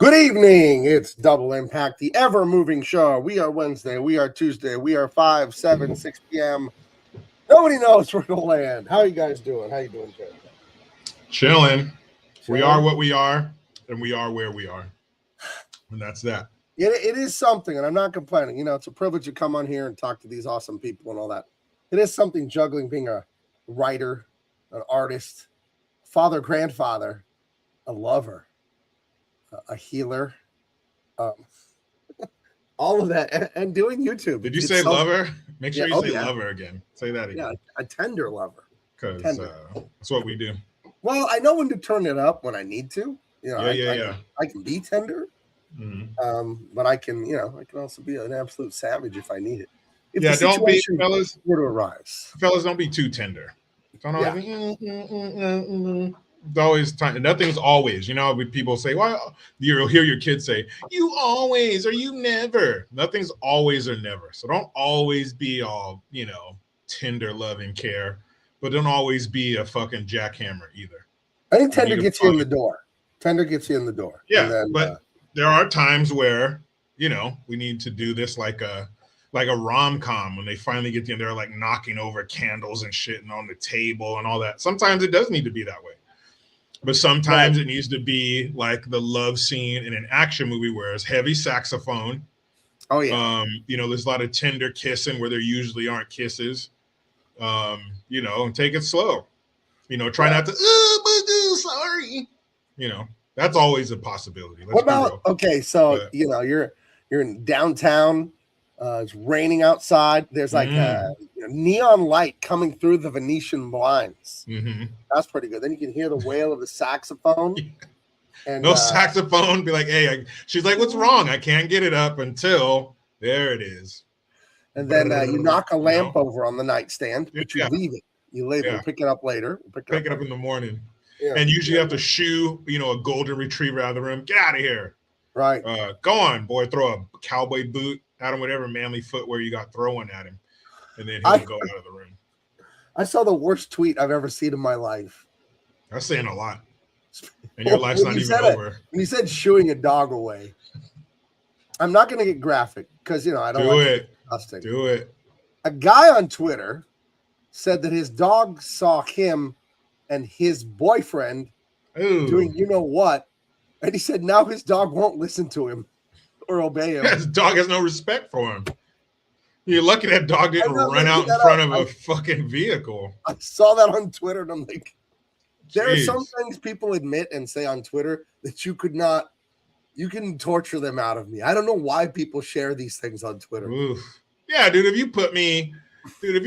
Good evening. It's Double Impact, the ever-moving show. We are Wednesday. We are Tuesday. We are 5, 7, 6 p.m. Nobody knows where to land. How are you guys doing? How you doing, Jay? Chilling. We are what we are, and we are where we are. And that's that. It is something, and I'm not complaining. You know, it's a privilege to come on here and talk to these awesome people and all that. It is something juggling being a writer, an artist, father, grandfather, a lover, a healer, all of that, and doing YouTube. Did you say lover? Make sure you say lover again. Say that again. Yeah, a tender lover. Because that's what we do. Well, I know when to turn it up when I need to. You know, I can be tender, but I can, I can also be an absolute savage if I need it. If the don't be, fellas, were to arise. Fellas, don't be too tender. Don't always always time. Nothing's always. You know, people say, well, you'll hear your kids say, you always or you never. Nothing's always or never. So don't always be all, tender, love, and care. But don't always be a fucking jackhammer either. I think tender gets you in the door. Tender gets you in the door. Yeah, then, but there are times where, we need to do this like a rom-com when they finally get in there, like knocking over candles and shit and on the table and all that. Sometimes it does need to be that way. But sometimes it needs to be like the love scene in an action movie where it's heavy saxophone. Oh, yeah. There's a lot of tender kissing where there usually aren't kisses. And take it slow. Try not to, sorry. That's always a possibility. What about, you're in downtown. It's raining outside. There's like a neon light coming through the Venetian blinds. Mm-hmm. That's pretty good. Then you can hear the wail of the saxophone. And no saxophone. Be like, hey, she's like, what's wrong? I can't get it up until there it is. And then you knock a lamp over on the nightstand, but you leave it. You leave it. We'll pick it up later. We'll pick it up in the morning. Yeah. And usually you have to shoo, a golden retriever out of the room. Get out of here. Right. Go on, boy. Throw a cowboy boot at him, whatever manly footwear you got throwing at him. And then he'll go out of the room. I saw the worst tweet I've ever seen in my life. That's saying a lot. And your life's not even over. When he said shooing a dog away. I'm not going to get graphic because, I don't like it. Do it. A guy on Twitter said that his dog saw him and his boyfriend doing what, and he said now his dog won't listen to him or obey him. His dog has no respect for him. You're lucky that dog didn't run out in front of a fucking vehicle. I saw that on Twitter, and I'm like, there are some things people admit and say on Twitter that you can torture them out of me. I don't know why people share these things on Twitter. Oof. Yeah, dude, if you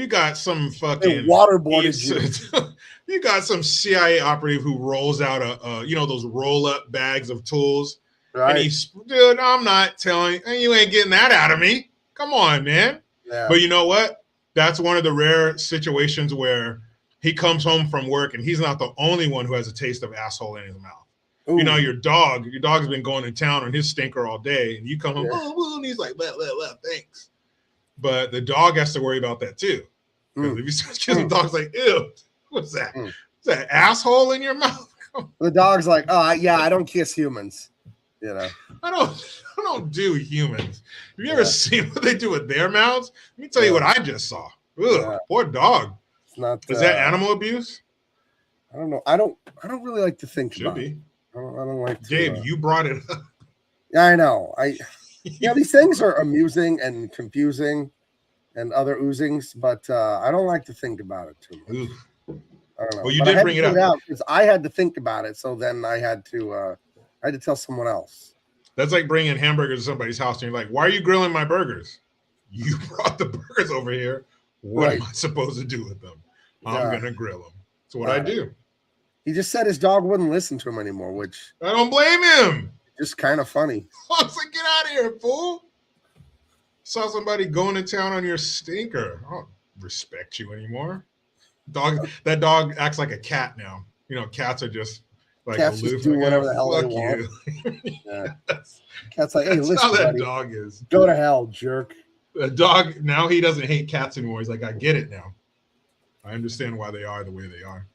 got some fucking waterboarded you got some CIA operative who rolls out those roll-up bags of tools. Right. And dude, I'm not telling you ain't getting that out of me. Come on, man. Yeah. But you know what? That's one of the rare situations where he comes home from work and he's not the only one who has a taste of asshole in his mouth. Ooh. Your dog's been going to town on his stinker all day, and you come home, and he's like, blah, blah, blah, thanks. But the dog has to worry about that too. Because if you start kissing the dog's like, ew, what's that? Is that asshole in your mouth? The dog's like, oh yeah, I don't kiss humans. I don't do humans. Have you ever seen what they do with their mouths? Let me tell you what I just saw. Ugh, poor dog. It's not. Is that animal abuse? I don't know. I don't really like to think about it. I don't like to. Gabe, you brought it up. Yeah, I know. These things are amusing and confusing and other oozings, but I don't like to think about it too much. Oof. I don't know. Well, you did bring it up because I had to think about it, so then I had to tell someone else. That's like bringing hamburgers to somebody's house and you're like, why are you grilling my burgers? You brought the burgers over here. What am I supposed to do with them? I'm going to grill them. That's what I do. He just said his dog wouldn't listen to him anymore, which I don't blame him. Just kind of funny. I was like, get out of here, fool. Saw somebody going to town on your stinker. I don't respect you anymore. That dog acts like a cat now. Cats are just like cats just do whatever the hell they want. Yeah. Cat's like, hey, listen, how that buddy, dog is. Go to hell, jerk. The dog now he doesn't hate cats anymore. He's like, I get it now. I understand why they are the way they are.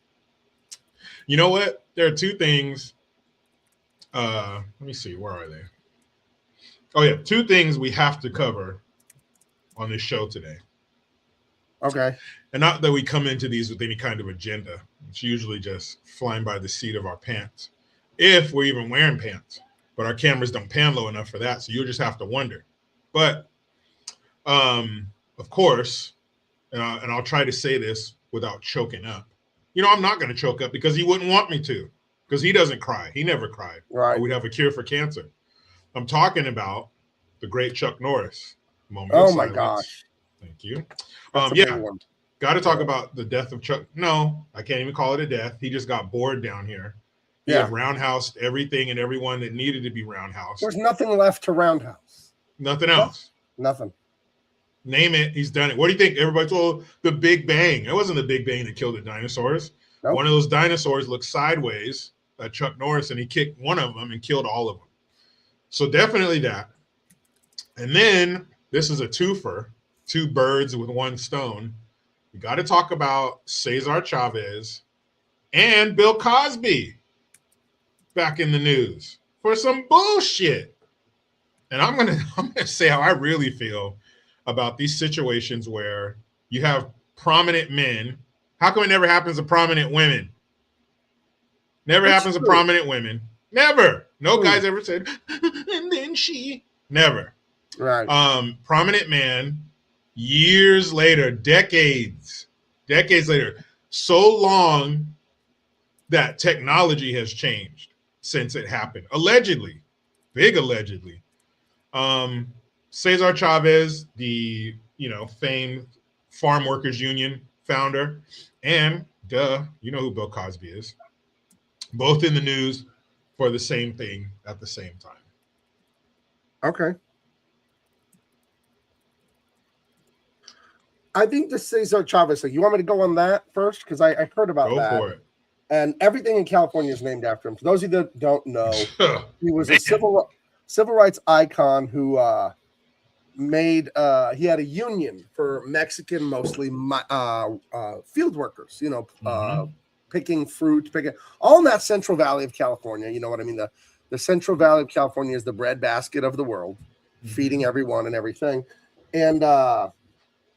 You know what? There are two things Let me see. Where are they? Oh, yeah. 2 things we have to cover on this show today. Okay. And not that we come into these with any kind of agenda. It's usually just flying by the seat of our pants, if we're even wearing pants. But our cameras don't pan low enough for that, so you'll just have to wonder. But, of course, and I'll try to say this without choking up. I'm not going to choke up because he wouldn't want me to, because he doesn't cry. He never cried. Right. Or we'd have a cure for cancer. I'm talking about the great Chuck Norris. Moment oh, of my silence. Gosh. Thank you. Yeah. Got to talk about the death of Chuck. No, I can't even call it a death. He just got bored down here. He had roundhoused everything and everyone that needed to be roundhoused. There's nothing left to roundhouse. Nothing else. Nothing. Name it. He's done it. What do you think? Everybody told the Big Bang. It wasn't the Big Bang that killed the dinosaurs. Nope. One of those dinosaurs looked sideways at Chuck Norris, and he kicked one of them and killed all of them. So definitely that. And then this is a twofer, 2 birds with 1 stone. We got to talk about Cesar Chavez and Bill Cosby back in the news for some bullshit. And I'm gonna say how I really feel about these situations where you have prominent men. How come it never happens to prominent women? Never happens to prominent women. Never. No guy's ever said, and then she. Never. Right. Prominent man, years later, decades later, so long that technology has changed since it happened. Allegedly. Big allegedly. Cesar Chavez, the famed Farm Workers Union founder, and you know who Bill Cosby is. Both in the news for the same thing at the same time. Okay. I think the Cesar Chavez thing. You want me to go on that first? Because I heard about that. Go for it. And everything in California is named after him. For those of you that don't know, he was a civil rights icon who he had a union for Mexican, mostly field workers, picking fruit, all in that Central Valley of California. You know what I mean? The Central Valley of California is the breadbasket of the world, feeding everyone and everything. And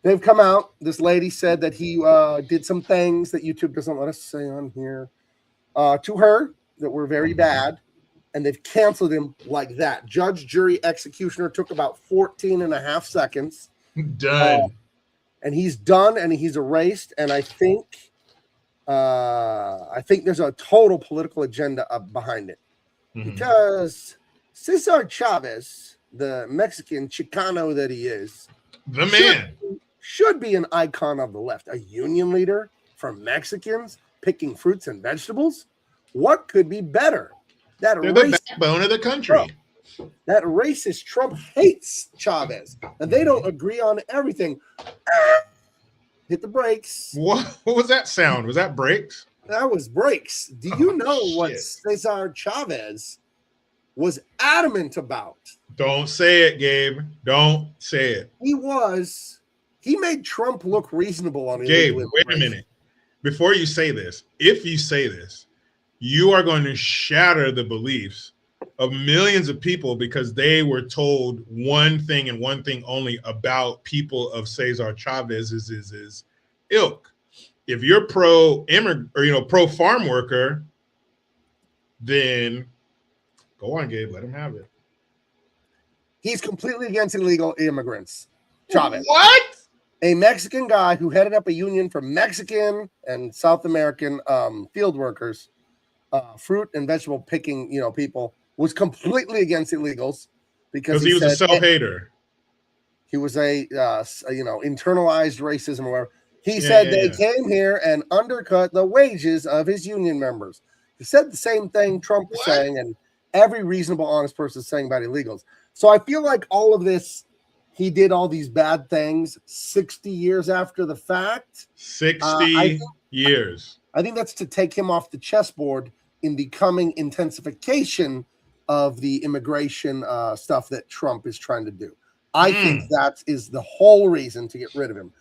they've come out. This lady said that he did some things that YouTube doesn't let us say on here to her that were very bad. And they've canceled him like that. Judge, jury, executioner took about 14 and a half seconds. Done. And he's done and he's erased. And I think there's a total political agenda behind it. Because Cesar Chavez, the Mexican Chicano that he is, the man should be an icon of the left, a union leader for Mexicans picking fruits and vegetables. What could be better? They're the backbone of the country. That racist Trump hates Chavez, and they don't agree on everything. Hit the brakes. What was that sound? Was that brakes? That was brakes. Do you know what Cesar Chavez was adamant about? Don't say it, Gabe. Don't say it. He made Trump look reasonable on Gabe, wait a minute. Before you say this, if you say this, you are going to shatter the beliefs of millions of people because they were told one thing and one thing only about people of Cesar Chavez's ilk. If you're pro-immigrant or pro farm worker, then go on, Gabe, let him have it. He's completely against illegal immigrants. Chavez. What? A Mexican guy who headed up a union for Mexican and South American field workers. Fruit and vegetable picking, people, was completely against illegals because he was a self-hater. He was a internalized racism or whatever. He said they came here and undercut the wages of his union members. He said the same thing Trump was saying, and every reasonable, honest person is saying about illegals. So I feel like all of this, he did all these bad things 60 years after the fact. 60 years. I think that's to take him off the chessboard in the coming intensification of the immigration stuff that Trump is trying to do. I think that is the whole reason to get rid of him.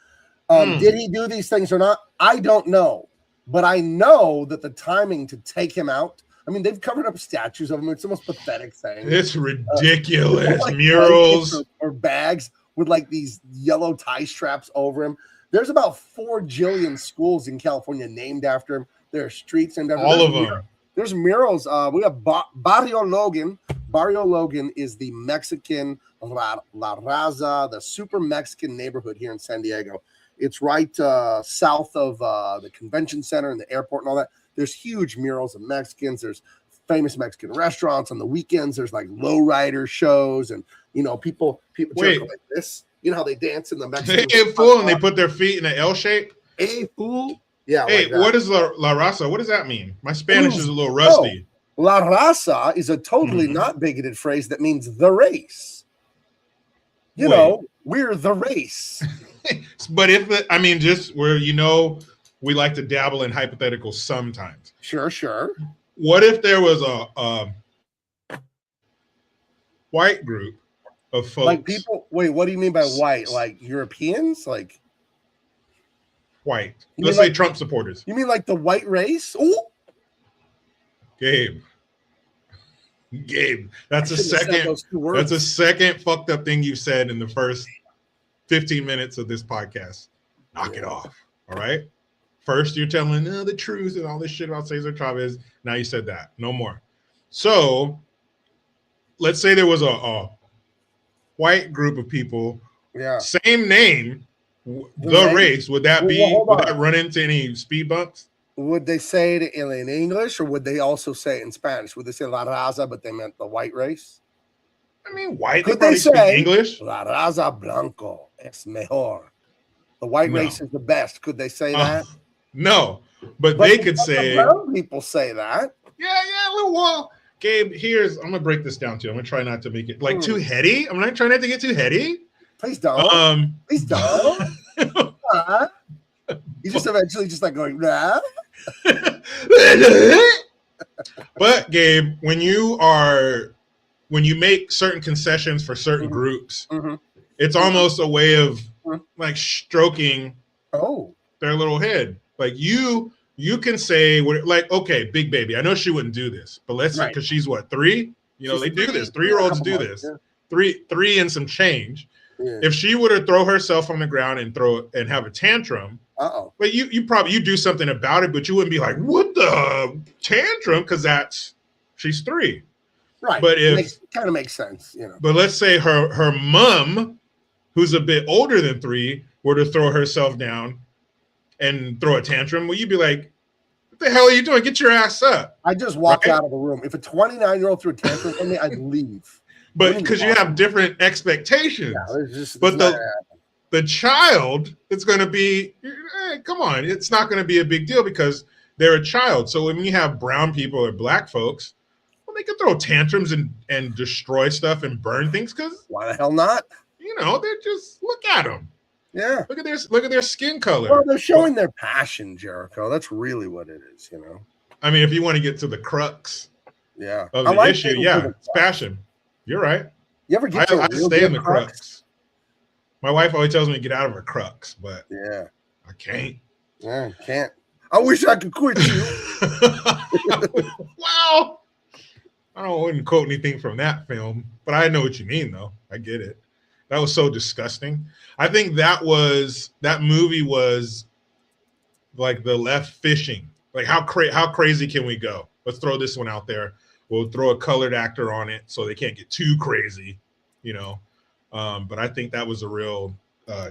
Did he do these things or not? I don't know. But I know that the timing to take him out I mean, they've covered up statues of them. It's the most pathetic thing. It's ridiculous. Like murals or bags with like these yellow tie straps over them. There's about 4 jillion schools in California named after him. There are streets named after him. All of them. There's murals. We have Barrio Logan. Barrio Logan is the Mexican La Raza, the super Mexican neighborhood here in San Diego. It's right south of the convention center and the airport and all that. There's huge murals of Mexicans. There's famous Mexican restaurants on the weekends. There's like lowrider shows and, you know, people jerk like this. You know how they dance in the Mexican hey, fool, and they put their feet in an L shape? Hey, fool. Yeah. Hey, like what is La Raza? What does that mean? My Spanish is a little rusty. Oh, La Raza is a totally not bigoted phrase that means the race. You know, we're the race. But just where, you know, we like to dabble in hypotheticals sometimes. Sure. What if there was a white group of folks? Like people, wait, what do you mean by white? Like Europeans? Like white. Let's say Trump supporters. You mean like the white race? Oh, Gabe. That's a second fucked up thing you've said in the first 15 minutes of this podcast. Knock it off. All right. First, you're telling the truth and all this shit about Cesar Chavez. Now you said that. No more. So let's say there was a white group of people. Yeah. Same name. The race. Would that would that run into any speed bumps? Would they say it in English or would they also say it in Spanish? Would they say La Raza, but they meant the white race? I mean, white. Could they say English? La Raza Blanco es mejor. The white race is the best. Could they say that? No, but they could say. Brown people say that. Yeah. Well, Gabe, I'm gonna break this down to you. I'm gonna try not to make it like too heady. I'm gonna try not to get too heady. Please don't. Please don't. You just eventually just like going, nah. But Gabe, when you make certain concessions for certain groups, it's almost a way of like stroking their little head. Like you can say like, okay, big baby. I know she wouldn't do this, but let's say because she's what, 3? You know, they do this. 3-year-olds do this. Yeah. Three and some change. Yeah. If she were to throw herself on the ground and have a tantrum, but you do something about it, but you wouldn't be like, what the tantrum? Because she's 3. Right. But it kind of makes sense, you know. But let's say her mom, who's a bit older than 3, were to throw herself down and throw a tantrum, well, you'd be like, what the hell are you doing? Get your ass up. I just walk out of the room. If a 29-year-old threw a tantrum on me, I'd leave. But because you have different expectations. But the child, it's going to be, come on, it's not going to be a big deal because they're a child. So when you have brown people or black folks, well, they can throw tantrums and destroy stuff and burn things because why the hell not? You know, they're just, look at them. Yeah. Look at their skin color. Well, they're showing their passion, Jericho. That's really what it is, you know. I mean, if you want to get to the crux of the issue, it's passion. You're right. You ever get I stay in the crux. My wife always tells me to get out of her crux, but I can't. Yeah, I can't. I wish I could quit you. Well, I wouldn't quote anything from that film, but I know what you mean, though. I get it. That was so disgusting. I think that movie was like the left fishing. Like how crazy can we go? Let's throw this one out there. We'll throw a colored actor on it so they can't get too crazy, you know. But I think that was a real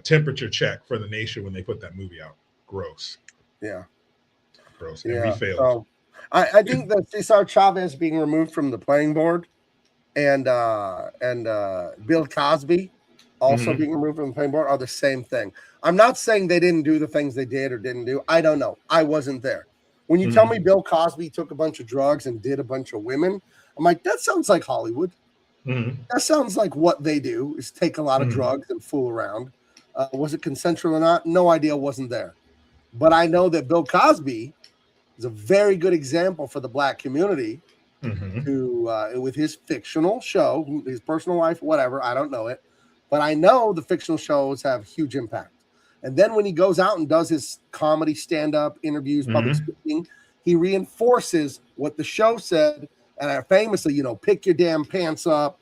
temperature check for the nation when they put that movie out. Gross. Yeah. Gross. And we failed. So I think that Cesar Chavez being removed from the playing board and Bill Cosby also being removed from the playing board are the same thing. I'm not saying they didn't do the things they did or didn't do. I don't know. I wasn't there. When you tell me Bill Cosby took a bunch of drugs and did a bunch of women, I'm like, that sounds like Hollywood. That sounds like what they do is take a lot of drugs and fool around. Was it consensual or not? No idea. Wasn't there. But I know that Bill Cosby is a very good example for the black community who, with his fictional show, his personal life, whatever, I don't know it. But I know the fictional shows have huge impact. And then when he goes out and does his comedy stand-up interviews, public speaking, he reinforces what the show said, and famously, pick your damn pants up,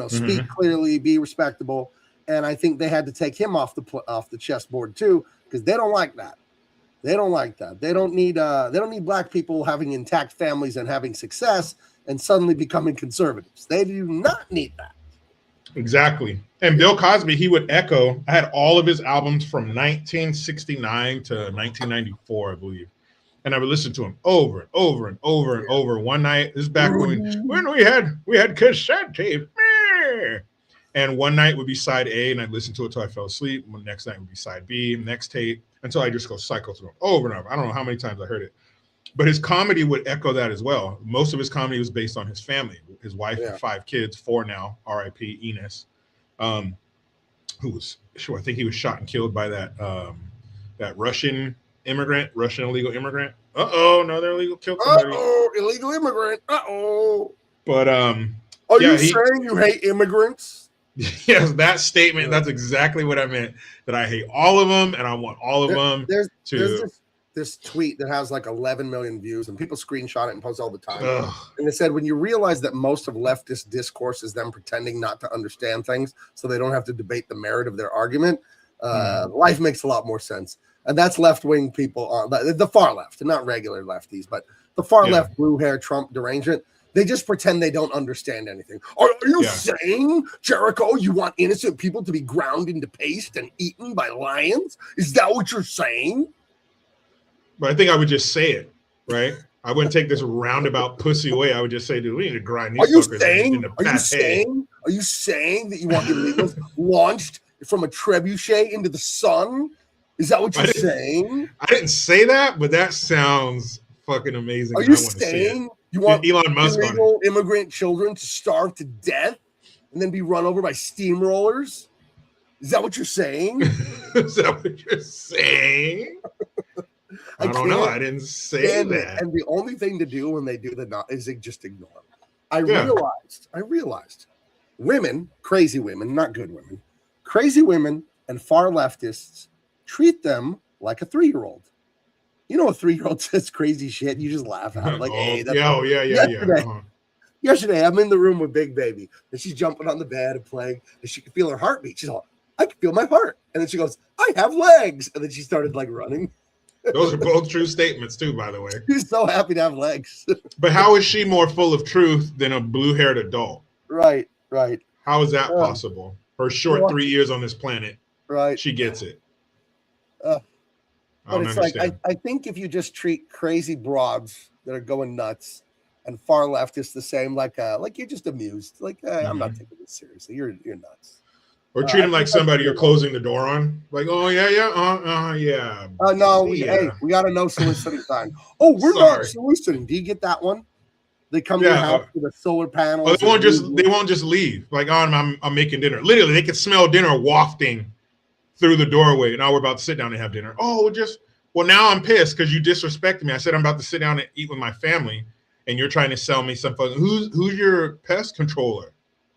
speak clearly, be respectable. And I think they had to take him off the chessboard too, because they don't like that. They don't like that. They don't need black people having intact families and having success and suddenly becoming conservatives. They do not need that. Exactly. And Bill Cosby, he would echo. I had all of his albums from 1969 to 1994, I believe. And I would listen to him over and over and over and over. One night, this is back when we had cassette tape. And one night would be side A, and I'd listen to it till I fell asleep. The next night would be side B, next tape, until I just go cycle through them over and over. I don't know how many times I heard it. But his comedy would echo that as well. Most of his comedy was based on his family. His wife and 5 kids, 4 now, R.I.P. Enos, who was, I think he was shot and killed by that Russian illegal immigrant. Another illegal killed somebody. Illegal immigrant. But are you saying you hate immigrants? Yes, that statement, that's exactly what I meant. That I hate all of them and I want all of them to... This tweet that has like 11 million views, and people screenshot it and post all the time. And it said, when you realize that most of leftist discourse is them pretending not to understand things so they don't have to debate the merit of their argument, life makes a lot more sense. And that's left-wing people, the far left, not regular lefties, but the far left, blue hair, Trump derangement. They just pretend they don't understand anything. Are you saying, Jericho, you want innocent people to be ground into paste and eaten by lions? Is that what you're saying? But I think I would just say it, right? I wouldn't take this roundabout pussy way. I would just say, dude, we need to grind these fuckers into Are you saying that you want illegals launched from a trebuchet into the sun? Is that what you're saying? I didn't say that, but that sounds fucking amazing. Are you saying you want Elon Musk illegal immigrant children to starve to death and then be run over by steamrollers? Is that what you're saying? Is that what you're saying? I don't know. I didn't say that. And the only thing to do when they do that is they just ignore them. I realized women, crazy women, not good women, crazy women and far leftists treat them like a 3-year-old. You know, a 3-year-old says crazy shit. You just laugh at it. Like, hey, that's Yesterday, I'm in the room with Big Baby, and she's jumping on the bed and playing, and she can feel her heartbeat. She's like, I can feel my heart. And then she goes, I have legs. And then she started like running. Those are both true statements too, by the way. She's so happy to have legs. But how is she more full of truth than a blue-haired adult? Right. How is that possible? Her short 3 years on this planet. Right. She gets it. But it's understand. I think if you just treat crazy broads that are going nuts and far leftists the same, like you're just amused. Like, I'm not taking this seriously. You're nuts. Or treat them like somebody you're closing the door on. Like, oh, yeah. No, hey, we got a no soliciting sign. Oh, we're not soliciting. Do you get that one? They come to your house with a solar panel. Oh, they won't just leave. Like, oh, I'm making dinner. Literally, they can smell dinner wafting through the doorway. Now we're about to sit down and have dinner. Oh, well, now I'm pissed because you disrespected me. I said I'm about to sit down and eat with my family, and you're trying to sell me some fucking, who's your pest controller?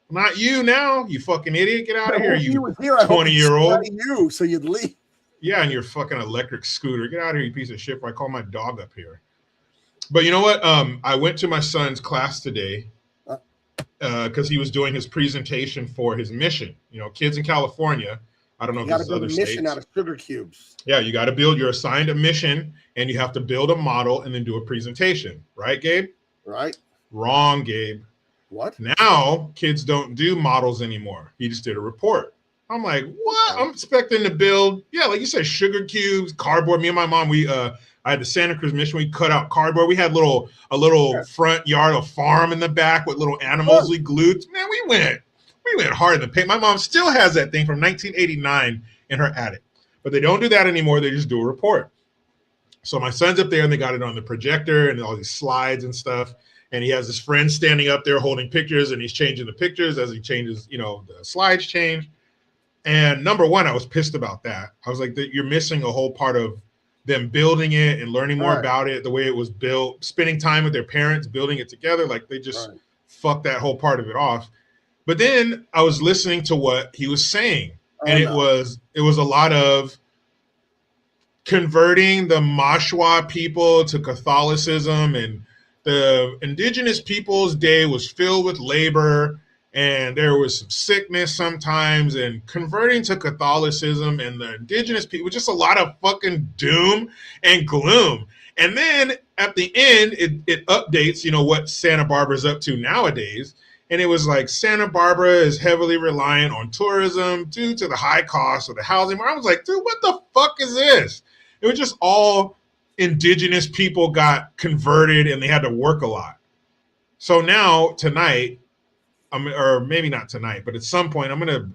Not you now, you fucking idiot. Get out of here, you 20-year-old. You, so you'd leave. Yeah, and your fucking electric scooter. Get out of here, you piece of shit, before I call my dog up here. But you know what? I went to my son's class today because he was doing his presentation for his mission. You know, kids in California, I don't know if there's other states. You got to build a mission out of sugar cubes. Yeah, you got to build, you're assigned a mission, and you have to build a model and then do a presentation. Right, Gabe? Right. Wrong, Gabe. What? Now kids don't do models anymore. He just did a report. I'm like, what? I'm expecting to build, like you said, sugar cubes, cardboard. Me and my mom, I had the Santa Cruz mission. We cut out cardboard. We had a little front yard, a farm in the back with little animals we glued. Man, we went hard in the paint. My mom still has that thing from 1989 in her attic, but they don't do that anymore. They just do a report. So my son's up there and they got it on the projector and all these slides and stuff. And he has his friend standing up there holding pictures, and he's changing the pictures as he changes, the slides change. And number one, I was pissed about that. I was like, you're missing a whole part of them building it and learning more about it, the way it was built, spending time with their parents, building it together. Like they just fucked that whole part of it off. But then I was listening to what he was saying, and it was a lot of converting the Mashwa people to Catholicism, and the indigenous people's day was filled with labor, and there was some sickness sometimes, and converting to Catholicism and the indigenous people, just a lot of fucking doom and gloom. And then at the end, it updates, you know, what Santa Barbara's up to nowadays. And it was like Santa Barbara is heavily reliant on tourism due to the high cost of the housing. I was like, dude, what the fuck is this? It was just all indigenous people got converted and they had to work a lot. So now tonight, or maybe not tonight, but at some point, I'm gonna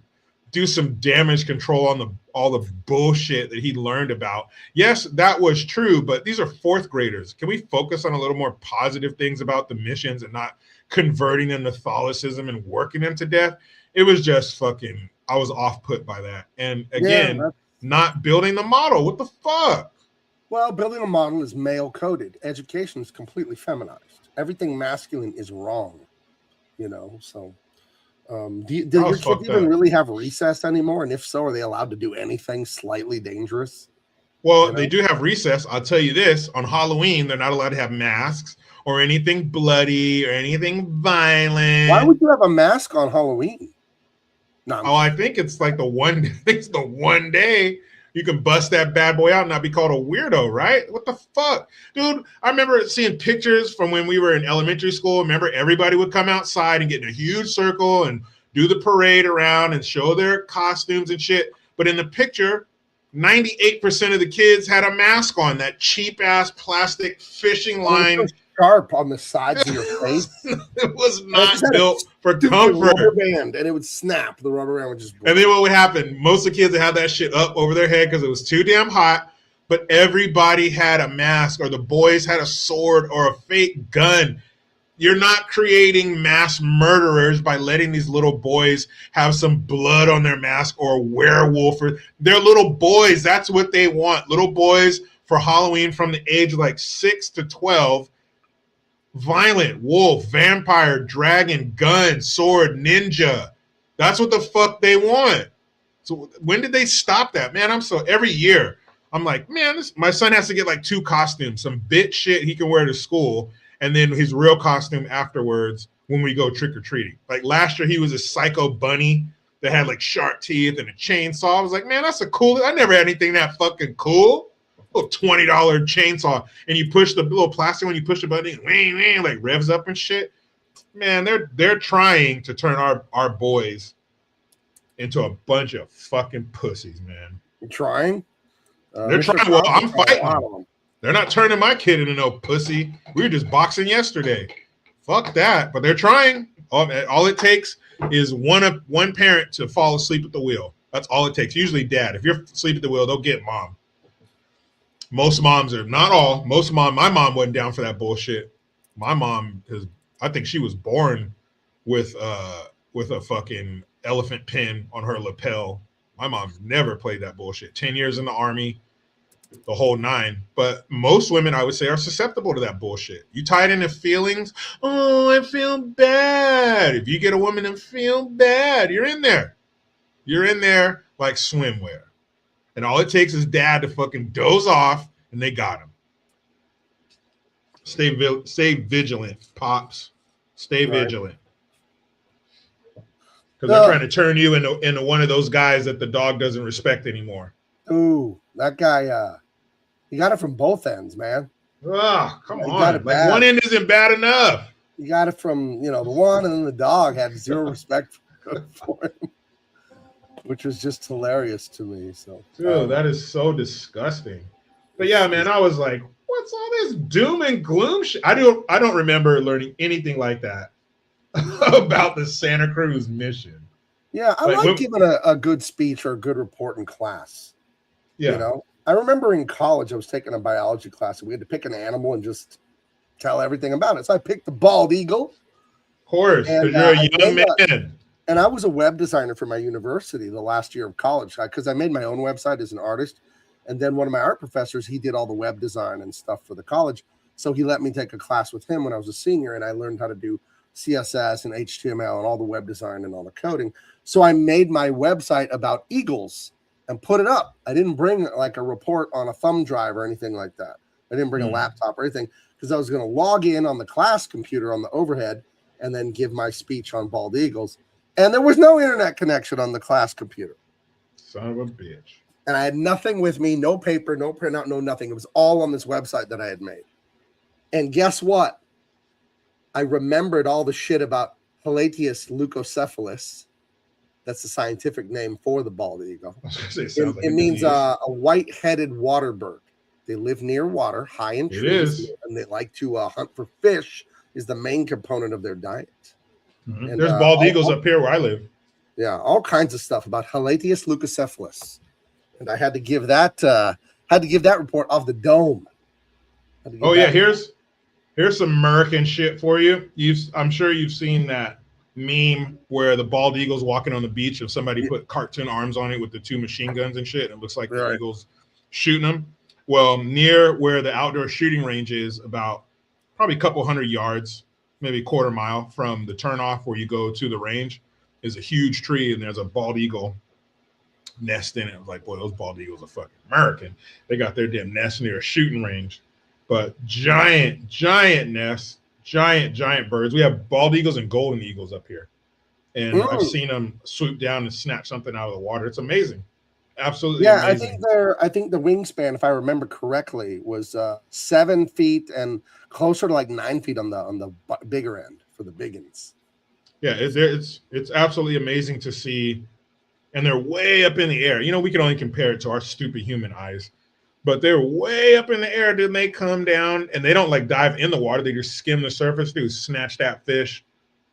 do some damage control on all the bullshit that he learned about. Yes, that was true, but these are fourth graders. Can we focus on a little more positive things about the missions and not converting them to Catholicism and working them to death? It was just fucking, I was off put by that. And again, not building the model. What the fuck? Well, building a model is male coded. Education is completely feminized. Everything masculine is wrong, you know, so. Do your kids even really have recess anymore? And if so, are they allowed to do anything slightly dangerous? Well, you know? They do have recess. I'll tell you this, on Halloween, they're not allowed to have masks or anything bloody or anything violent. Why would you have a mask on Halloween? No, I think it's like the one day you can bust that bad boy out and not be called a weirdo, right? What the fuck? Dude, I remember seeing pictures from when we were in elementary school. Remember, everybody would come outside and get in a huge circle and do the parade around and show their costumes and shit. But in the picture, 98% of the kids had a mask on, that cheap-ass plastic fishing line. Sharp on the sides of your face. It was not built for comfort. Rubber band, and it would snap. The rubber band would just break. And then what would happen? Most of the kids would have that shit up over their head because it was too damn hot. But everybody had a mask, or the boys had a sword or a fake gun. You're not creating mass murderers by letting these little boys have some blood on their mask or a werewolf. They're little boys. That's what they want. Little boys for Halloween from the age of like 6 to 12. Violent, wolf, vampire, dragon, gun, sword, ninja. That's what the fuck they want. So when did they stop that? Man, every year, I'm like, man, my son has to get like 2 costumes, some bitch shit he can wear to school, and then his real costume afterwards when we go trick-or-treating. Like last year, he was a psycho bunny that had like sharp teeth and a chainsaw. I was like, man, that's I never had anything that fucking cool. Little $20 chainsaw, and you push the little plastic when you push the button, like revs up and shit. Man, they're trying to turn our boys into a bunch of fucking pussies, man. You're trying? They're trying. Well, I'm fighting. They're not turning my kid into no pussy. We were just boxing yesterday. Fuck that. But they're trying. All it takes is one parent to fall asleep at the wheel. That's all it takes. Usually dad. If you're asleep at the wheel, they'll get mom. Most moms are, not all, my mom wasn't down for that bullshit. My mom I think she was born with a fucking elephant pin on her lapel. My mom never played that bullshit. 10 years in the Army, the whole 9. But most women, I would say, are susceptible to that bullshit. You tie it into feelings. Oh, I feel bad. If you get a woman and feel bad, you're in there. You're in there like swimwear. And all it takes is dad to fucking doze off, and they got him. Stay vigilant, pops. Stay vigilant. Because they're trying to turn you into one of those guys that the dog doesn't respect anymore. Ooh, that guy, he got it from both ends, man. Oh, come on. Like one end isn't bad enough. You got it from, the one, and then the dog had zero respect for him. Which was just hilarious to me. So, dude, that is so disgusting. But yeah, man, I was like, what's all this doom and gloom shit? I don't remember learning anything like that about the Santa Cruz mission. Yeah, I like giving a good speech or a good report in class. Yeah. I remember in college I was taking a biology class and we had to pick an animal and just tell everything about it. So I picked the bald eagle. Of course, because you're a young man. And I was a web designer for my university the last year of college because I made my own website as an artist. And then one of my art professors, he did all the web design and stuff for the college. So he let me take a class with him when I was a senior, and I learned how to do CSS and HTML and all the web design and all the coding. So I made my website about eagles and put it up. I didn't bring like a report on a thumb drive or anything like that. I didn't bring a laptop or anything because I was going to log in on the class computer on the overhead and then give my speech on bald eagles. And there was no internet connection on the class computer. Son of a bitch. And I had nothing with me, no paper, no printout, no nothing. It was all on this website that I had made. And guess what? I remembered all the shit about Helateus leucocephalus. That's the scientific name for the bald eagle. It means a white-headed water bird. They live near water, high in trees, and they like to hunt for fish is the main component of their diet. And, there's bald eagles up here where I live. Yeah, all kinds of stuff about Helateus leucocephalus. And I had to give that report off the dome. Oh yeah, here's some American shit for you. I'm sure you've seen that meme where the bald eagle's walking on the beach and somebody put cartoon arms on it with the 2 machine guns and shit. And it looks like the eagle's shooting them. Well, near where the outdoor shooting range is, about probably a couple hundred yards, maybe a quarter mile from the turnoff where you go to the range, is a huge tree, and there's a bald eagle nest in it. I was like, boy, those bald eagles are fucking American. They got their damn nest near a shooting range. But giant nests, giant birds. We have bald eagles and golden eagles up here. And I've seen them swoop down and snatch something out of the water. It's amazing. Absolutely amazing. I think the wingspan, if I remember correctly, was 7 feet and closer to like 9 feet on the bigger end for the big ones. Yeah, it's absolutely amazing to see. And they're way up in the air. You know, we can only compare it to our stupid human eyes. But they're way up in the air. Then they come down and they don't like dive in the water. They just skim the surface. They snatch that fish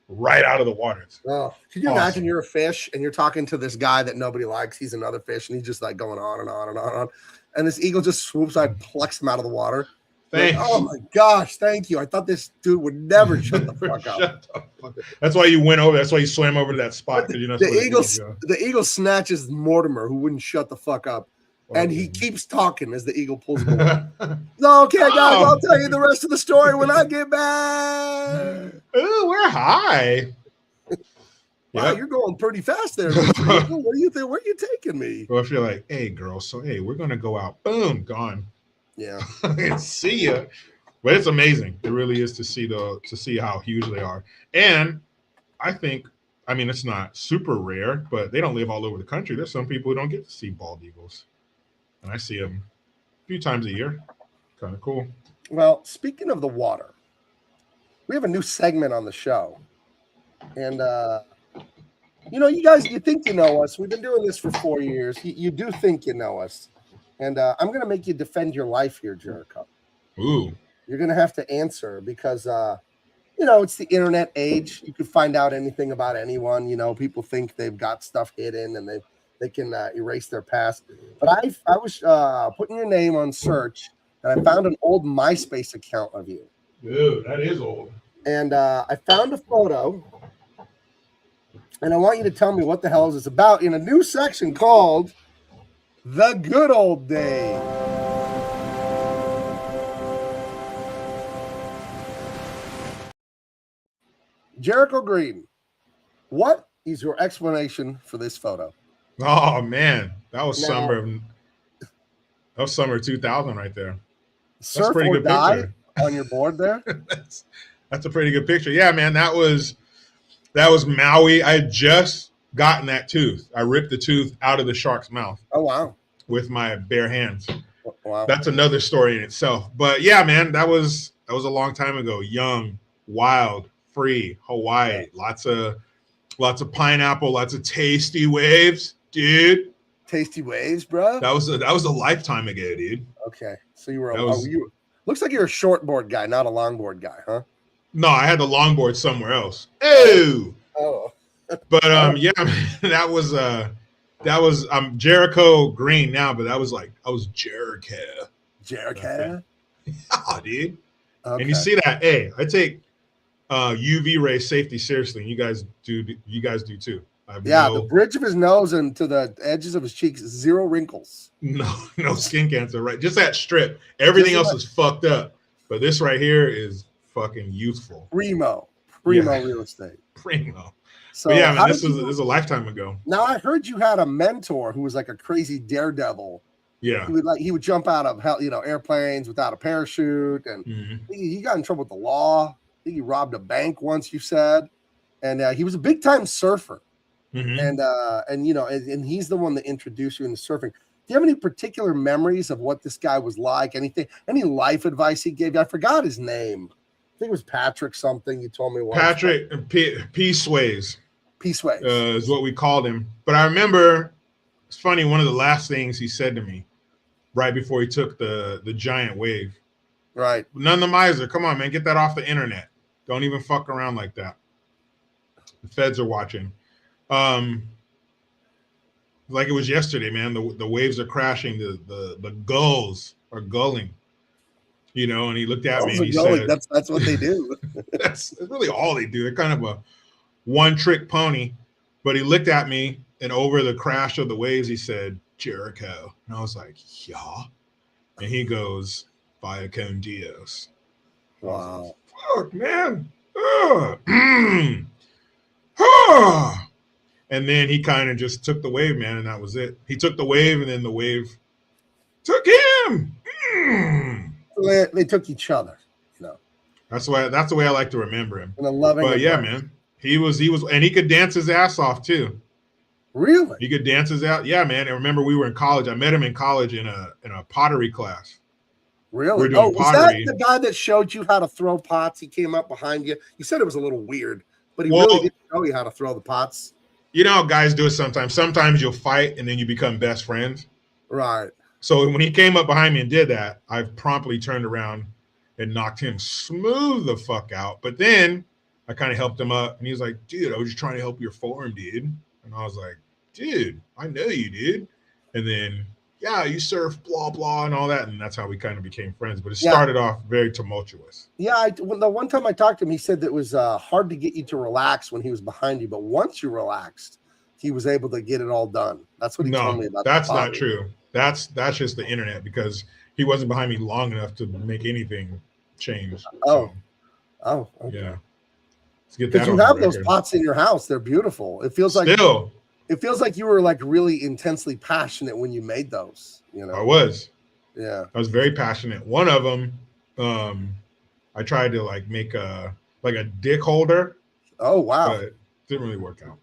right out of the water. Oh, can you imagine you're a fish and you're talking to this guy that nobody likes? He's another fish and he's just like going on and on and on and on. And this eagle just swoops out and plucks him out of the water. Like, oh my gosh, thank you. I thought this dude would never shut the fuck up. That's why you went over. That's why you swam over to that spot. The eagle snatches Mortimer, who wouldn't shut the fuck up. And he keeps talking as the eagle pulls him away. Okay, guys, I'll tell you the rest of the story when I get back. Ooh, we're high. Wow, you're going pretty fast there. What do you think? Where are you taking me? Well, if you're like, hey, girl, so hey, we're gonna go out. Boom, gone. Yeah. See ya. But it's amazing. It really is to see how huge they are. And I mean, it's not super rare, but they don't live all over the country. There's some people who don't get to see bald eagles. And I see them a few times a year. Kind of cool. Well, speaking of the water, we have a new segment on the show. And, you know, you guys, you think you know us. We've been doing this for 4 years. You do think you know us. And I'm going to make you defend your life here, Jericho. Ooh. You're going to have to answer because, you know, it's the internet age. You can find out anything about anyone. You know, people think they've got stuff hidden and they can erase their past. But I was putting your name on search, and I found an old MySpace account of you. Dude, that is old. And I found a photo, and I want you to tell me what the hell is this about in a new section called The Good Old Days. Jericho Green, what is your explanation for this photo? Oh man, that was summer 2000 right there. That's a pretty good picture on your board there. That's a pretty good picture. Yeah, man, that was Maui. I had just gotten that tooth. I ripped the tooth out of the shark's mouth. Oh wow! With my bare hands. Wow. That's another story in itself. But yeah, man, that was a long time ago. Young, wild, free, Hawaii. Yeah. Lots of pineapple, lots of tasty waves, dude. Tasty waves, bro. That was a lifetime ago, dude. Okay, so you were looks like you're a shortboard guy, not a longboard guy, huh? No, I had the longboard somewhere else. Ew. Oh. But yeah, man, that was I'm Jericho Green now, but I was Jericho. Jericho? Yeah, dude. Okay. And you see that? Hey, I take UV ray safety seriously, and you guys do too. The bridge of his nose and to the edges of his cheeks, 0 wrinkles. No skin cancer, right? Just that strip. Everything else is fucked up, but this right here is fucking youthful. Primo real estate. Primo. So yeah, man, this is a lifetime ago. Now I heard you had a mentor who was like a crazy daredevil. Yeah, he would jump out of airplanes without a parachute, and he got in trouble with the law. I think he robbed a bank once, you said, and he was a big time surfer. And he's the one that introduced you into surfing. Do you have any particular memories of what this guy was like? Any life advice he gave you? I forgot his name. I think it was Patrick something. You told me once. Patrick Peaceways. Peaceways is what we called him. But I remember, it's funny, one of the last things he said to me right before he took the giant wave. Right. None the miser. Come on, man. Get that off the internet. Don't even fuck around like that. The feds are watching. Like it was yesterday, man. The waves are crashing. The gulls are gulling. And he looked at me and he said, "That's what they do." That's really all they do. They're kind of a one-trick pony. But he looked at me, and over the crash of the waves, he said, "Jericho." And I was like, "Yeah." And he goes, "Vaya con Dios." Wow. Like, fuck, man. And then he kind of just took the wave, man, and that was it. He took the wave, and then the wave took him. They took each other. That's the way I like to remember him. In a loving. But yeah, man, he was, and he could dance his ass off too. Really? He could dance his ass. Yeah, man. And remember, we were in college. I met him in college in a pottery class. Really? Oh, was that the guy that showed you how to throw pots? He came up behind you. You said it was a little weird, but he really did show you how to throw the pots. You know how guys do it sometimes. Sometimes you'll fight and then you become best friends. Right. So when he came up behind me and did that, I promptly turned around and knocked him smooth the fuck out. But then I kind of helped him up, and he was like, "Dude, I was just trying to help your form, dude." And I was like, "Dude, I know you, dude." And then, yeah, you surf, blah, blah, and all that. And that's how we kind of became friends. But it started off very tumultuous. Yeah, the one time I talked to him, he said that it was hard to get you to relax when he was behind you. But once you relaxed, he was able to get it all done. That's what he told me about. That's not true. That's just the internet, because he wasn't behind me long enough to make anything change. Okay. Yeah. Let's get that. Because you have those pots in your house. They're beautiful. It feels like you were like really intensely passionate when you made those. I was. Yeah. I was very passionate. One of them, I tried to like make a dick holder. Oh wow. But it didn't really work out.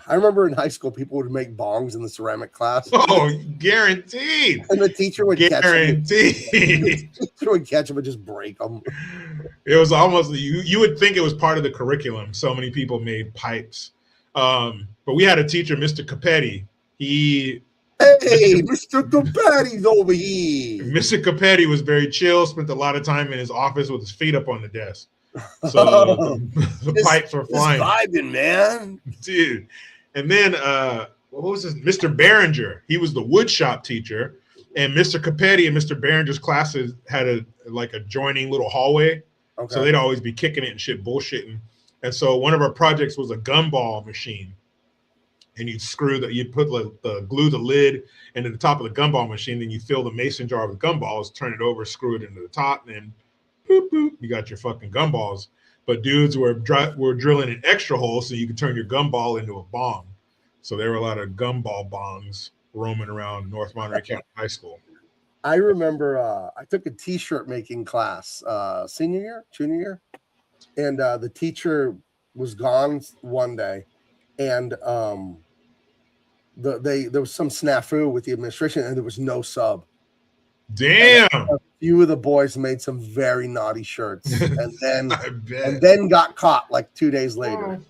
I remember in high school, people would make bongs in the ceramic class. Oh, guaranteed. And the teacher would catch them. The teacher would catch them and just break them. It was almost, you would think it was part of the curriculum. So many people made pipes. But we had a teacher, Mr. Capetti. Hey, Mr. Capetti's over here. Mr. Capetti was very chill, spent a lot of time in his office with his feet up on the desk. So the pipes were flying. Vibing, man. Dude. And then what was his Mr. Behringer? He was the wood shop teacher, and Mr. Capetti and Mr. Behringer's classes had a joining little hallway. Okay. So they'd always be kicking it and shit, bullshitting. And so one of our projects was a gumball machine. And you'd glue the lid into the top of the gumball machine, then you fill the mason jar with gumballs, turn it over, screw it into the top, and then boop, boop, you got your fucking gumballs. But dudes were drilling an extra hole so you could turn your gumball into a bong. So there were a lot of gumball bongs roaming around North Monterey County High School. I remember I took a t-shirt making class junior year, and the teacher was gone one day, and there was some snafu with the administration, and there was no sub. Damn. A few of the boys made some very naughty shirts, and then got caught like 2 days later.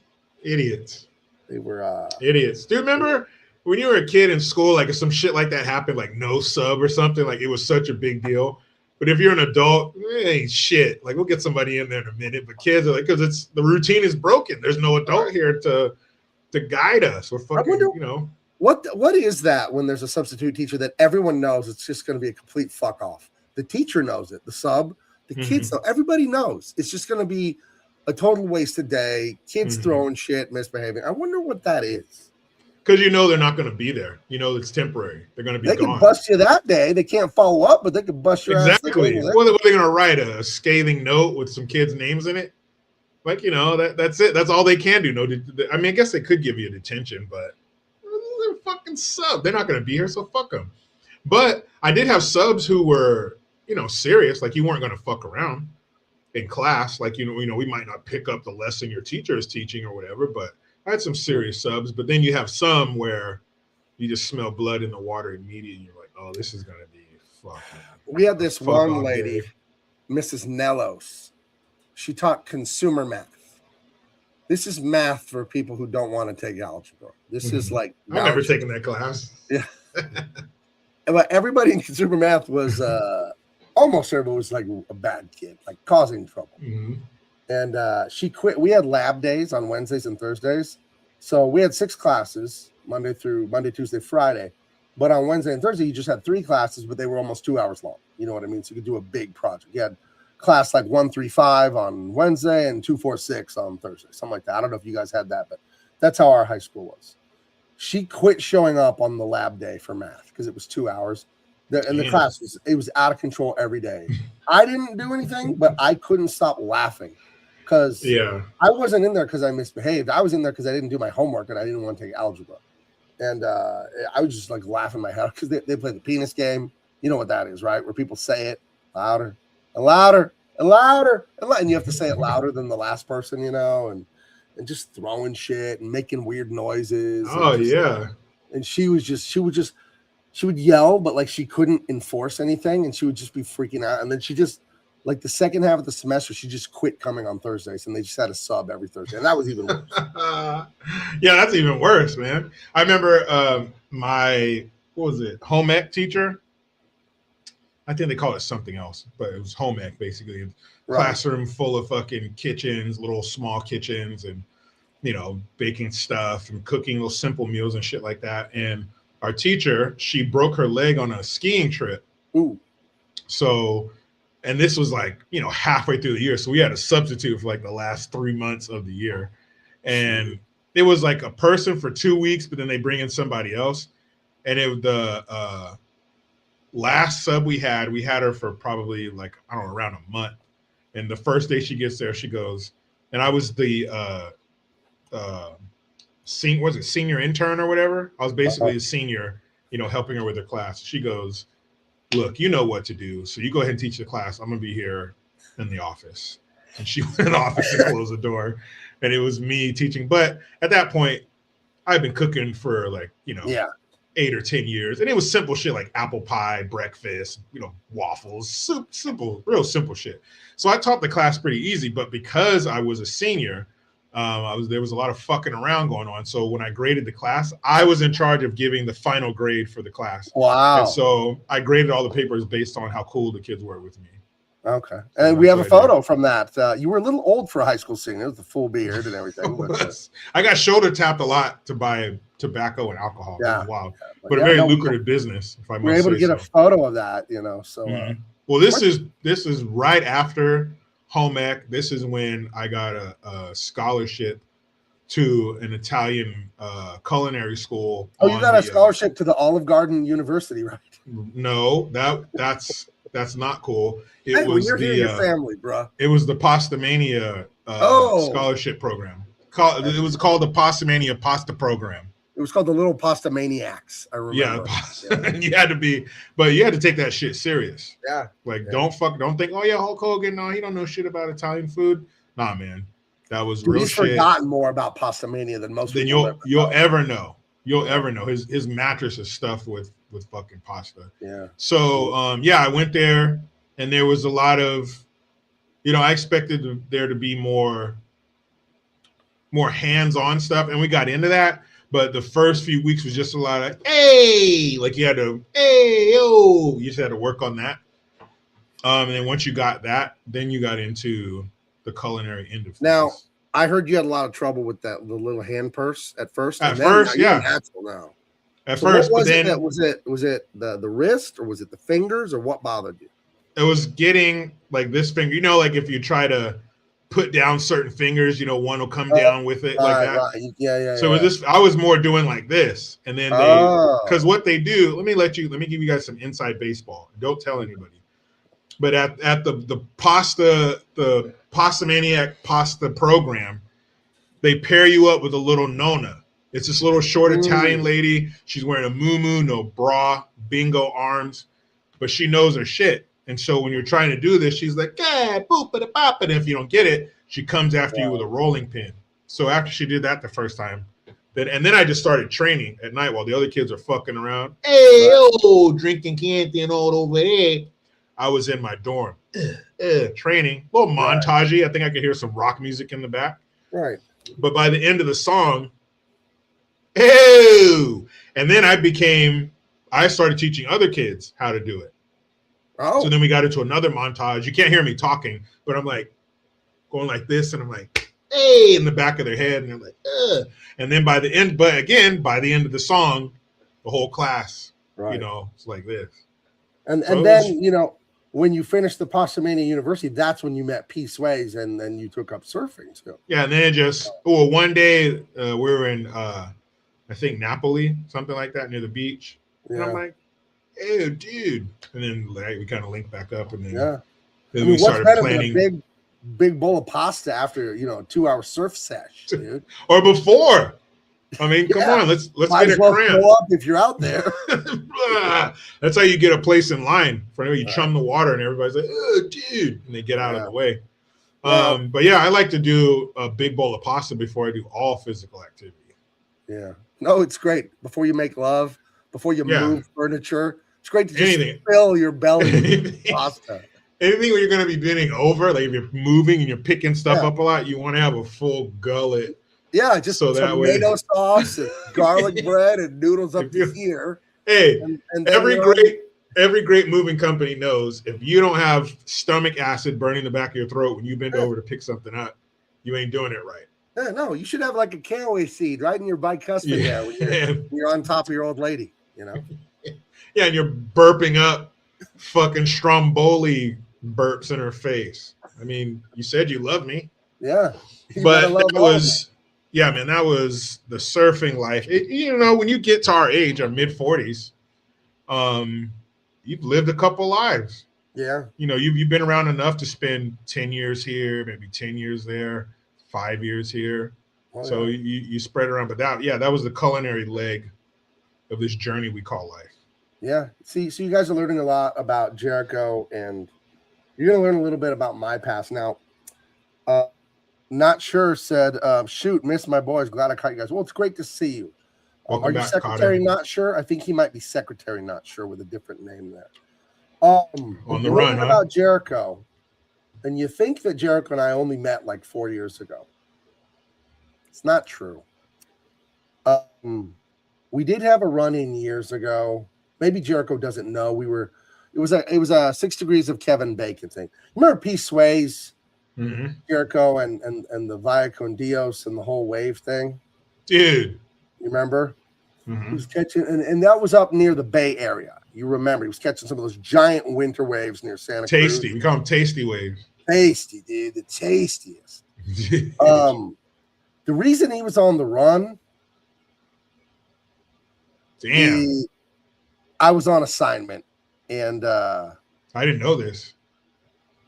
Idiots. They were idiots. Do you remember when you were a kid in school, like if some shit like that happened, like no sub or something, like it was such a big deal? But if you're an adult, it ain't shit. Like we'll get somebody in there in a minute. But kids are like, because the routine is broken. There's no adult here to guide us. We're fucking, What is that when there's a substitute teacher that everyone knows it's just going to be a complete fuck off? The teacher knows it. The sub, the kids know. Everybody knows it's just going to be a total waste of day. Kids throwing shit, misbehaving. I wonder what that is. Because they're not going to be there. It's temporary. They're going to be gone. They can bust you that day. They can't follow up, but they can bust your ass. Exactly. What are they going to write? A scathing note with some kids' names in it? Like, you know, that's it. That's all they can do. No, I mean, I guess they could give you a detention, but they're fucking sub. They're not going to be here, so fuck them. But I did have subs who were, you know, serious. Like, you weren't going to fuck around in class. Like, you know, we might not pick up the lesson your teacher is teaching or whatever, but I had some serious subs. But then you have some where you just smell blood in the water immediately. And you're like, oh, this is going to be fucking. We had this one lady, Mrs. Nellos. She taught consumer math. This is math for people who don't want to take algebra. This is like I've never taken that class. Yeah. But everybody in consumer math was almost everybody was like a bad kid, like causing trouble. And she quit. We had lab days on Wednesdays and Thursdays. So we had 6 classes, Monday, Tuesday, Friday. But on Wednesday and Thursday, you just had 3 classes, but they were almost 2 hours long. You know what I mean? So you could do a big project. You had class like 135 on Wednesday and 246 on Thursday, something like that. I don't know if you guys had that, but that's how our high school was. She quit showing up on the lab day for math because it was 2 hours. And the class was out of control every day. I didn't do anything, but I couldn't stop laughing because I wasn't in there because I misbehaved. I was in there because I didn't do my homework and I didn't want to take algebra. And I was just like laughing my head off because they play the penis game. You know what that is, right? Where people say it louder and louder and louder and you have to say it louder than the last person, you know, and just throwing shit and making weird noises. Oh, yeah. And she would yell, but like she couldn't enforce anything and she would just be freaking out. And then she just, like the second half of the semester, she just quit coming on Thursdays and they just had a sub every Thursday. And that was even worse. Yeah, that's even worse, man. I remember my, home ec teacher. I think they call it something else, but it was home ec basically. Right. Classroom full of fucking kitchens, little small kitchens and, you know, baking stuff and cooking little simple meals and shit like that. And our teacher, she broke her leg on a skiing trip. Ooh. So, and this was like, you know, halfway through the year. So we had a substitute for like the last 3 months of the year. And it was like a person for 2 weeks, but then they bring in somebody else. And the last sub we had her for probably like, I don't know, around a month. And the first day she gets there, she goes, and I was the senior intern or whatever. I was basically a senior, you know, helping her with her class. She goes, look, you know what to do. So you go ahead and teach the class. I'm going to be here in the office. And she went in the office and closed the door. And it was me teaching. But at that point, I've been cooking for like, you know, 8 or 10 years. And it was simple shit like apple pie, breakfast, you know, waffles, simple, real simple shit. So I taught the class pretty easy. But because I was a senior, there was a lot of fucking around going on. So when I graded the class, I was in charge of giving the final grade for the class. Wow. And so I graded all the papers based on how cool the kids were with me. Okay. And we have a photo from that. You were a little old for a high school senior with the full beard and everything. But, I got shoulder tapped a lot to buy tobacco and alcohol. Yeah. Wow. But a very lucrative business, if I must say. We're able to get a photo of that, you know. So well, this is right after home ec. This is when I got a scholarship to an Italian culinary school. Oh, you got a scholarship to the Olive Garden University, right? No, that's not cool. It was you're here, your family, bro. It was the Pastamania scholarship program. It was called the Pastamania Pasta Program. It was called the Little Pasta Maniacs. I remember. Yeah. You had to take that shit serious. Yeah. Like don't think, oh yeah, Hulk Hogan, no, he don't know shit about Italian food. Nah, man. That was real shit. He's forgotten more about Pastamania than most people. You'll ever know. You'll ever know. His mattress is stuffed with fucking pasta. Yeah. So I went there and there was a lot of, you know, I expected there to be more hands-on stuff, and we got into that. But the first few weeks was just a lot of, hey, like you had to, hey, yo, you just had to work on that. And then once you got that, then you got into the culinary end of things. Now, I heard you had a lot of trouble with the little hand purse at first. At first, yeah. Now. At first, but then was it the wrist or was it the fingers or what bothered you? It was getting like this finger, you know, like if you try to put down certain fingers, you know, one will come down with it like that. Right. Yeah. So I was more doing like this, and then because what they do, let me give you guys some inside baseball. Don't tell anybody. But at the Pasta Maniac pasta program, they pair you up with a little Nona. It's this little short Italian lady. She's wearing a muumuu, no bra, bingo arms, but she knows her shit. And so when you're trying to do this, she's like, yeah, boop, ba bop. And if you don't get it, she comes after you with a rolling pin. So after she did that the first time, then I just started training at night while the other kids are fucking around. Hey, drinking candy and all over there. I was in my dorm training, a little montagey. I think I could hear some rock music in the back. Right. But by the end of the song, and then I started teaching other kids how to do it. Oh. So then we got into another montage. You can't hear me talking, but I'm like going like this, and I'm like, hey, in the back of their head, and I'm like, and then by the end of the song, the whole class, it's like this. And then when you finished the Pastamania University, that's when you met P. Sways, and then you took up surfing too. Yeah, and then it just one day we were in I think Napoli, something like that, near the beach. Yeah. And I'm like, hey, dude. And then we kind of linked back up, and then, we started planning. A big bowl of pasta after, a 2-hour surf sesh, dude. Or before. I mean, come on, let's get a cramp. Go up if you're out there. That's how you get a place in line. You chum the water, and everybody's like, oh, dude. And they get out of the way. But yeah, I like to do a big bowl of pasta before I do all physical activity. Yeah. No, it's great. Before you make love, before you move furniture, it's great to just fill your belly with pasta. Anything where you're going to be bending over, like if you're moving and you're picking stuff up a lot, you want to have a full gullet. Yeah, just so tomato sauce and garlic bread and noodles up to here. Hey, and every great moving company knows if you don't have stomach acid burning the back of your throat when you bend over to pick something up, you ain't doing it right. Yeah, no, you should have like a caraway seed right in your bicuspid there when you're on top of your old lady, Yeah, and you're burping up fucking Stromboli burps in her face. I mean, you said you love me. Yeah. But that was, man, that was the surfing life. When you get to our age, our mid-40s, you've lived a couple lives. Yeah. You've been around enough to spend 10 years here, maybe 10 years there, 5 years here. So you spread around. But that was the culinary leg of this journey we call life. Yeah. So you guys are learning a lot about Jericho, and you're going to learn a little bit about my past. Now, Not Sure said, shoot, miss my boys. Glad I caught you guys. Well, it's great to see you. Are you Secretary Carter. Not Sure? I think he might be Secretary Not Sure with a different name there. On the run, about Jericho, and you think that Jericho and I only met like 4 years ago. It's not true. We did have a run-in years ago. Maybe Jericho doesn't know. It was a 6 Degrees of Kevin Bacon thing. Remember P. Sways, Jericho, and the Via Con Dios and the whole wave thing? Dude. You remember? He was catching, and that was up near the Bay Area. You remember, he was catching some of those giant winter waves near Santa Cruz. Tasty. We call them tasty waves. Tasty, dude. The tastiest. The reason he was on the run, I was on assignment, and I didn't know this.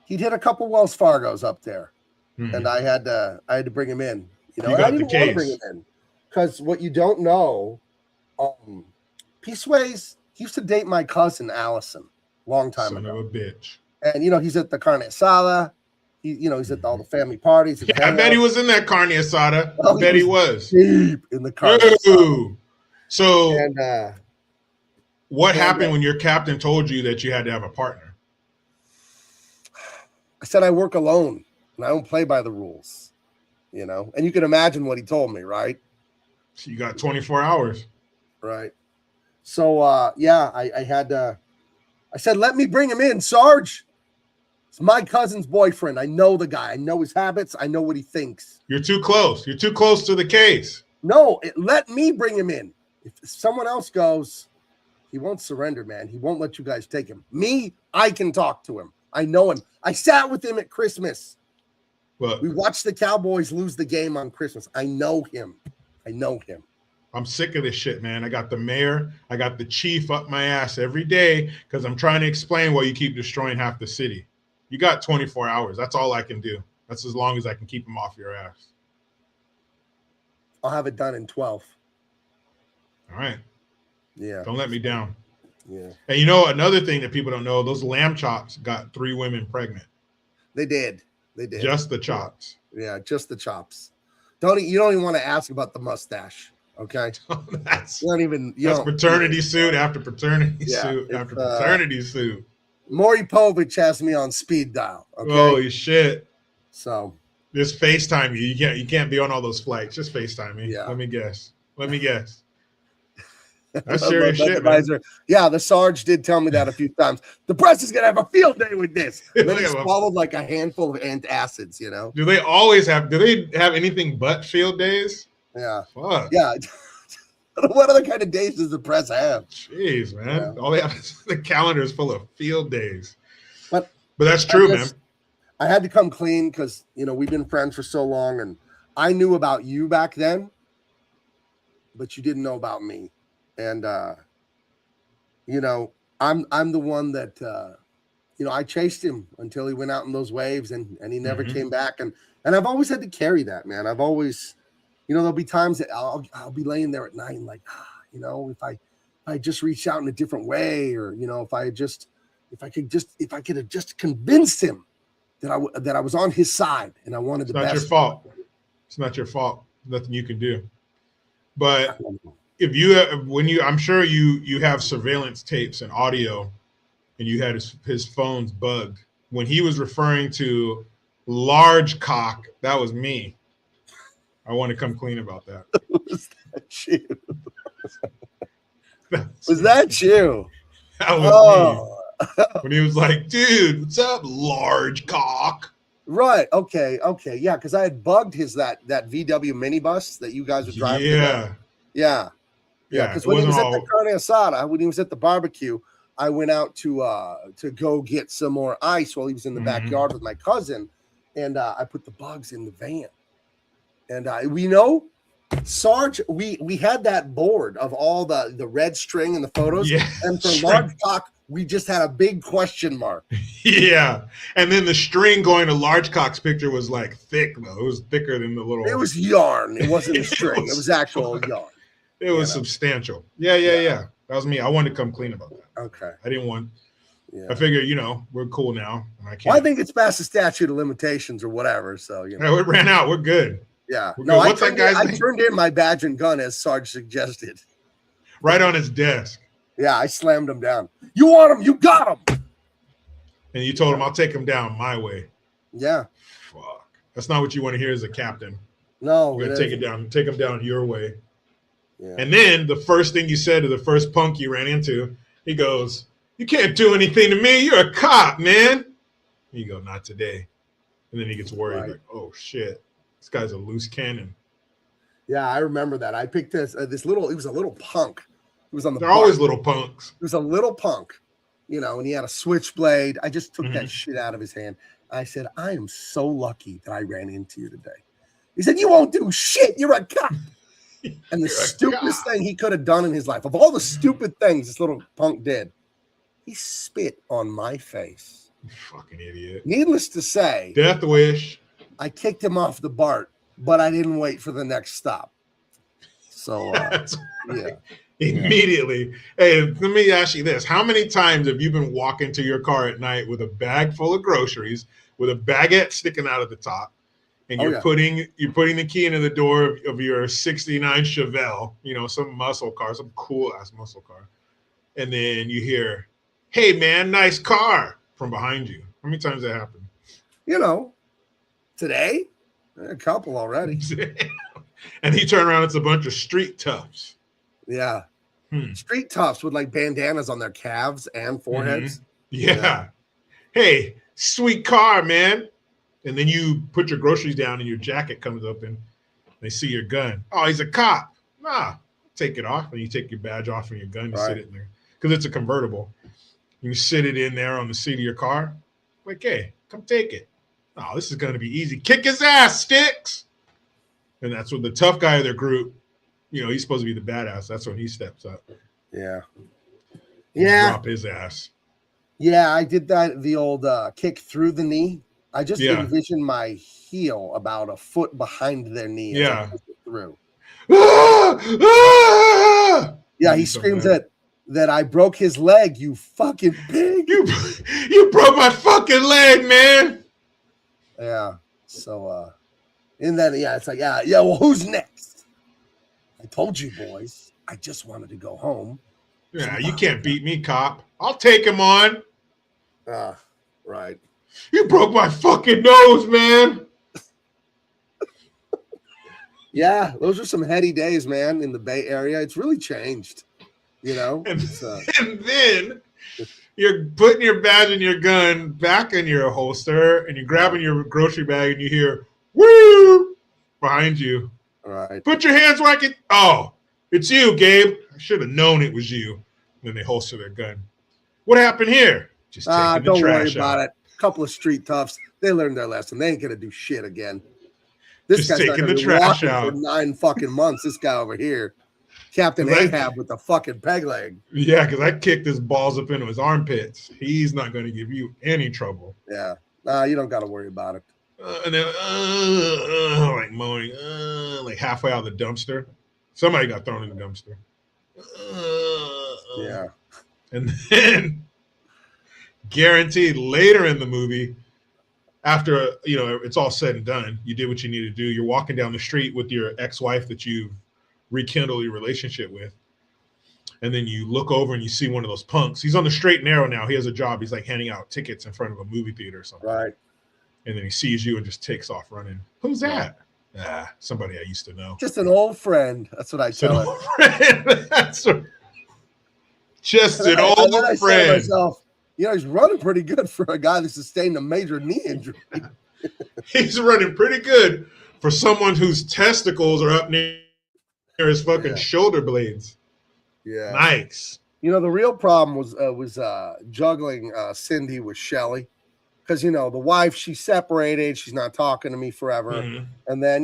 He'd hit a couple Wells Fargos up there, and I had to bring him in. You got I didn't want to bring him in because what you don't know, P. Sways, he used to date my cousin Allison, long time ago. Son of a bitch. And he's at the carne asada. He's at all the family parties. Yeah, I bet he was in that carne asada. I bet he was deep in the carne asada. So, what happened when your captain told you that you had to have a partner? I said I work alone and I don't play by the rules, And you can imagine what he told me, right? So you got 24 hours, right? So I had to. I said, let me bring him in, Sarge. It's my cousin's boyfriend. I know the guy. I know his habits. I know what he thinks. You're too close. You're too close to the case. No, let me bring him in. If someone else goes, he won't surrender, man. He won't let you guys take him. Me, I can talk to him. I know him. I sat with him at Christmas. Well, we watched the Cowboys lose the game on Christmas. I know him. I'm sick of this shit, man. I got the mayor, I got the chief up my ass every day because I'm trying to explain why you keep destroying half the city. You got 24 hours. That's all I can do. That's as long as I can keep them off your ass. I'll have it done in 12. All right. Yeah. Don't let me down. Yeah. And you know, another thing that people don't know, those lamb chops got 3 women pregnant. They did. They did. Just the chops. Yeah, just the chops. You don't even want to ask about the mustache. Okay. That's paternity suit after paternity suit after paternity suit. Maury Povich has me on speed dial. Okay? Holy shit. So just FaceTime you. You can't be on all those flights. Just FaceTime me. Yeah. Let me guess. That's serious shit, man. Yeah, the Sarge did tell me that a few times. The press is gonna have a field day with this. And then he swallowed like a handful of antacids, you know. Do they have anything but field days? Yeah. Fuck. Yeah. What other kind of days does the press have? Jeez, man. Yeah. All they have is the calendar is full of field days. But that's true, man. I had to come clean because, you know, we've been friends for so long, and I knew about you back then, but you didn't know about me. And, you know, I'm the one that, you know, I chased him until he went out in those waves, and he never came back. And I've always had to carry that, man. I've always, you know, there'll be times that I'll be laying there at night and like, you know, if I just reached out in a different way, or, you know, if I could have just convinced him that I was on his side and I wanted the best. It's not your fault. It's not your fault. Nothing you can do. But I'm sure you have surveillance tapes and audio, and you had his phone's bugged. When he was referring to large cock, that was me. I want to come clean about that. Was that you? Was that you? That was me. When he was like, dude, what's up, large cock? Right. Okay. Yeah, because I had bugged that VW minibus that you guys were driving. Yeah. Because when he was at the carne asada, when he was at the barbecue, I went out to go get some more ice while he was in the backyard with my cousin, and I put the bugs in the van. And we know, Sarge, we had that board of all the red string and the photos, and for large cock, we just had a big question mark. Yeah, and then the string going to large cock's picture was like thick though. It was thicker than the little. It was yarn. It wasn't a string. It was actual yarn. It was substantial. Yeah. That was me. I wanted to come clean about that. Okay. I didn't want. Yeah. I figure, you know, we're cool now. And I can't. Well, I think it's past the statute of limitations or whatever. So you know, it ran out. We're good. Yeah. We're good. What's that guy's name? I turned in my badge and gun as Sarge suggested. Right on his desk. Yeah, I slammed him down. You want him? You got him. And you told him, I'll take him down my way. Yeah. Fuck. That's not what you want to hear as a captain. No. You're going to take him down your way. Yeah. And then the first thing you said to the first punk you ran into, he goes, you can't do anything to me. You're a cop, man. And you go, not today. And then he gets worried, like, oh, shit. This guy's a loose cannon. Yeah, I remember that. I picked this little, he was a little punk. He was on the They're always little punks. He was a little punk, you know, and he had a switchblade. I just took that shit out of his hand. I said, I am so lucky that I ran into you today. He said, you won't do shit. You're a cop. And the stupidest thing he could have done in his life, of all the stupid things this little punk did, he spit on my face. You fucking idiot. Needless to say, death wish. I kicked him off the BART, but I didn't wait for the next stop. So, yeah. Immediately. Hey, let me ask you this. How many times have you been walking to your car at night with a bag full of groceries, with a baguette sticking out of the top, and you're putting the key into the door of your 69 Chevelle, you know, some muscle car, some cool ass muscle car. And then you hear, hey man, nice car from behind you. How many times that happened? You know, today, a couple already. And he turned around, it's a bunch of street toughs. Yeah. Street toughs with like bandanas on their calves and foreheads. Yeah. Hey, sweet car, man. And then you put your groceries down and your jacket comes up and they see your gun. Oh, he's a cop. Nah, take it off. And you take your badge off and your gun, you sit it in there. Because it's a convertible. You sit it in there on the seat of your car. Like, hey, come take it. Oh, this is going to be easy. Kick his ass, Sticks. And that's what the tough guy of their group you know, he's supposed to be the badass. That's when he steps up. Yeah. Drop his ass. Yeah, I did that. The old kick through the knee. I just envisioned my heel about a foot behind their knee as I pushed it through. Yeah, he screams that I broke his leg, you fucking pig. You broke my fucking leg, man. Yeah. So and then it's like, yeah, well, who's next? I told you, boys. I just wanted to go home. Yeah, you can't beat me, cop. I'll take him on. Right. You broke my fucking nose, man. Yeah, those are some heady days, man, in the Bay Area. It's really changed, you know? And then you're putting your badge and your gun back in your holster, and you're grabbing your grocery bag, and you hear, woo, behind you. All right. Put your hands where I can. Oh, it's you, Gabe. I should have known it was you. Then they holster their gun. What happened here? Just taking the trash out. Don't worry about it. A couple of street toughs. They learned their lesson. They ain't going to do shit again. This just guy's taking the trash out for 9 fucking months. This guy over here, Captain Ahab with the fucking peg leg. Yeah, because I kicked his balls up into his armpits. He's not going to give you any trouble. Yeah, you don't got to worry about it. And then like moaning, like halfway out of the dumpster. Somebody got thrown in the dumpster. Yeah, and then guaranteed later in the movie, after it's all said and done, you did what you needed to do. You're walking down the street with your ex-wife that you've rekindled your relationship with, and then you look over and you see one of those punks. He's on the straight and narrow now. He has a job. He's like handing out tickets in front of a movie theater or something. Right. And then he sees you and just takes off running. Who's that? Somebody I used to know. Just an old friend. That's what I tell him. That's just an old friend. Myself, he's running pretty good for a guy that sustained a major knee injury. He's running pretty good for someone whose testicles are up near his fucking shoulder blades. Yeah. Nice. The real problem was juggling Cindy with Shelly. Because, the wife, she's separated. She's not talking to me forever. Mm-hmm. And then,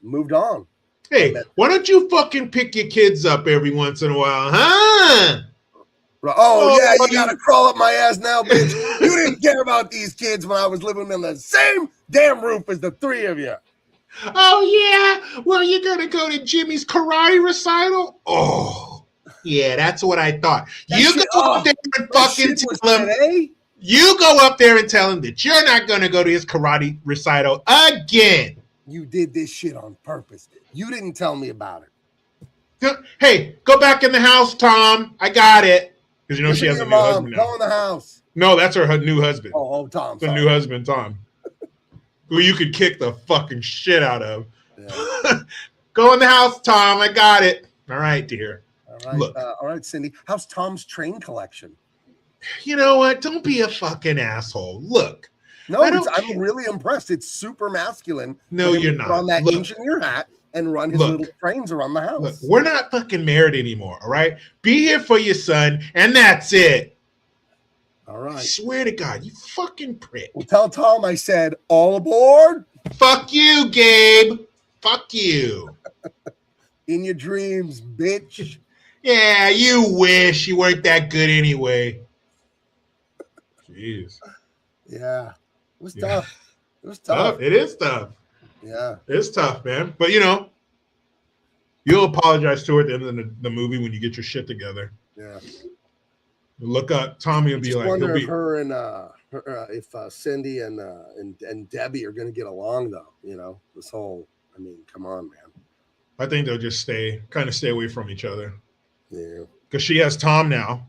moved on. Hey, why don't you fucking pick your kids up every once in a while, huh? Oh, yeah, you got to crawl up my ass now, bitch. You didn't care about these kids when I was living in the same damn roof as the three of you. Oh, yeah? Well, you're going to go to Jimmy's karate recital? Oh, yeah, that's what I thought. You go up there and fucking tell him. You go up there and tell him that you're not going to go to his karate recital again. You did this shit on purpose. You didn't tell me about it. Hey, go back in the house, Tom. I got it. Because she has a new husband now. Go in the house. No, that's her new husband. Oh, Tom. The new husband, Tom. Who you could kick the fucking shit out of. Yeah. Go in the house, Tom. I got it. All right, dear. All right. Look. All right, Cindy. How's Tom's train collection? You know what? Don't be a fucking asshole. Look. No, I'm really impressed. It's super masculine. No, you're not. Put on that engineer hat and run his little trains around the house. Look, we're not fucking married anymore, all right? Be here for your son, and that's it. All right. I swear to God, you fucking prick. Well, tell Tom I said all aboard. Fuck you, Gabe. Fuck you. In your dreams, bitch. Yeah, you wish you weren't that good anyway. Jeez. Yeah. It was tough. It was tough. It is tough. Yeah. It's tough, man. But, you'll apologize to her at the end of the movie when you get your shit together. Yeah. Look up. Tommy will be like, wonder if her and if Cindy and Debbie are going to get along, though. This whole, come on, man. I think they'll just stay away from each other. Yeah. Because she has Tom now.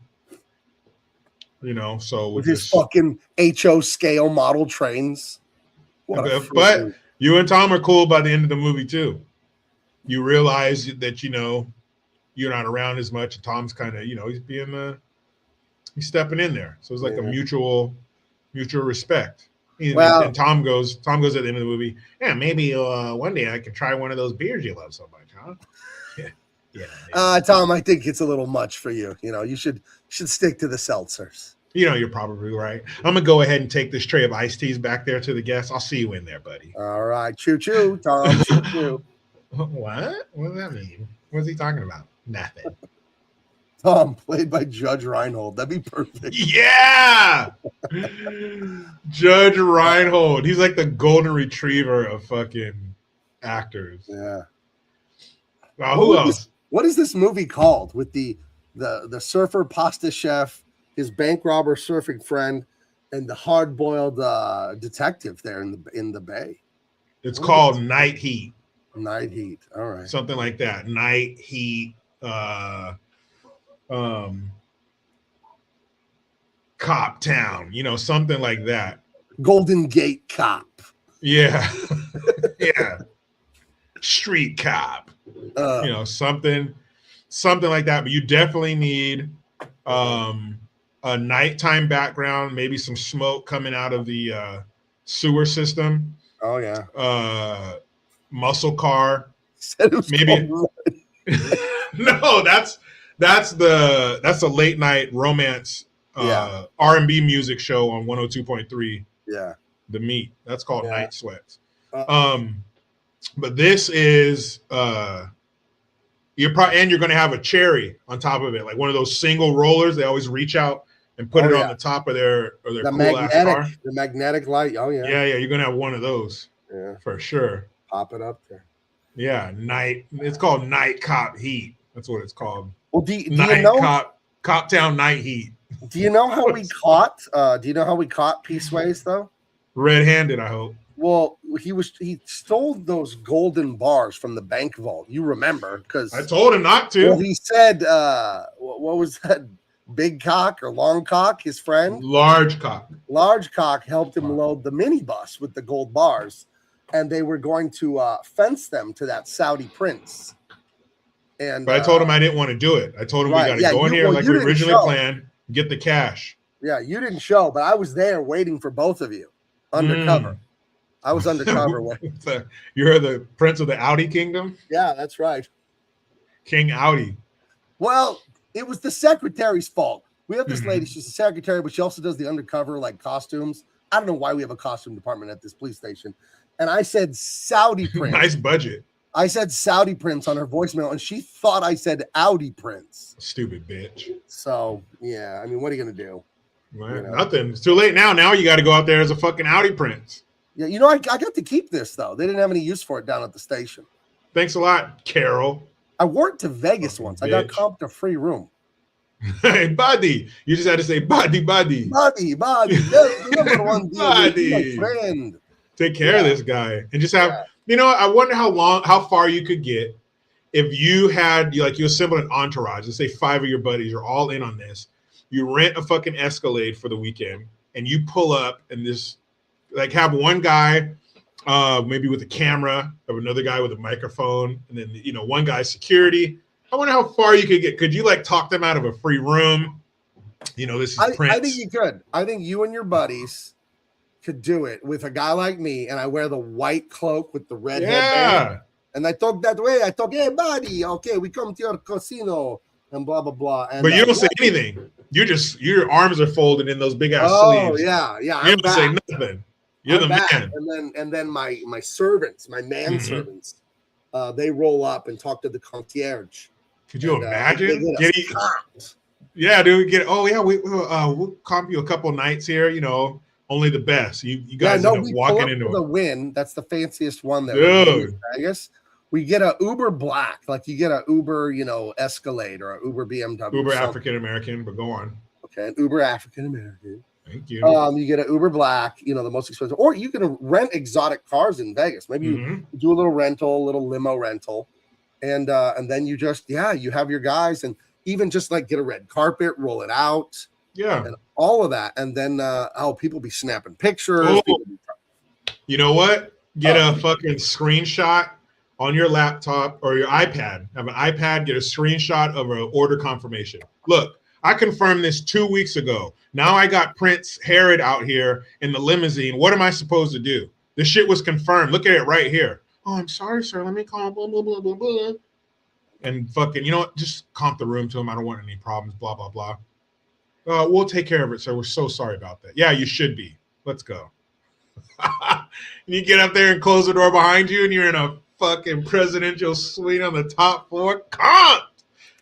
So with his fucking HO scale model trains. But you and Tom are cool by the end of the movie too. You realize that you're not around as much. And Tom's kind of he's stepping in there. So it's like a mutual respect. And Tom goes at the end of the movie. Yeah, maybe one day I could try one of those beers you love so much, huh? Yeah. Tom, I think it's a little much for you. You should stick to the seltzers. You're probably right. I'm gonna go ahead and take this tray of iced teas back there to the guests. I'll see you in there, buddy. All right, choo choo, Tom. Choo choo. What? What does that mean? What's he talking about? Nothing. Tom, played by Judge Reinhold. That'd be perfect. Yeah. Judge Reinhold. He's like the golden retriever of fucking actors. Yeah. Who else? What is this movie called with the surfer pasta chef, his bank robber surfing friend, and the hard-boiled detective there in the bay? It's called Night Heat. Night Heat. All right. Something like that. Night Heat. Cop Town, something like that. Golden Gate Cop. Yeah. Yeah. Street Cop. Something like that. But you definitely need a nighttime background, maybe some smoke coming out of the sewer system. Oh yeah. Muscle car. Maybe. No, that's a late night romance R&B music show on 102.3. Yeah. The Meat. That's called Night Sweats. But this is you're going to have a cherry on top of it, like one of those single rollers. They always reach out and put it on the top of their cool ass car. The magnetic light. Oh yeah. Yeah, you're gonna have one of those. Yeah. For sure. Pop it up there. Yeah, it's called Night Cop Heat. That's what it's called. Well, do you know Cop Town Night Heat? Do you know how we caught? Peaceways though? Red-handed, I hope. Well, he stole those golden bars from the bank vault. You remember? Because I told him not to. Well, he said, what was that? Big Cock or Long Cock, his friend? Large Cock. Large Cock helped him load the minibus with the gold bars, and they were going to fence them to that Saudi prince. But I told him I didn't want to do it. I told him we got to go in here like we originally planned, get the cash. Yeah, you didn't show, but I was there waiting for both of you, undercover. I was undercover. You're the prince of the Audi kingdom? Yeah, that's right. King Audi. Well, it was the secretary's fault. We have this lady, she's a secretary, but she also does the undercover like costumes. I don't know why we have a costume department at this police station. And I said Saudi prince. Nice budget. I said Saudi prince on her voicemail, and she thought I said Audi prince. Stupid bitch. So, yeah, I mean, what are you going to do? Well, nothing. It's too late now. Now you got to go out there as a fucking Audi prince. Yeah, I got to keep this, though. They didn't have any use for it down at the station. Thanks a lot, Carol. I worked to Vegas once. Bitch. I got comped a free room. Hey, buddy. You just had to say, buddy. Buddy. The number one deal. Buddy. My friend. Take care of this guy. And just have, I wonder how far you could get if you had, you assemble an entourage. Let's say 5 of your buddies are all in on this. You rent a fucking Escalade for the weekend, and you pull up and just, have one guy maybe with a camera, have another guy with a microphone, and then, one guy security. I wonder how far you could get. Could you talk them out of a free room? This is Prince. I think you could. I think you and your buddies could do it with a guy like me, and I wear the white cloak with the red headband. And I talk that way. I talk, hey, buddy, okay, we come to your casino, and blah, blah, blah. And, but you don't say anything. Your arms are folded in those big ass sleeves. Yeah. You don't say nothing. You're the man. And then my servants, my servants, they roll up and talk to the concierge. Could you imagine? Yeah, dude. We'll comp you a couple nights here. Only the best. You guys end up walking into the Win. That's the fanciest one that we do in Vegas. We get a Uber Black, like you get a Uber, Escalade or a Uber BMW. Uber African American, but go on. Okay, an Uber African American. Thank you. You get an Uber Black, the most expensive, or you can rent exotic cars in Vegas. Maybe you do a little rental, a little limo rental, and then you just you have your guys, and even just get a red carpet, roll it out, and all of that, and then people be snapping pictures. You know what? Get a fucking screenshot on your laptop or your iPad. Have an iPad. Get a screenshot of an order confirmation. Look. I confirmed this 2 weeks ago. Now I got Prince Herod out here in the limousine. What am I supposed to do? This shit was confirmed. Look at it right here. Oh, I'm sorry, sir. Let me call blah, blah, blah, blah, blah. And fucking, just comp the room to him. I don't want any problems, blah, blah, blah. We'll take care of it, sir. We're so sorry about that. Yeah, you should be. Let's go. And you get up there and close the door behind you, and you're in a fucking presidential suite on the top floor. Comped.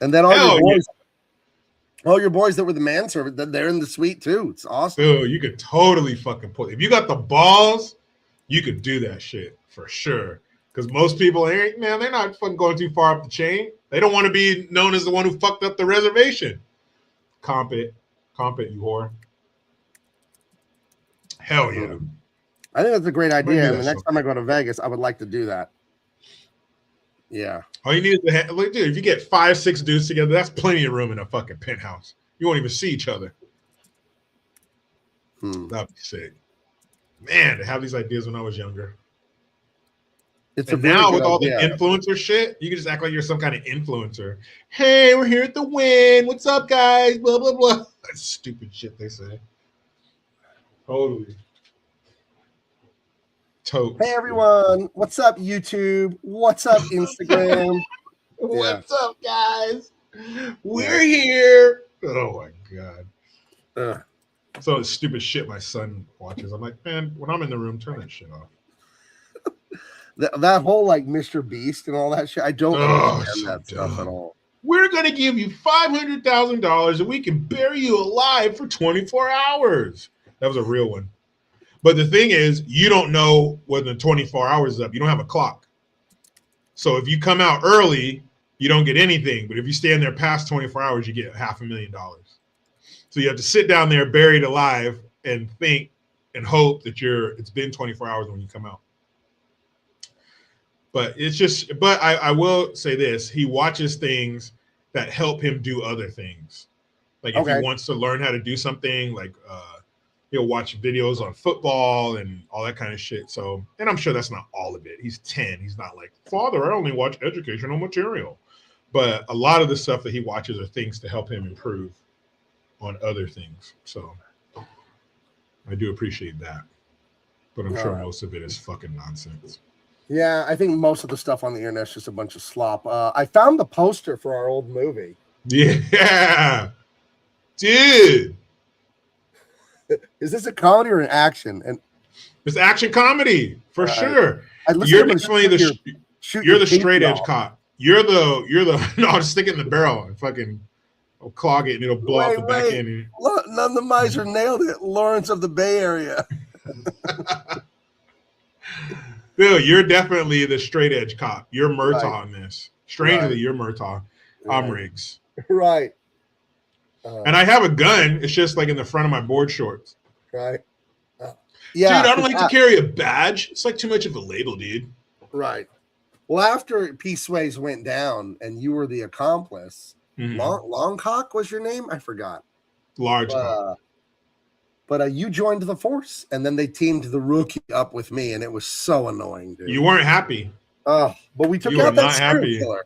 And then all your boys that were the manservant, they're in the suite too. It's awesome. Dude, you could totally fucking pull. If you got the balls, you could do that shit for sure. Because most people ain't, man, they're not fucking going too far up the chain. They don't want to be known as the one who fucked up the reservation. Comp it, you whore. Hell yeah. I think that's a great idea. And the next time I go to Vegas, I would like to do that. Yeah. All you need is dude, if you get 5-6 dudes together, that's plenty of room in a fucking penthouse. You won't even see each other. That'd be sick. Man, to have these ideas when I was younger. Now with all the influencer shit, you can just act like you're some kind of influencer. Hey, we're here at the Win. What's up, guys? Blah, blah, blah. That's stupid shit they say. Totally. Hey, everyone. What's up, YouTube? What's up, Instagram? What's up, guys? We're here. Oh, my God. So it's stupid shit my son watches. I'm like, man, when I'm in the room, turn that shit off. That whole like Mr. Beast and all that shit, I don't understand that stuff at all. We're gonna give you $500,000 and we can bury you alive for 24 hours. That was a real one. But the thing is, you don't know when the 24 hours is up. You don't have a clock. So if you come out early, you don't get anything. But if you stand there past 24 hours, you get $500,000. So you have to sit down there buried alive and think and hope that it's been 24 hours when you come out. But I will say this. He watches things that help him do other things. Like if he wants to learn how to do something, like he'll watch videos on football and all that kind of shit. So, and I'm sure that's not all of it. He's 10. He's not like, Father, I only watch educational material. But a lot of the stuff that he watches are things to help him improve on other things. So I do appreciate that. But I'm sure most of it is fucking nonsense. Yeah, I think most of the stuff on the internet is just a bunch of slop. I found the poster for our old movie. Yeah. Dude. Is this a comedy or an action? And it's action comedy for sure. You're definitely you're the straight edge cop. You're the no, just stick it in the barrel and fucking clog it and it'll blow out the back end. Look, none of the miser nailed it. Lawrence of the Bay Area. Bill, you're definitely the straight edge cop. You're Murtaugh on this. Strangely, you're Murtaugh. I'm Riggs. Right. And I have a gun. It's just like in the front of my board shorts. Right. Yeah. Dude, I don't like to carry a badge. It's like too much of a label, dude. Right. Well, after Peaceways went down and you were the accomplice, Longcock was your name? I forgot. Large cock. But you joined the force, and then they teamed the rookie up with me, and it was so annoying, dude. You weren't happy. Oh, but we took out that serial killer.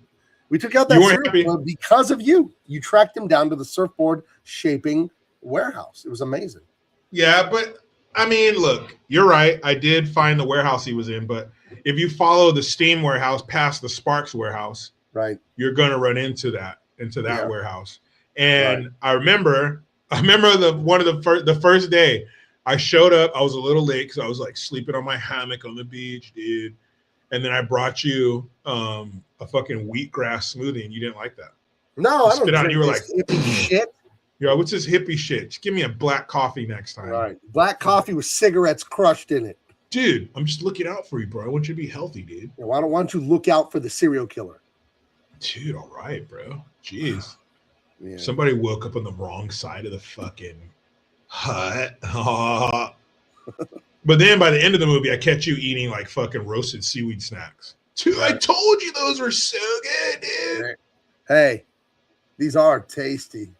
We took out that serial killer because of you. You tracked him down to the surfboard shaping warehouse. It was amazing. Yeah, but I mean, look, you're right. I did find the warehouse he was in, but if you follow the Steam warehouse past the Sparks warehouse, right, you're gonna run into that warehouse. And I remember the first day I showed up. I was a little late because I was like sleeping on my hammock on the beach, dude. And then I brought you a fucking wheatgrass smoothie, and you didn't like that. No, I don't. Spit out. You were like, hippie shit. Yeah, what's this hippie shit? Just give me a black coffee next time. Right, black coffee with cigarettes crushed in it. Dude, I'm just looking out for you, bro. I want you to be healthy, dude. Why don't you look out for the serial killer? Dude, all right, bro. Jeez. Yeah. Somebody woke up on the wrong side of the fucking hut. But then by the end of the movie, I catch you eating like fucking roasted seaweed snacks. Dude, I told you those were so good, dude. Hey, these are tasty.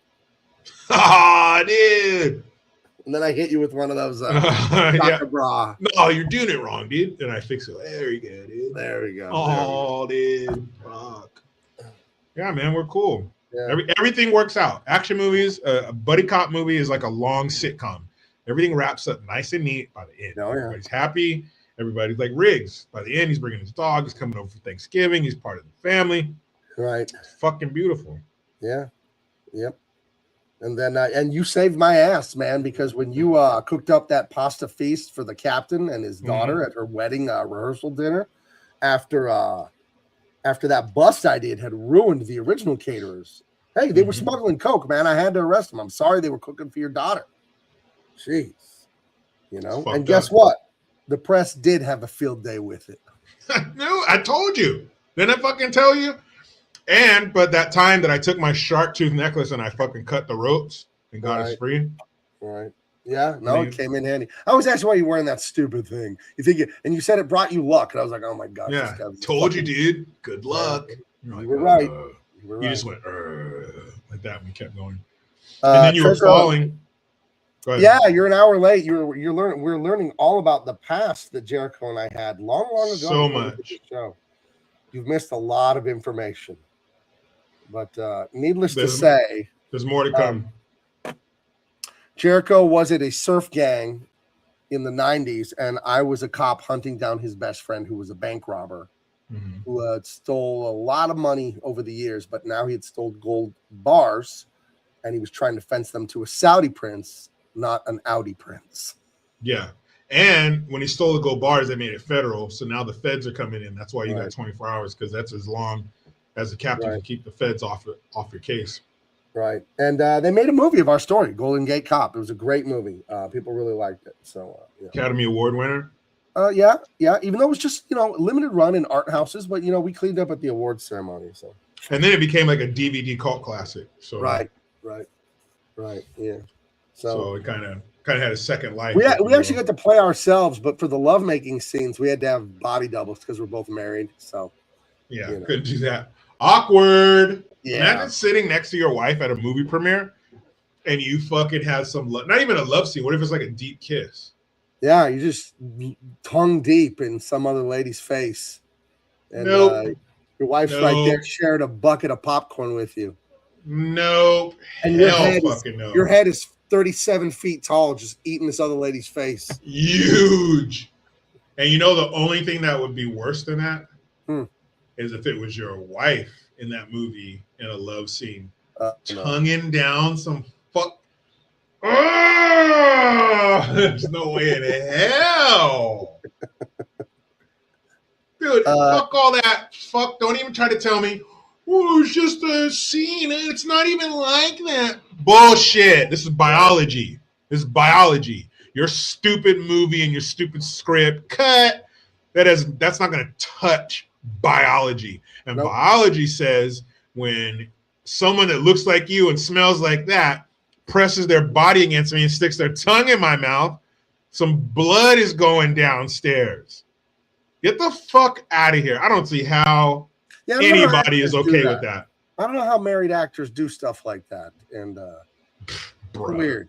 Ah, dude. And then I hit you with one of those bra. No, you're doing it wrong, dude. And I fix it. There you go, dude. There we go. Oh, dude. Fuck. Yeah, man, we're cool. Yeah. Everything works out. Action movies, a buddy cop movie is like a long sitcom. Everything wraps up nice and neat by the end. Everybody's happy. Everybody's like Riggs. By the end, he's bringing his dog. He's coming over for Thanksgiving. He's part of the family. Right. It's fucking beautiful. Yeah. Yep. And then, and you saved my ass, man, because when you cooked up that pasta feast for the captain and his daughter at her wedding rehearsal dinner, after that bust I did had ruined the original caterers. Hey, they were smuggling coke, man. I had to arrest them. I'm sorry they were cooking for your daughter. Jeez. You know, and guess what? The press did have a field day with it. No, I told you. Didn't I fucking tell you? But that time that I took my shark tooth necklace and I fucking cut the ropes and got us free. Right. Yeah. No, it came in handy. I was asking why you're wearing that stupid thing. And you said it brought you luck. And I was like, oh my God. Yeah. Told you, dude. Good luck. You were right. You just went like that when you kept going. And then you were falling. Yeah, you're an hour late. We're learning all about the past that Jericho and I had long ago. So much. Show. You've missed a lot of information. But needless to say, there's more to come. Jericho was at a surf gang in the 90s, and I was a cop hunting down his best friend who was a bank robber who had stole a lot of money over the years, but now he had stole gold bars, and he was trying to fence them to a Saudi prince, not an Audi prince. Yeah. And when he stole the gold bars, they made it federal. So now the feds are coming in. That's why you got 24 hours, because that's as long as the captain can keep the feds off your case. Right. And they made a movie of our story, Golden Gate Cop. It was a great movie. People really liked it. So Academy Award winner. Yeah. Even though it was just, limited run in art houses, but we cleaned up at the awards ceremony. So. And then it became like a DVD cult classic. So Right. Yeah. So it kind of had a second life. We actually got to play ourselves, but for the lovemaking scenes, we had to have body doubles because we're both married. So couldn't do that. Awkward. Yeah. Imagine sitting next to your wife at a movie premiere and you fucking have some not even a love scene. What if it's like a deep kiss? Yeah, you just tongue deep in some other lady's face. And your wife's right there sharing a bucket of popcorn with you. Nope. And your head is 37 feet tall, just eating this other lady's face. Huge. And the only thing that would be worse than that is if it was your wife in that movie in a love scene, tonguing down some fuck. Oh, there's no way in hell. Dude, fuck all that. Fuck, don't even try to tell me, it's just a scene. It's not even like that. Bullshit. This is biology. Your stupid movie and your stupid script. Cut. That's not going to touch biology. And biology says when someone that looks like you and smells like that presses their body against me and sticks their tongue in my mouth, some blood is going downstairs. Get the fuck out of here. I don't see how anybody is okay with that. I don't know how married actors do stuff like that. And weird.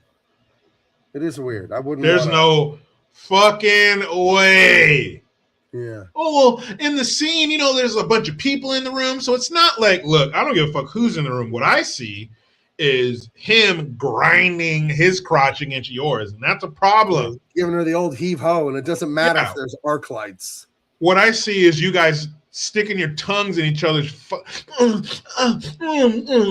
It is weird. I wouldn't. There's no fucking way. Yeah. Oh, well, in the scene, there's a bunch of people in the room. So it's not like, look, I don't give a fuck who's in the room. What I see is him grinding his crotch against yours. And that's a problem. Giving her the old heave-ho, and it doesn't matter if there's arc lights. What I see is you guys sticking your tongues in each other's.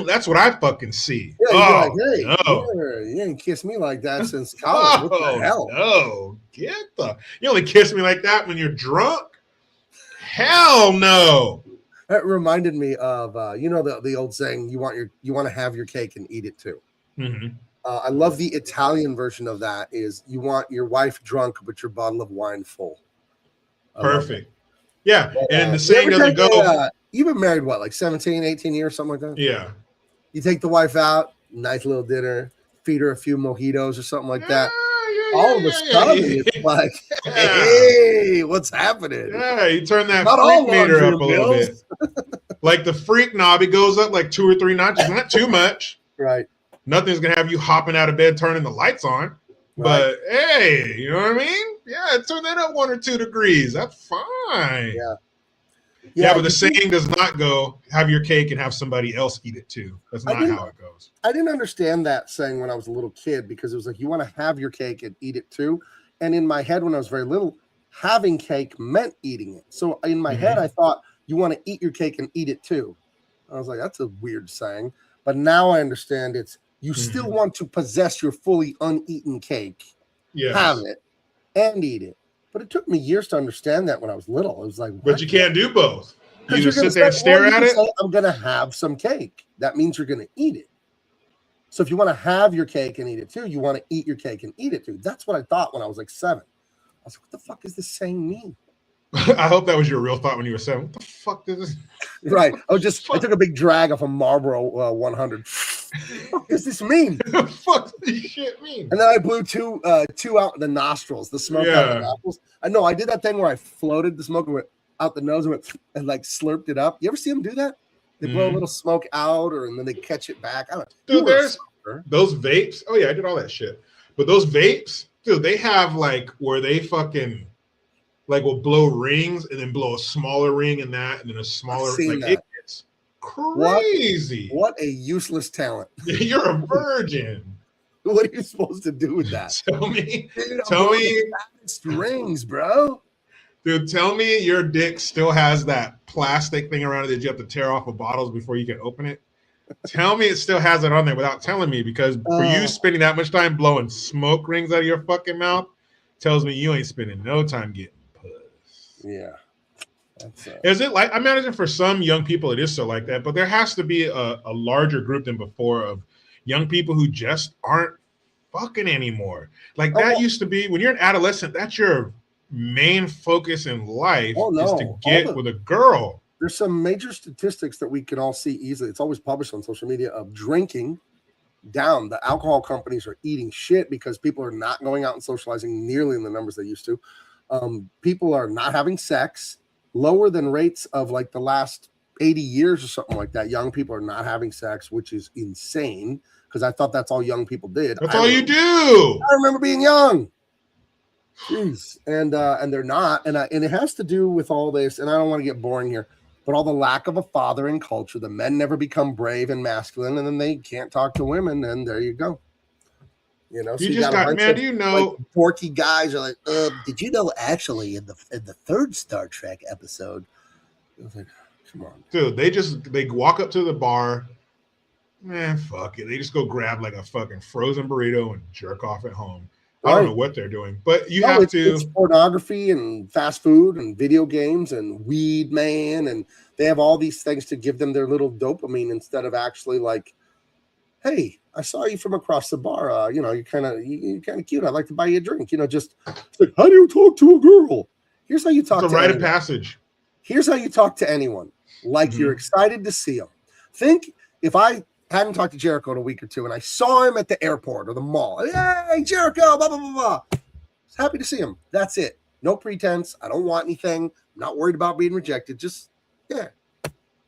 That's what I fucking see. Yeah, you ain't kissed me like that since college. What the hell? No, you only kiss me like that when you're drunk. Hell no. That reminded me of the old saying, you want to have your cake and eat it too. Mm-hmm. I love the Italian version of that. Is you want your wife drunk but your bottle of wine full. Perfect. Yeah, and the saying doesn't go. You've been married, what, like 17, 18 years, something like that? Yeah. You take the wife out, nice little dinner, feed her a few mojitos or something like that. All of a sudden, it's like, hey, what's happening? Yeah, you turn that freak meter up a little bit. Like the freak knob, it goes up like 2 or 3 notches, not too much. Right. Nothing's going to have you hopping out of bed, turning the lights on. Right. But, hey, you know what I mean? Yeah, turn that up 1 or 2 degrees. That's fine. Yeah, but the saying does not go, have your cake and have somebody else eat it too. That's not how it goes. I didn't understand that saying when I was a little kid, because it was like, you want to have your cake and eat it too. And in my head, when I was very little, having cake meant eating it. So in my head, I thought, you want to eat your cake and eat it too. I was like, that's a weird saying. But now I understand it's, you still want to possess your fully uneaten cake, have it, and eat it. But it took me years to understand that when I was little. It was like, what? But you can't do both. You just sit there and stare at it. Say, I'm going to have some cake. That means you're going to eat it. So if you want to have your cake and eat it too, you want to eat your cake and eat it too. That's what I thought when I was like 7. I was like, what the fuck is this saying mean? I hope that was your real thought when you were 7. What the fuck does this? Right. I took a big drag off a Marlboro 100. What does this mean? What the fuck does this shit mean? And then I blew two out the nostrils, the smoke out the nostrils. I know I did that thing where I floated the smoke and went out the nose and like slurped it up. You ever see them do that? They blow a little smoke out, and then they catch it back. I don't know. Dude, there's those vapes. Oh yeah, I did all that shit. But those vapes, dude, they have like where they fucking like will blow rings and then blow a smaller ring in that, and then a smaller. Like it's crazy. What a useless talent. You're a virgin. What are you supposed to do with that? Tell me. Rings, bro. Dude, tell me your dick still has that plastic thing around it that you have to tear off of bottles before you can open it. Tell me it still has it on there without telling me, because for you spending that much time blowing smoke rings out of your fucking mouth tells me you ain't spending no time getting puss. Yeah. Is it like, I imagine for some young people it is so like that, but there has to be a larger group than before of young people who just aren't fucking anymore. Like that used to be, when you're an adolescent, that's your main focus in life is to get with a girl. There's some major statistics that we can all see easily. It's always published on social media of drinking down. The alcohol companies are eating shit because people are not going out and socializing nearly in the numbers they used to. People are not having sex, lower than rates of like the last 80 years or something like that. Young people are not having sex, which is insane because I thought that's all young people did. That's all you do. I remember being young. Jeez. And they're not. And it has to do with all this. And I don't want to get boring here, but all the lack of a fathering culture. The men never become brave and masculine, and then they can't talk to women. And there you go. You know, so you just got, man, do you know, like, dorky guys are like, did you know actually in the third Star Trek episode? I was like, come on. Dude, they walk up to the bar. Man, fuck it. They just go grab like a fucking frozen burrito and jerk off at home. I don't know what they're doing, but you have to. It's pornography and fast food and video games and weed, man. And they have all these things to give them their little dopamine instead of actually like, hey, I saw you from across the bar. You know, you're kind of cute. I'd like to buy you a drink. You know, just like, how do you talk to a girl? Here's how you talk. It's a rite of passage. Here's how you talk to anyone. Like you're excited to see them. Think if I hadn't talked to Jericho in a week or two and I saw him at the airport or the mall. Hey, Jericho, blah, blah, blah, blah. I was happy to see him. That's it. No pretense. I don't want anything. I'm not worried about being rejected. Just, yeah.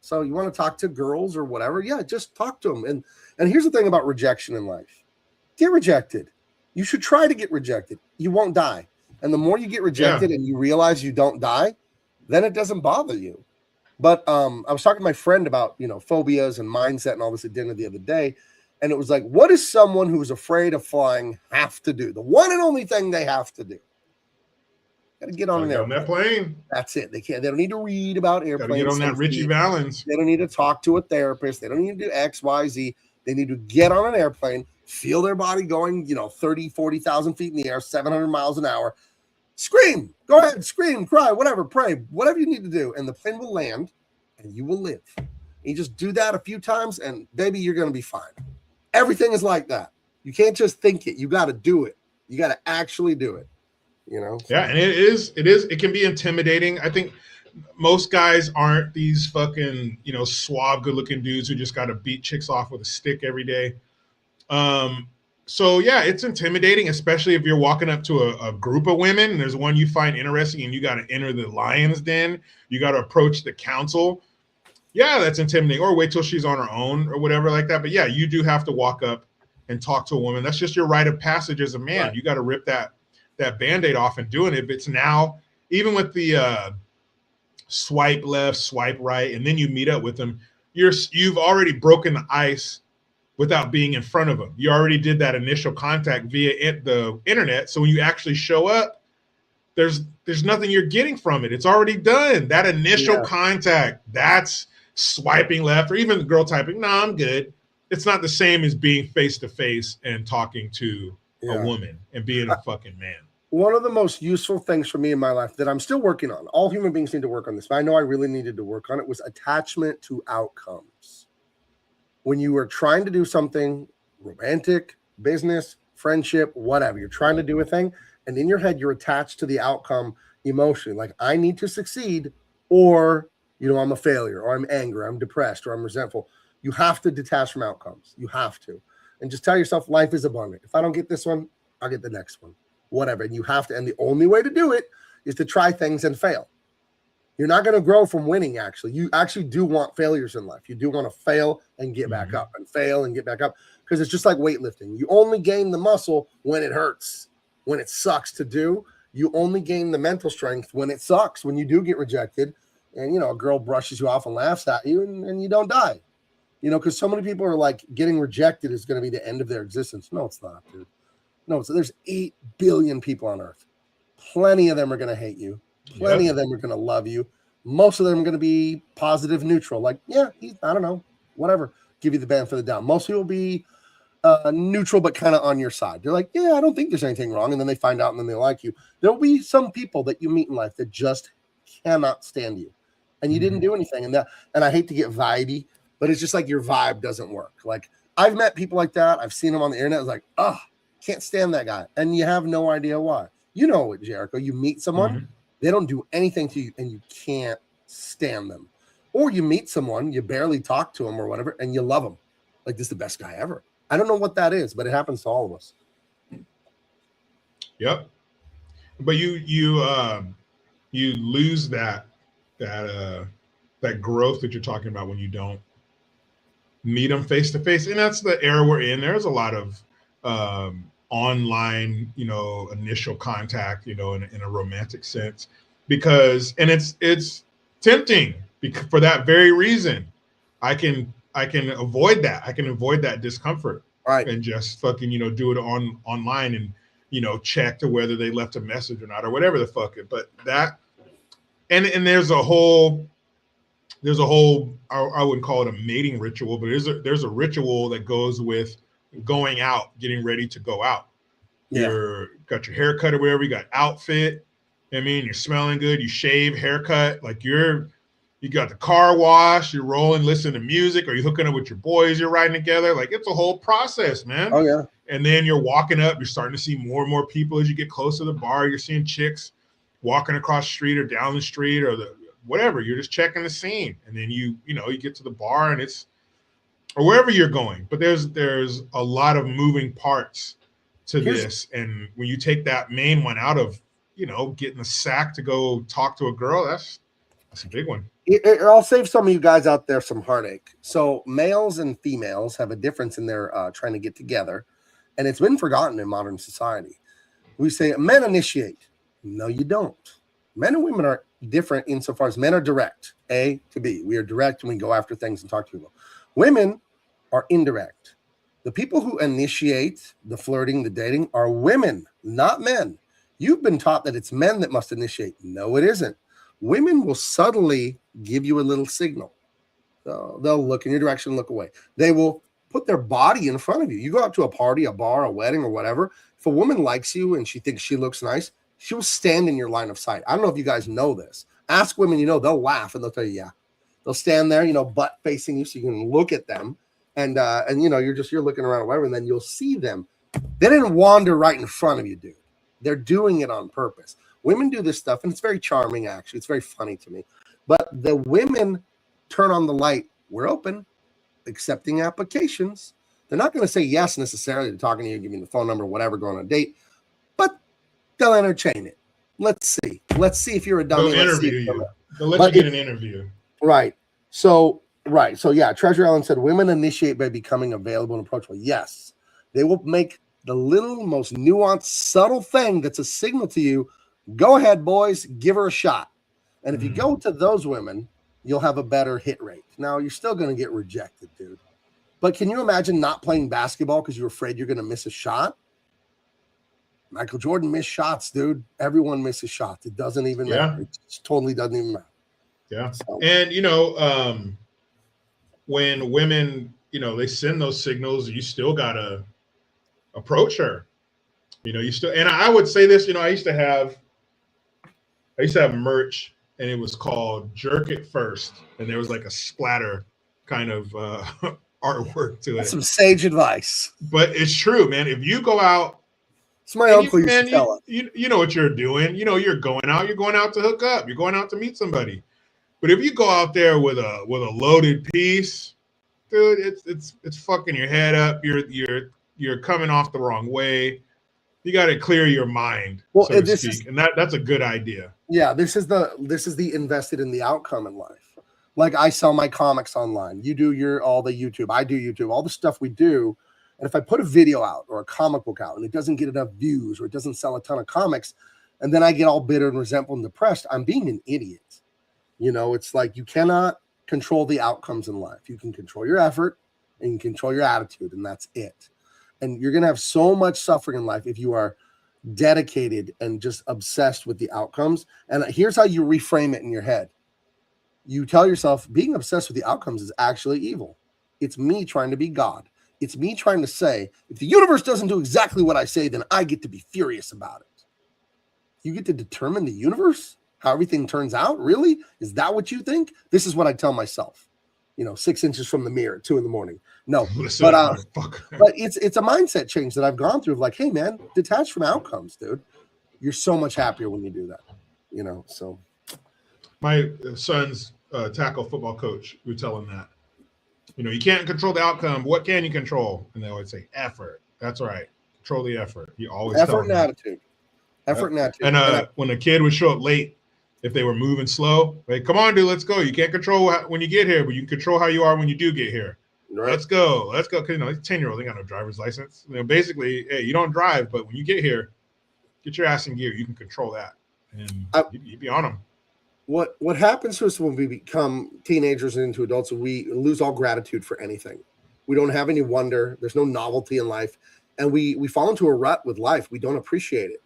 So you want to talk to girls or whatever? Yeah, just talk to them. And here's the thing about rejection in life. Get rejected. You should try to get rejected. You won't die. And the more you get rejected and you realize you don't die, then it doesn't bother you. But I was talking to my friend about, you know, phobias and mindset and all this at dinner the other day. And it was like, what does someone who's afraid of flying have to do? The one and only thing they have to do. Got to get on an airplane. On that plane. That's it. They don't need to read about airplanes. Got to get on that Richie Valens. They don't need to talk to a therapist. They don't need to do X, Y, Z. They need to get on an airplane, feel their body going, you know, 30, 40,000 feet in the air, 700 miles an hour. Scream, go ahead, scream, cry, whatever, pray, whatever you need to do. And the plane will land and you will live. And you just do that a few times and baby, you're going to be fine. Everything is like that. You can't just think it. You got to do it. You got to actually do it. You know? Yeah. And it can be intimidating. I think most guys aren't these fucking, you know, suave, good looking dudes who just got to beat chicks off with a stick every day. So yeah, it's intimidating, especially if you're walking up to a group of women and there's one you find interesting and you got to enter the lion's den. You got to approach the council. Yeah, that's intimidating. Or wait till she's on her own or whatever like that. But yeah, you do have to walk up and talk to a woman. That's just your rite of passage as a man. Right. You got to rip that Band-Aid off and do it. If it's now, even with the swipe left, swipe right, and then you meet up with them, you've already broken the ice without being in front of them. You already did that initial contact via the internet. So when you actually show up, there's nothing you're getting from it. It's already done. That initial contact, that's swiping left, or even the girl typing, "No, I'm good." It's not the same as being face to face and talking to a woman and being a fucking man. one of the most useful things for me in my life that I'm still working on, all human beings need to work on this, but I know I really needed to work on it, was attachment to outcomes. When you are trying to do something romantic, business, friendship, whatever, you're trying to do a thing, and in your head, you're attached to the outcome emotionally. Like, I need to succeed, or, I'm a failure, or I'm angry, I'm depressed, or I'm resentful. You have to detach from outcomes. You have to. And just tell yourself life is abundant. If I don't get this one, I'll get the next one, whatever. And you have to. And the only way to do it is to try things and fail. You're not going to grow from winning, actually. You actually do want failures in life. You do want to fail and get back up, and fail and get back up, because it's just like weightlifting. You only gain the muscle when it hurts, when it sucks to do. You only gain the mental strength when it sucks, when you do get rejected, and, a girl brushes you off and laughs at you, and you don't die. Because so many people are like, getting rejected is going to be the end of their existence. No, it's not, dude. No, so there's 8 billion people on earth. Plenty of them are going to hate you. Plenty of them are going to love you. Most of them are going to be positive, neutral. Like, yeah, I don't know, whatever. Give you the benefit of the doubt. Most people will be neutral, but kind of on your side. They're like, yeah, I don't think there's anything wrong. And then they find out and then they like you. There'll be some people that you meet in life that just cannot stand you. And you didn't do anything. And I hate to get vibey, but it's just like your vibe doesn't work. Like, I've met people like that. I've seen them on the internet. I was like, can't stand that guy. And you have no idea why. You know it, Jericho. You meet someone, they don't do anything to you, and you can't stand them. Or you meet someone, you barely talk to them or whatever, and you love them. Like, this is the best guy ever. I don't know what that is, but it happens to all of us. Yep. But you lose that growth that you're talking about when you don't meet them face to face. And that's the era we're in. There's a lot of online, initial contact, in a romantic sense, because, and it's tempting for that very reason. I can avoid that. I can avoid that discomfort, right? And just fucking, do it online and, check to whether they left a message or not, or whatever the fuck it. But that, and there's a whole, I wouldn't call it a mating ritual, but there's a ritual that goes with going out, getting ready to go out. You're got your haircut or whatever, you got outfit. You're smelling good, you shave, haircut, like you got the car wash, you're rolling, listening to music, or you're hooking up with your boys, you're riding together. Like, it's a whole process, man. Oh yeah. And then you're walking up, you're starting to see more and more people as you get close to the bar. You're seeing chicks walking across the street or down the street or whatever. You're just checking the scene. And then you get to the bar and or wherever you're going. But there's a lot of moving parts to this. And when you take that main one out of, getting a sack to go talk to a girl, that's a big one. I'll save some of you guys out there some heartache. So males and females have a difference in their trying to get together. And it's been forgotten in modern society. We say men initiate. No, you don't. Men and women are different insofar as men are direct, A to B. We are direct when we go after things and talk to people. Women are indirect. The people who initiate the flirting, the dating are women, not men. You've been taught that it's men that must initiate. No, it isn't. Women will subtly give you a little signal. So they'll look in your direction, look away. They will put their body in front of you. You go out to a party, a bar, a wedding, or whatever. If a woman likes you and she thinks she looks nice, she will stand in your line of sight. I don't know if you guys know this. Ask women, they'll laugh and they'll tell you, yeah. They'll stand there, butt facing you so you can look at them. And you're looking around or whatever, and then you'll see them. They didn't wander right in front of you, dude. They're doing it on purpose. Women do this stuff, and it's very charming, actually. It's very funny to me. But the women turn on the light. We're open, accepting applications. They're not going to say yes necessarily to talking to you, giving the phone number, whatever, going on a date. But they'll entertain it. Let's see. Let's see if you're a dummy. They'll interview you. They'll let you get an interview. Right. So yeah, Treasure Allen said women initiate by becoming available and approachable. Yes. They will make the little, most nuanced, subtle thing that's a signal to you. Go ahead, boys, give her a shot. And if you go to those women, you'll have a better hit rate. Now, you're still going to get rejected, dude. But can you imagine not playing basketball because you're afraid you're going to miss a shot? Michael Jordan missed shots, dude. Everyone misses shots. It doesn't even matter. It totally doesn't even matter. Yeah. So. And, when women, they send those signals, you still got to approach her. You know, you still, and I would say this, you know, I used to have merch, and it was called Jerk It First, and there was like a splatter kind of artwork to it. That's some sage advice. But it's true, man. If you go out, it's my uncle used to tell us. You know what you're doing. You know, you're going out to hook up. You're going out to meet somebody. But if you go out there with a loaded piece, dude, it's fucking your head up. You're coming off the wrong way. You got to clear your mind, so to speak, and that's a good idea. Yeah, this is the invested in the outcome in life. Like I sell my comics online. You do all the YouTube. I do YouTube. All the stuff we do. And if I put a video out or a comic book out and it doesn't get enough views or it doesn't sell a ton of comics, and then I get all bitter and resentful and depressed, I'm being an idiot. You know, it's like you cannot control the outcomes in life. You can control your effort and you can control your attitude, and that's it. And you're going to have so much suffering in life if you are dedicated and just obsessed with the outcomes. And here's how you reframe it in your head. You tell yourself being obsessed with the outcomes is actually evil. It's me trying to be God. It's me trying to say, if the universe doesn't do exactly what I say, then I get to be furious about it. You get to determine the universe, how everything turns out? Really? Is that what you think? This is what I tell myself. You know, 6 inches from the mirror at 2 a.m. No, but it's a mindset change that I've gone through of like, hey man, detach from outcomes, dude. You're so much happier when you do that. You know, so my son's tackle football coach would tell him that, you know, you can't control the outcome. What can you control? And they always say effort. That's right. Control the effort. He always effort and attitude. Effort and attitude. And when a kid would show up late, if they were moving slow, like, come on, dude, let's go. You can't control when you get here, but you can control how you are when you do get here. Right. Let's go. Because, you know, he's 10-year-old. They got no driver's license. You know, basically, hey, you don't drive, but when you get here, get your ass in gear. You can control that. And you'd be on them. What happens to us when we become teenagers and into adults, we lose all gratitude for anything. We don't have any wonder. There's no novelty in life. And we fall into a rut with life. We don't appreciate it.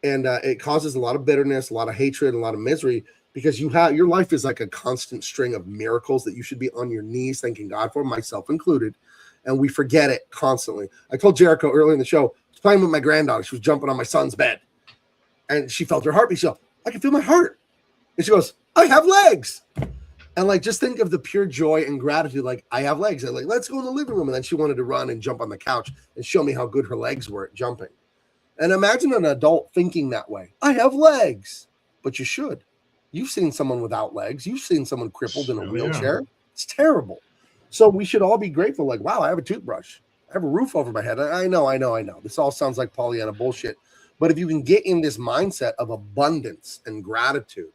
And it causes a lot of bitterness, a lot of hatred, a lot of misery, because your life is like a constant string of miracles that you should be on your knees thanking God for, myself included. And we forget it constantly. I told Jericho earlier in the show, I was playing with my granddaughter. She was jumping on my son's bed. And she felt her heartbeat. She goes, I can feel my heart. And she goes, I have legs. And like, just think of the pure joy and gratitude. Like, I have legs. I'm like, let's go in the living room. And then she wanted to run and jump on the couch and show me how good her legs were at jumping. And imagine an adult thinking that way. I have legs, but you should. You've seen someone without legs. You've seen someone crippled in a wheelchair. Yeah. It's terrible. So we should all be grateful. Like, wow, I have a toothbrush. I have a roof over my head. I know. This all sounds like Pollyanna bullshit. But if you can get in this mindset of abundance and gratitude,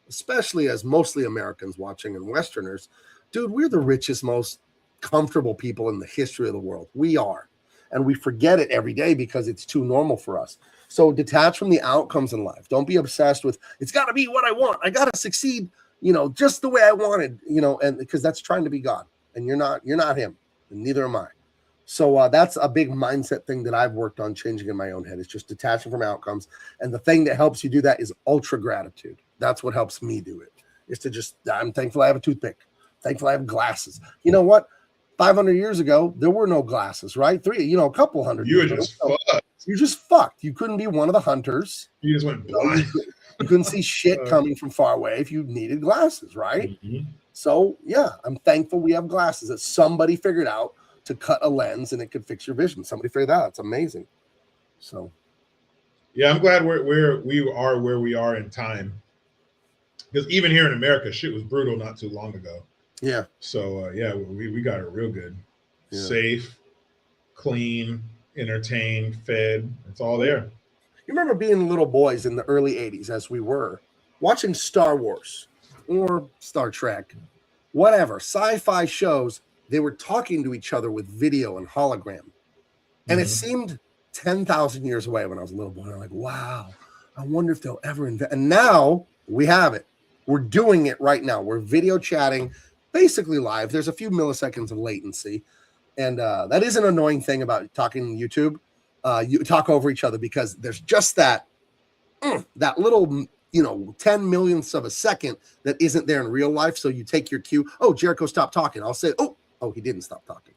especially as mostly Americans watching and Westerners, dude, we're the richest, most comfortable people in the history of the world. We are. And we forget it every day because it's too normal for us. So detach from the outcomes in life. Don't be obsessed with, it's got to be what I want. I got to succeed, you know, just the way I wanted, you know, and because that's trying to be God. And you're not him. And neither am I. So that's a big mindset thing that I've worked on changing in my own head. Is just detaching from outcomes. And the thing that helps you do that is ultra gratitude. That's what helps me do it. Is to just, I'm thankful I have a toothpick. Thankful I have glasses. You know what? 500 years ago, there were no glasses, right? A couple hundred years ago. You're just fucked. You couldn't be one of the hunters. You just went blind. You couldn't see shit coming from far away if you needed glasses, right? Mm-hmm. So, yeah, I'm thankful we have glasses that somebody figured out to cut a lens and it could fix your vision. Somebody figured that out. It's amazing. So, yeah, I'm glad we are where we are in time. Because even here in America, shit was brutal not too long ago. Yeah. So, we got it real good. Yeah. Safe, clean, entertained, fed. It's all there. You remember being little boys in the early 80s, as we were, watching Star Wars or Star Trek, whatever, sci-fi shows, they were talking to each other with video and hologram. And it seemed 10,000 years away when I was a little boy. I'm like, wow, I wonder if they'll ever invent. And now we have it. We're doing it right now. We're video chatting basically live. There's a few milliseconds of latency. And that is an annoying thing about talking on YouTube. You talk over each other because there's just that little, 10 millionths of a second that isn't there in real life. So you take your cue. Oh, Jericho stopped talking. I'll say, oh, he didn't stop talking.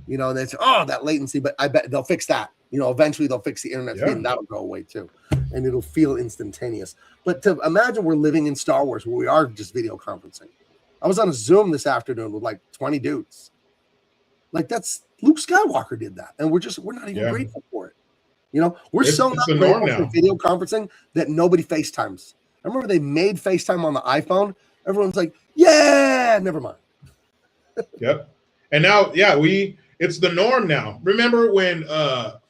And they say, oh, that latency. But I bet they'll fix that. You know, eventually they'll fix the internet speed and that'll go away too. And it'll feel instantaneous. But to imagine we're living in Star Wars where we are just video conferencing. I was on a Zoom this afternoon with like 20 dudes. Like that's Luke Skywalker did that. And we're not even grateful for it. You know, we're so not grateful for video conferencing that nobody FaceTimes. I remember they made FaceTime on the iPhone. Everyone's like, yeah, never mind. Yep. And now, it's the norm now. Remember when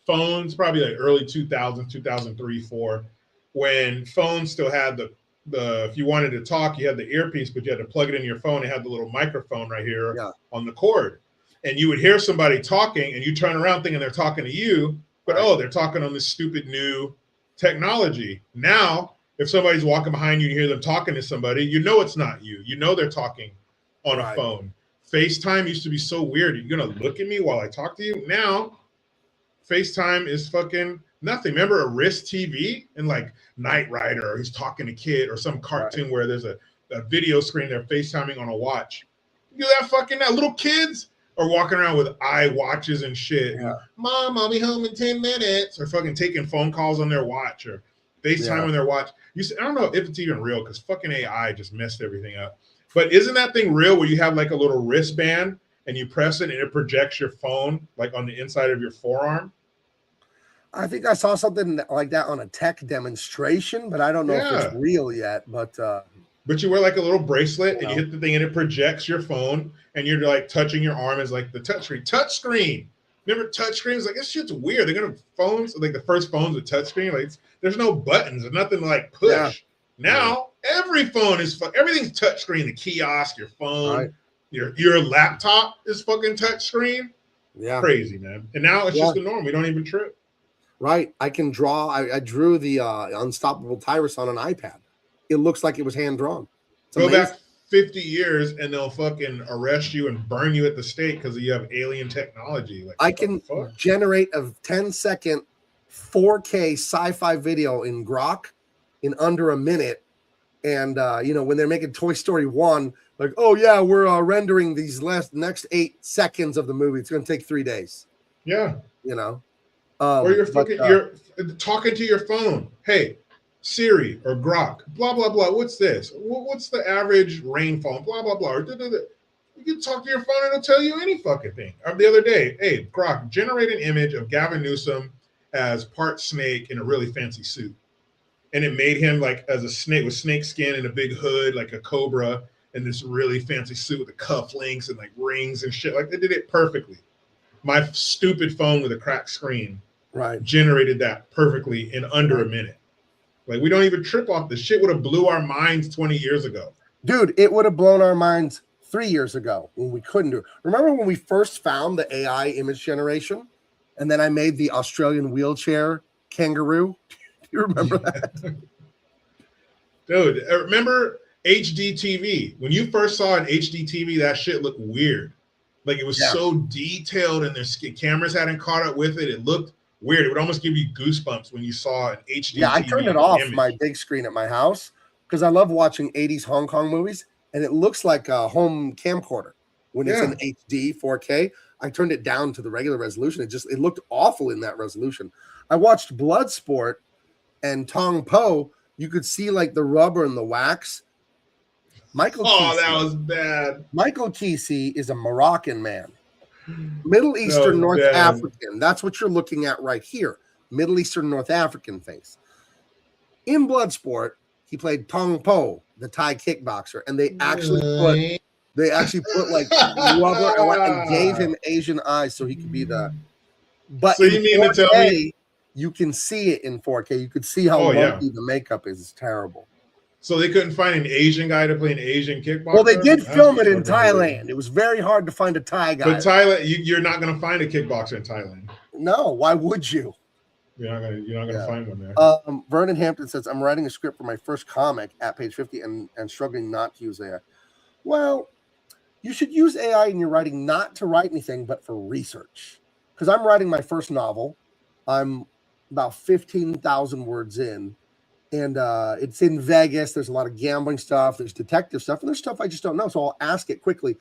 phones, probably like early 2000s, 2003, 4, when phones still had the if you wanted to talk, you had the earpiece, but you had to plug it in your phone. It had the little microphone right here on the cord. And you would hear somebody talking and you turn around thinking they're talking to you, but they're talking on this stupid new technology. Now, if somebody's walking behind you and you hear them talking to somebody, you know it's not you. You know they're talking on a phone. FaceTime used to be so weird. You're going to look at me while I talk to you? Now, FaceTime is fucking nothing. Remember a wrist TV and like Knight Rider, or he's talking to a kid, or some cartoon where there's a video screen they're FaceTiming on a watch. You do that fucking now. Little kids are walking around with iWatches and shit. Yeah. Mom, I'll be home in 10 minutes. Or fucking taking phone calls on their watch or FaceTime on their watch. I don't know if it's even real because fucking AI just messed everything up. But isn't that thing real where you have like a little wristband and you press it and it projects your phone like on the inside of your forearm? I think I saw something like that on a tech demonstration, but I don't know if it's real yet. But you wear like a little bracelet and you hit the thing and it projects your phone and you're like touching your arm as like the touchscreen. Touchscreen. Remember touchscreens? Like this shit's weird. They're gonna phones like the first phones with touchscreen. Like there's no buttons. There's nothing to like push. Yeah. Now every phone is everything's touchscreen. The kiosk, your phone, your laptop is fucking touchscreen. Yeah, crazy man. And now it's just the norm. We don't even trip. Right. I can draw. I drew the unstoppable TYRUS on an iPad. It looks like it was hand drawn. Go back 50 years and they'll fucking arrest you and burn you at the stake because you have alien technology. Like I can generate a 10-second 4K sci-fi video in Grok in under a minute. And when they're making Toy Story 1, like, oh yeah, we're rendering these next 8 seconds of the movie. It's going to take 3 days. Yeah. Or you're you're talking to your phone. Hey, Siri or Grok, blah, blah, blah. What's this? What's the average rainfall? Blah, blah, blah. You can talk to your phone and it'll tell you any fucking thing. The other day, hey, Grok, generate an image of Gavin Newsom as part snake in a really fancy suit. And it made him like as a snake with snake skin and a big hood, like a cobra, and this really fancy suit with the cufflinks and like rings and shit. Like they did it perfectly. My stupid phone with a cracked screen generated that perfectly in under a minute. Like we don't even trip off this shit. Would have blew our minds 20 years ago. Dude, it would have blown our minds 3 years ago when we couldn't do it. Remember when we first found the AI image generation? And then I made the Australian wheelchair kangaroo. Do you remember that? Dude, remember HD TV? When you first saw an HD TV, that shit looked weird. Like it was so detailed and their cameras hadn't caught up with it. It looked weird. It would almost give you goosebumps when you saw an HD TV. I turned it off my big screen at my house because I love watching 80s Hong Kong movies, and it looks like a home camcorder when it's in HD 4K. I turned it down to the regular resolution. It looked awful in that resolution. I watched Bloodsport and Tong Po. You could see like the rubber and the wax. That was bad. Michael Kesey is a Moroccan man. Middle Eastern, North African. That's what you're looking at right here. Middle Eastern, North African face. In Bloodsport, he played Tong Po, the Thai kickboxer, and they actually put like rubber and gave him Asian eyes so he could be the. But so you mean 4K, to tell me you can see it in 4K? You could see how lumpy the makeup is. It's terrible. So they couldn't find an Asian guy to play an Asian kickboxer? Well, they did film it in Thailand. It was very hard to find a Thai guy. But Thailand, you're not going to find a kickboxer in Thailand. No, why would you? You're not gonna find one there. Vernon Hampton says, I'm writing a script for my first comic at page 50 and struggling not to use AI. Well, you should use AI in your writing not to write anything, but for research. Because I'm writing my first novel. I'm about 15,000 words in. And it's in Vegas. There's a lot of gambling stuff. There's detective stuff. And there's stuff I just don't know. So I'll ask it quickly.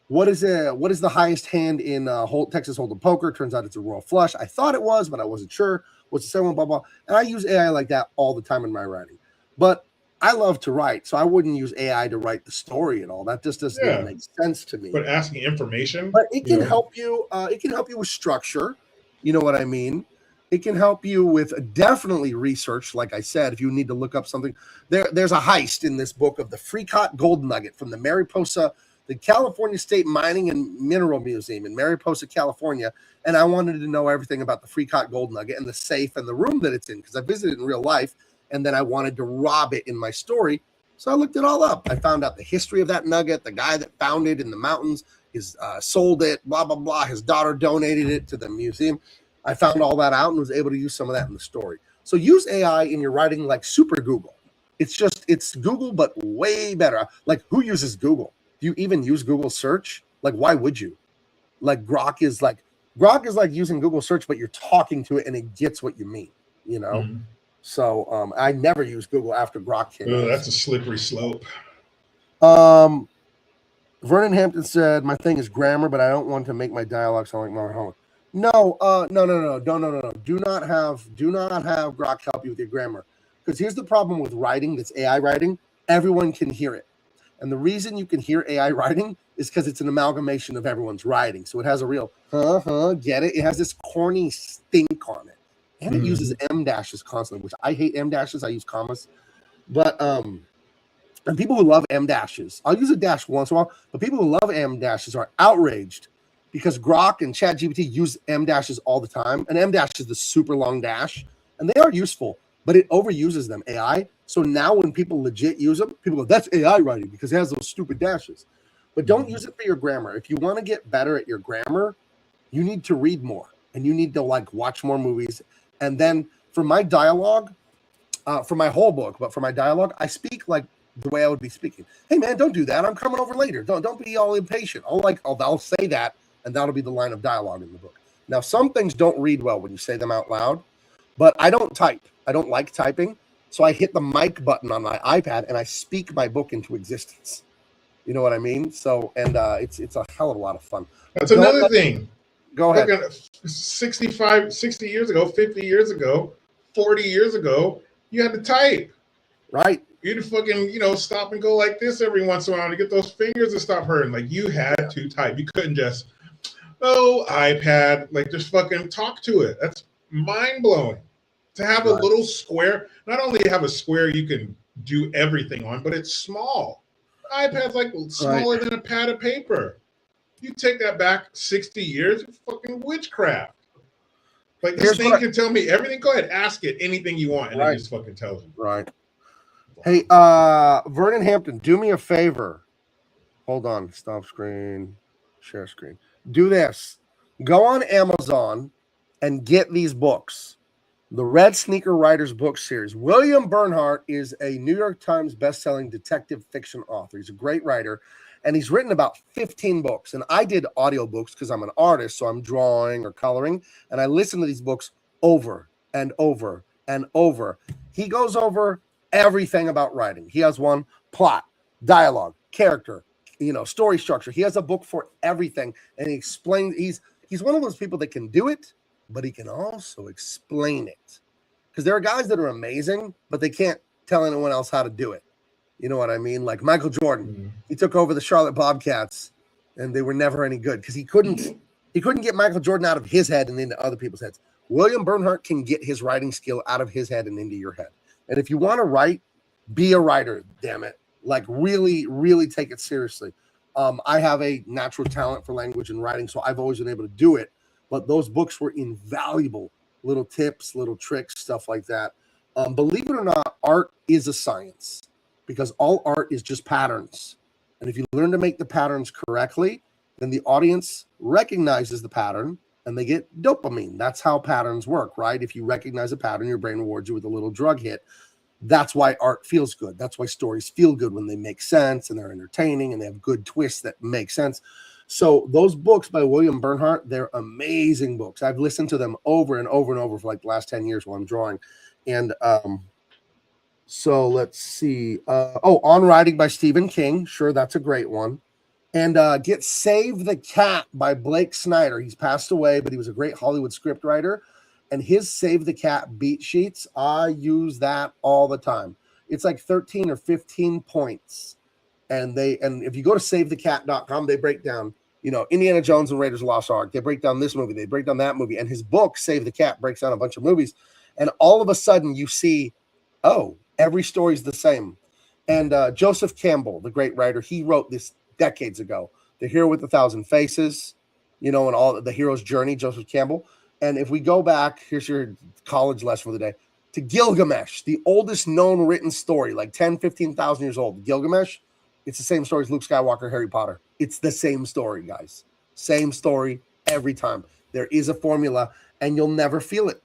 What is the highest hand in Texas Hold'em poker? Turns out it's a royal flush. I thought it was, but I wasn't sure. What's the second one? Blah, blah. And I use AI like that all the time in my writing. But I love to write, so I wouldn't use AI to write the story at all. That just doesn't even make sense to me. But asking information. But it can help you. It can help you with structure. You know what I mean? It can help you with definitely research. Like I said, if you need to look up something, there's a heist in this book of the Freecott gold nugget from the Mariposa, the California State Mining and Mineral Museum in Mariposa, California. And I wanted to know everything about the Freecott gold nugget and the safe and the room that it's in, because I visited in real life, and then I wanted to rob it in my story. So I looked it all up. I found out the history of that nugget, the guy that found it in the mountains, sold it, blah, blah, blah. His daughter donated it to the museum. I found all that out and was able to use some of that in the story. So use AI in your writing like super Google. It's Google, but way better. Like, who uses Google? Do you even use Google search? Like, why would you? Like, Grok is like using Google search, but you're talking to it and it gets what you mean, you know? Mm-hmm. So I never use Google after Grok came out. That's a slippery slope. Vernon Hampton said, my thing is grammar, but I don't want to make my dialogue sound like Mark Homer. No. Do not have Grok help you with your grammar. Because here's the problem with writing that's AI writing. Everyone can hear it. And the reason you can hear AI writing is because it's an amalgamation of everyone's writing. So it has a real, get it? It has this corny stink on it. And it uses M dashes constantly, which I hate M dashes. I use commas. But, and people who love M dashes, I'll use a dash once in a while, but people who love M dashes are outraged because Grok and ChatGPT use M dashes all the time. And M dash is the super long dash, and they are useful, but it overuses them, AI. So now when people legit use them, people go, that's AI writing because it has those stupid dashes. But don't use it for your grammar. If you want to get better at your grammar, you need to read more and you need to like watch more movies. And then for my dialogue, for my whole book, but for my dialogue, I speak like the way I would be speaking. Hey man, don't do that. I'm coming over later. Don't be all impatient. I'll say that, and that'll be the line of dialogue in the book. Now, some things don't read well when you say them out loud, but I don't type. I don't like typing. So I hit the mic button on my iPad and I speak my book into existence. You know what I mean? So, and it's a hell of a lot of fun. That's another thing. Go ahead. 60 years ago, 50 years ago, 40 years ago, you had to type. Right. You had to fucking, stop and go like this every once in a while to get those fingers to stop hurting. Like, you had to type. You couldn't just, iPad, like, just fucking talk to it. That's mind-blowing. To have a little square, not only have a square you can do everything on, but it's small. iPad's like smaller than a pad of paper. You take that back 60 years, it's fucking witchcraft. Like, this thing can tell me everything. Go ahead, ask it anything you want, and it just fucking tells you. Right. Hey, Vernon Hampton, do me a favor. Hold on. Stop screen. Share screen. Do this. Go on Amazon and get these books. The Red Sneaker Writers book series. William Bernhardt is a New York Times bestselling detective fiction author. He's a great writer, and he's written about 15 books. And I did audiobooks because I'm an artist, so I'm drawing or coloring, and I listen to these books over and over and over. He goes over everything about writing. He has one: plot, dialogue, character, story structure. He has a book for everything, and he explains. He's one of those people that can do it, but he can also explain it. Because there are guys that are amazing, but they can't tell anyone else how to do it. You know what I mean? Like Michael Jordan. Mm-hmm. He took over the Charlotte Bobcats, and they were never any good because he couldn't get Michael Jordan out of his head and into other people's heads. William Bernhardt can get his writing skill out of his head and into your head. And if you want to write, be a writer, damn it. Like, really, really take it seriously. I have a natural talent for language and writing, so I've always been able to do it. But those books were invaluable. Little tips, little tricks, stuff like that. Believe it or not, art is a science because all art is just patterns. And if you learn to make the patterns correctly, then the audience recognizes the pattern and they get dopamine. That's how patterns work, right? If you recognize a pattern, your brain rewards you with a little drug hit. That's why art feels good. That's why stories feel good when they make sense and they're entertaining and they have good twists that make sense. So those books by William Bernhardt, they're amazing books. I've listened to them over and over and over for like the last 10 years while I'm drawing. And so let's see. On Writing by Stephen King. Sure, that's a great one. And get Save the Cat by Blake Snyder. He's passed away, but he was a great Hollywood script writer. And his Save the Cat beat sheets, I use that all the time. It's like 13 or 15 points. And if you go to savethecat.com, they break down, Indiana Jones and Raiders of the Lost Ark. They break down this movie. They break down that movie. And his book, Save the Cat, breaks down a bunch of movies. And all of a sudden you see, oh, every story's the same. And Joseph Campbell, the great writer, he wrote this decades ago, The Hero with a Thousand Faces, and all the hero's journey, Joseph Campbell. And if we go back, here's your college lesson for the day, to Gilgamesh, the oldest known written story, like 10, 15,000 years old. Gilgamesh, it's the same story as Luke Skywalker, Harry Potter. It's the same story, guys. Same story every time. There is a formula, and you'll never feel it.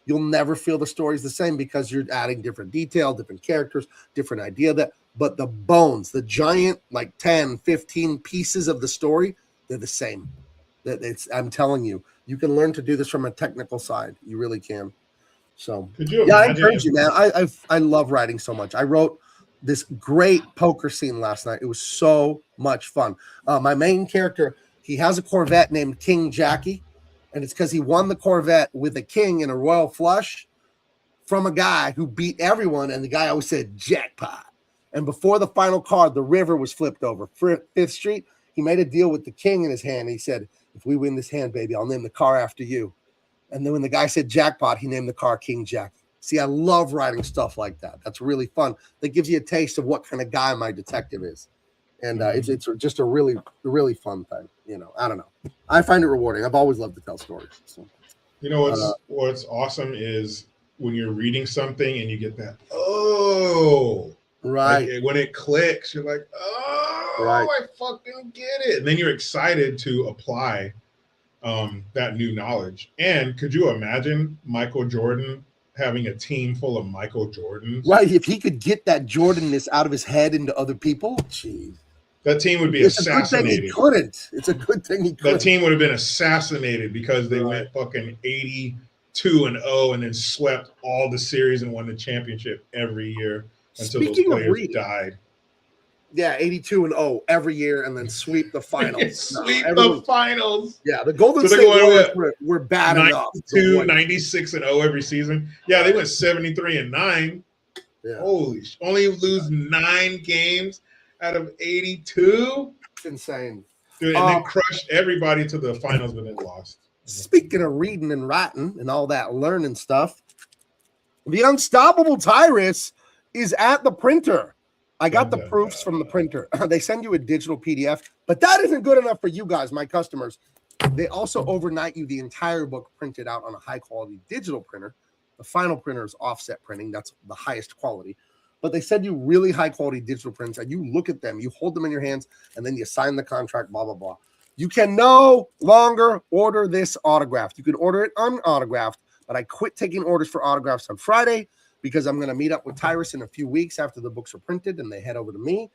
You'll never feel the story's the same because you're adding different detail, different characters, different idea. But the bones, the giant, like 10, 15 pieces of the story, they're the same. I'm telling you, you can learn to do this from a technical side. You really can. So, I encourage you, man. I love writing so much. I wrote this great poker scene last night. It was so much fun. My main character, he has a Corvette named King Jackie, and it's because he won the Corvette with a king in a royal flush from a guy who beat everyone, and the guy always said jackpot. And before the final card, the river was flipped over. Fifth Street, he made a deal with the king in his hand. He said, if we win this hand, baby, I'll name the car after you. And then when the guy said jackpot, he named the car King Jackie. See, I love writing stuff like that. That's really fun. That gives you a taste of what kind of guy my detective is. And it's just a really, really fun thing. I don't know. I find it rewarding. I've always loved to tell stories. So. What's awesome is when you're reading something and you get that, right. Like when it clicks, you're like, right. I fucking get it. And then you're excited to apply that new knowledge. And could you imagine Michael Jordan having a team full of Michael Jordans? Right. If he could get that Jordanness out of his head into other people, geez. That team would be assassinated. It's a good thing he couldn't. It's a good thing he couldn't. That team would have been assassinated because they went fucking 82-0 and then swept all the series and won the championship every year until those players died. Yeah, 82-0 every year, and then sweep the finals. The finals. Yeah, the Golden State Warriors were bad enough. 96-0 every season. Yeah, they went 73-9. Yeah. Holy sh! Only lose 9 games out of 82. It's insane. Dude, and then crushed everybody to the finals, but then lost. Speaking of reading and writing and all that learning stuff, the Unstoppable TYRUS is at the printer. I got the proofs from the printer. They send you a digital PDF, but that isn't good enough for you guys, my customers. They also overnight you the entire book printed out on a high-quality digital printer. The final printer is offset printing. That's the highest quality. But they send you really high-quality digital prints, and you look at them, you hold them in your hands, and then you sign the contract, blah, blah, blah. You can no longer order this autographed. You can order it unautographed, but I quit taking orders for autographs on Friday because I'm going to meet up with TYRUS in a few weeks after the books are printed and they head over to me.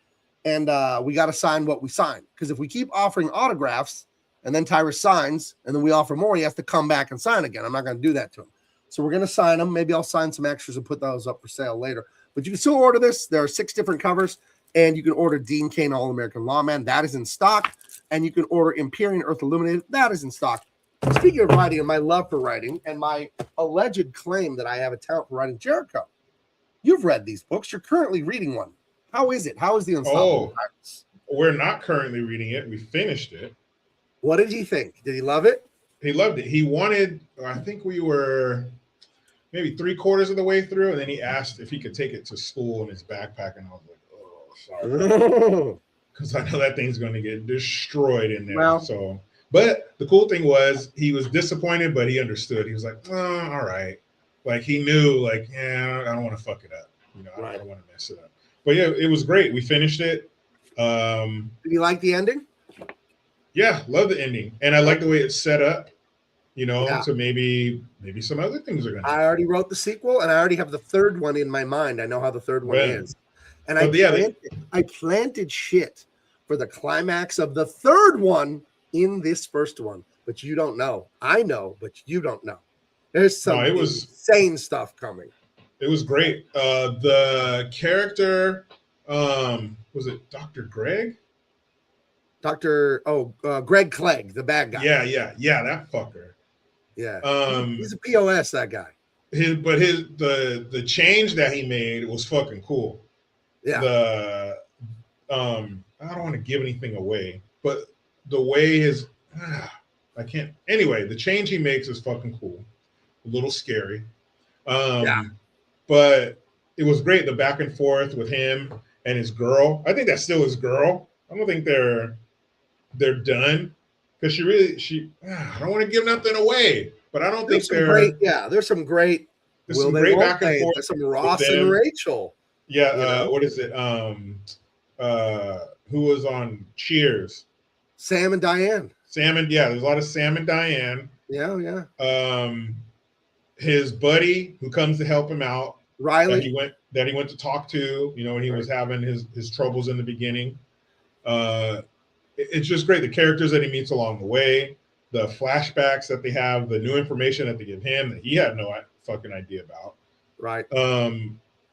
And we got to sign what we sign. Because if we keep offering autographs and then TYRUS signs and then we offer more, he has to come back and sign again. I'm not going to do that to him. So we're going to sign them. Maybe I'll sign some extras and put those up for sale later. But you can still order this. There are 6 different covers. And you can order Dean Cain All-American Lawman. That is in stock. And you can order EMPYREAN Earth Illuminated. That is in stock. Speaking of writing and my love for writing and my alleged claim that I have a talent for writing, Jericho, you've read these books. You're currently reading one. How is it? How is the Unstoppable TYRUS? We're not currently reading it. We finished it. What did he think? Did he love it? He loved it. He wanted, I think we were maybe 3/4 of the way through, and then he asked if he could take it to school in his backpack, and I was like, oh, sorry. Because I know that thing's going to get destroyed in there. Well, but the cool thing was he was disappointed, but he understood. He was like, oh, all right. Like he knew, like, yeah, I don't want to fuck it up. I don't want to mess it up. But yeah, it was great. We finished it. Did you like the ending? Yeah, love the ending. And I like the way it's set up, so maybe some other things are going to happen. I already wrote the sequel, and I already have the third one in my mind. I know how the third one is. And I planted shit for the climax of the third one in this first one, but you don't know. I know, but you don't know. There's some insane stuff coming. It was great. The character, was it Dr. Greg? Greg Clegg, the bad guy. Yeah, that fucker. Yeah, he's a POS, that guy. The change that he made was fucking cool. Yeah. I don't want to give anything away, but the way I can't. Anyway, the change he makes is fucking cool. A little scary. But it was great. The back and forth with him and his girl. I think that's still his girl. I don't think they're done because I don't want to give nothing away, but I don't think they're great. Yeah, there's some great. There's some great back and forth. There's some Ross and Rachel. Yeah. What is it? Who was on Cheers? Sam and Diane. There's a lot of Sam and Diane. Yeah. His buddy who comes to help him out, Riley, that he went to talk to, when he was having his troubles in the beginning. It's just great. The characters that he meets along the way, the flashbacks that they have, the new information that they give him that he had no fucking idea about. Right.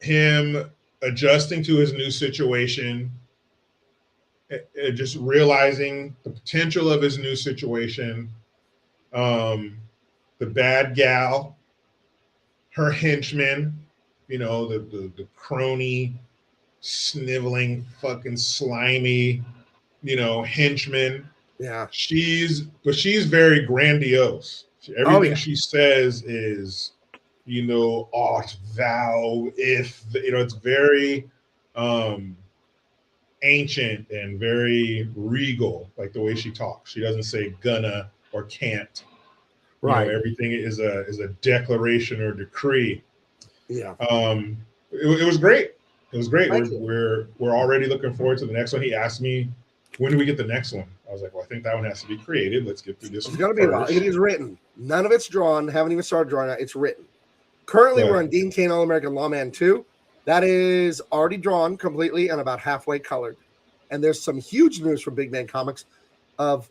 Him adjusting to his new situation, just realizing the potential of his new situation. The bad gal, her henchman, the crony, sniveling, fucking slimy, henchman. Yeah. She's very grandiose. Everything she says is, art thou if, it's very ancient and very regal, like the way she talks. She doesn't say gonna or can't. Right. Everything is a declaration or decree. Yeah. It was great. It was great. We're already looking forward to the next one. He asked me, when do we get the next one? I was like, well, I think that one has to be created. Let's get through this. It's going to be about. It is written. None of it's drawn. Haven't even started drawing it. It's written. Currently, we're on Dean Cain All-American Lawman 2. That is already drawn completely and about halfway colored. And there's some huge news from Big Man Comics of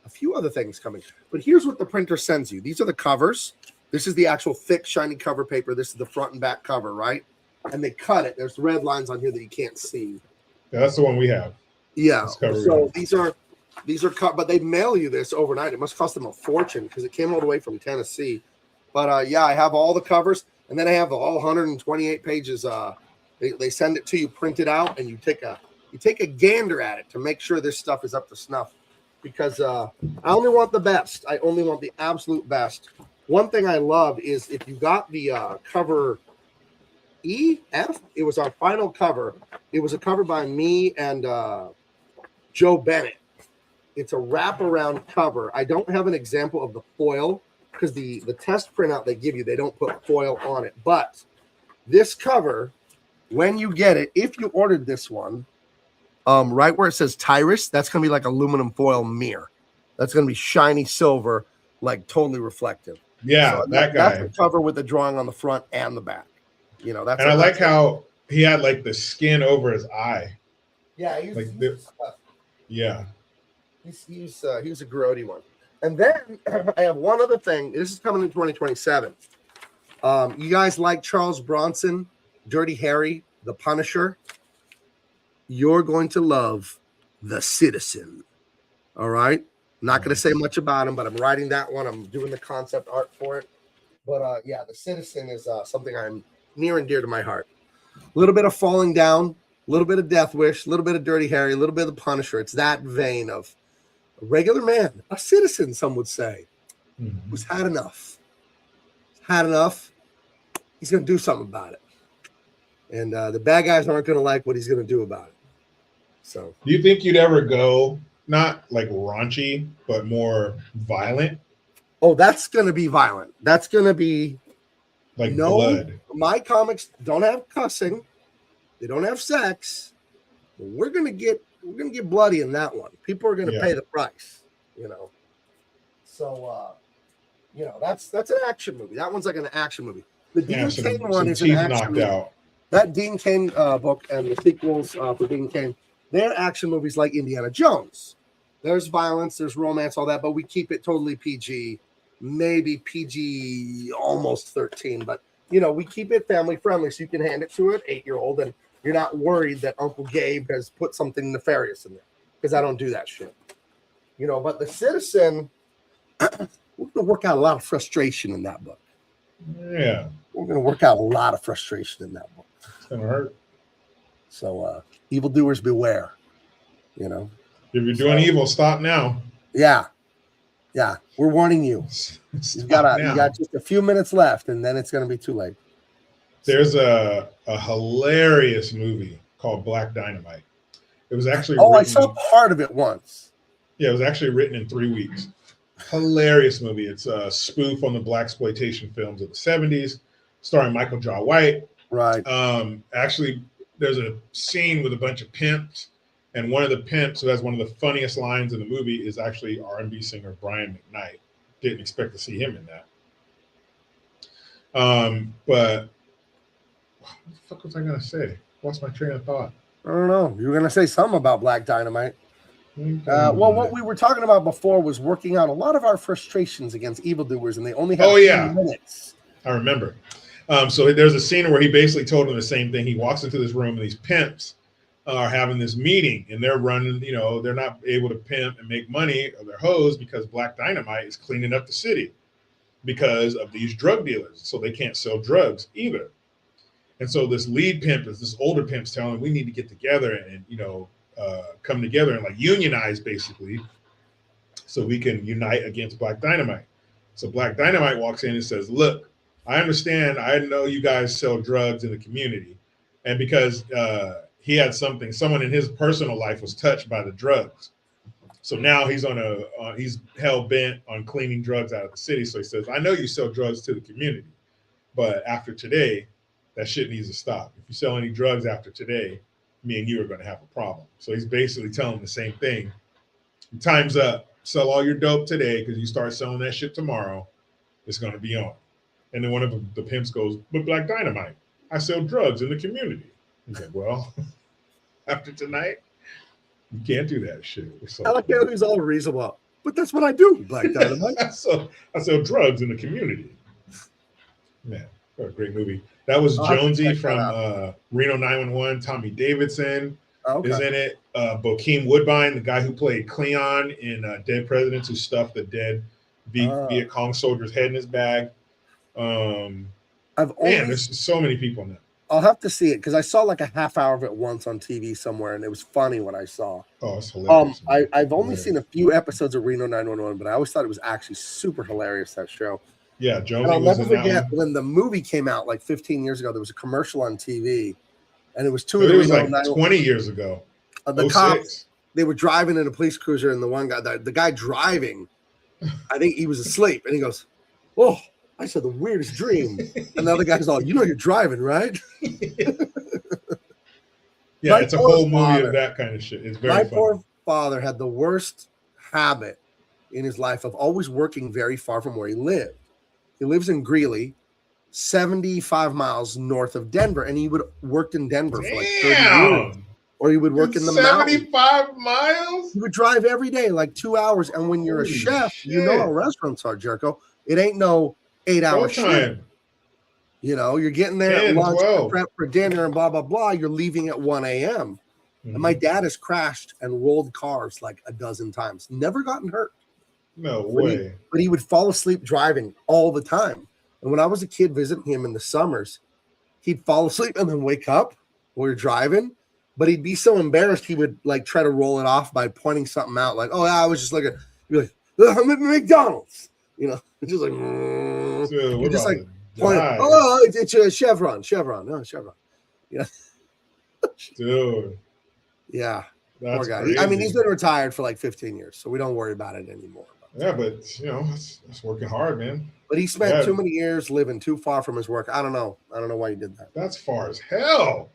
a few other things coming. But here's what the printer sends you. These are the covers. This is the actual thick, shiny cover paper. This is the front and back cover, right? And they cut it. There's red lines on here that you can't see. Yeah, that's the one we have. Yeah. So these are cut, but they mail you this overnight. It must cost them a fortune because it came all the way from Tennessee. But I have all the covers, and then I have all 128 pages. They send it to you printed out, and you take a gander at it to make sure this stuff is up to snuff. Because I only want the best. I only want the absolute best. One thing I love is if you got the cover EF, it was our final cover. It was a cover by me and Joe Bennett. It's a wraparound cover. I don't have an example of the foil because the test printout they give you, they don't put foil on it. But this cover, when you get it, if you ordered this one, right where it says TYRUS, that's going to be like aluminum foil mirror. That's going to be shiny silver, like totally reflective. Yeah, so that guy. That's the cover with the drawing on the front and the back. That's. And I like how he had like the skin over his eye. Yeah, He's a grody one. And then I have one other thing. This is coming in 2027. You guys like Charles Bronson, Dirty Harry, The Punisher? You're going to love The Citizen. All right? Not going to say much about him, but I'm writing that one. I'm doing the concept art for it. But The Citizen is something I'm near and dear to my heart. A little bit of Falling Down, a little bit of Death Wish, a little bit of Dirty Harry, a little bit of The Punisher. It's that vein of a regular man, a citizen, some would say, who's had enough. He's going to do something about it. And the bad guys aren't going to like what he's going to do about it. So, do you think you'd ever go not like raunchy, but more violent? Oh, that's going to be violent. That's going to be like blood. My comics don't have cussing. They don't have sex. But we're going to get bloody in that one. People are going to pay the price, So, that's an action movie. That one's like an action movie. The Dean Cain one is an action movie. Out. That Dean Cain book and the sequels for Dean Cain, they're action movies like Indiana Jones. There's violence, there's romance, all that, but we keep it totally PG, maybe PG almost 13. But, we keep it family friendly so you can hand it to an 8-year-old and you're not worried that Uncle Gabe has put something nefarious in there. because I don't do that shit. You know, but the Citizen, we're going to work out a lot of frustration in that book. Yeah. We're going to work out a lot of frustration in that book. It's going to hurt. So, evildoers beware. You know, if you're doing evil, stop now. Yeah. Yeah. We're warning you. You got just a few minutes left, and then it's going to be too late. There's a hilarious movie called Black Dynamite. It was actually I saw part of it once. Yeah, it was actually written in 3 weeks. Hilarious movie. It's a spoof on the blaxploitation films of the 70s, starring Michael Jai White. Right. Actually, there's a scene with a bunch of pimps, and one of the pimps who has one of the funniest lines in the movie is actually R&B singer Brian McKnight. Didn't expect to see him in that. But what the fuck was I gonna say? Lost my train of thought. I don't know. You were gonna say something about Black Dynamite. Well, what we were talking about before was working out a lot of our frustrations against evildoers, and they only have 10 minutes. I remember. So there's a scene where he basically told him the same thing. He walks into this room, and these pimps are having this meeting, and they're running. You know, they're not able to pimp and make money of their hoes because Black Dynamite is cleaning up the city because of these drug dealers. So they can't sell drugs either. And so this lead pimp is this older pimp's telling him we need to get together and, you know, come together and like unionize basically so we can unite against Black Dynamite. So Black Dynamite walks in and says, look, I understand. I know you guys sell drugs in the community. And because he had someone in his personal life was touched by the drugs. So now he's he's hell bent on cleaning drugs out of the city. So he says, I know you sell drugs to the community, but after today, that shit needs to stop. If you sell any drugs after today, me and you are going to have a problem. So he's basically telling him the same thing. Time's up. Sell all your dope today because you start selling that shit tomorrow. It's going to be on. And then one of the pimps goes, but Black Dynamite, I sell drugs in the community. He's like, well, after tonight, you can't do that shit. I like how he's all reasonable. But that's what I do, Black Dynamite. I sell drugs in the community. Man, what a great movie. That was Jonesy from Reno 911. Tommy Davidson is in it. Bokeem Woodbine, the guy who played Cleon in Dead Presidents, who stuffed the dead Viet Cong soldier's head in his bag. There's so many people now. I'll have to see it because I saw like a half hour of it once on TV somewhere, and it was funny what I saw. Oh, it's hilarious. I've only seen a few episodes of Reno 911, but I always thought it was actually super hilarious, that show. Yeah, Jonesy. And I'll never forget when the movie came out like 15 years ago. There was a commercial on TV, and it was like 20 years ago. The cops, they were driving in a police cruiser, and the one guy, the guy driving, I think he was asleep, and he goes, "Oh, I said the weirdest dream," and the other guy's all, "You know you're driving, right?" Yeah, it's a whole movie of that kind of shit. It's very funny. My poor father had the worst habit in his life of always working very far from where he lived. He lives in Greeley, 75 miles north of Denver, and he would worked in Denver for like 30 years. Or he would work in the mountains. 75 miles? He would drive every day, like 2 hours. And when you're a chef, you know how restaurants are, Jericho. It ain't no 8-hour shift. You know, you're getting there 10, at lunch, 12. prep for dinner, and blah, blah, blah. You're leaving at 1 a.m. And my dad has crashed and rolled cars like a dozen times. Never gotten hurt. No way. But he would fall asleep driving all the time. And when I was a kid visiting him in the summers, he'd fall asleep and then wake up while you're driving. But he'd be so embarrassed, he would like try to roll it off by pointing something out, like, "Oh, yeah, I was just looking." You're like, "I'm at McDonald's," you know. It's just like, Dude, just like, "Oh, it's a Chevron, oh, Chevron," yeah. Dude, yeah, poor guy. Crazy. I mean, he's been retired for like 15 years, so we don't worry about it anymore. Yeah, but you know, it's working hard, man. But he spent too many years living too far from his work. I don't know why he did that. That's far as hell.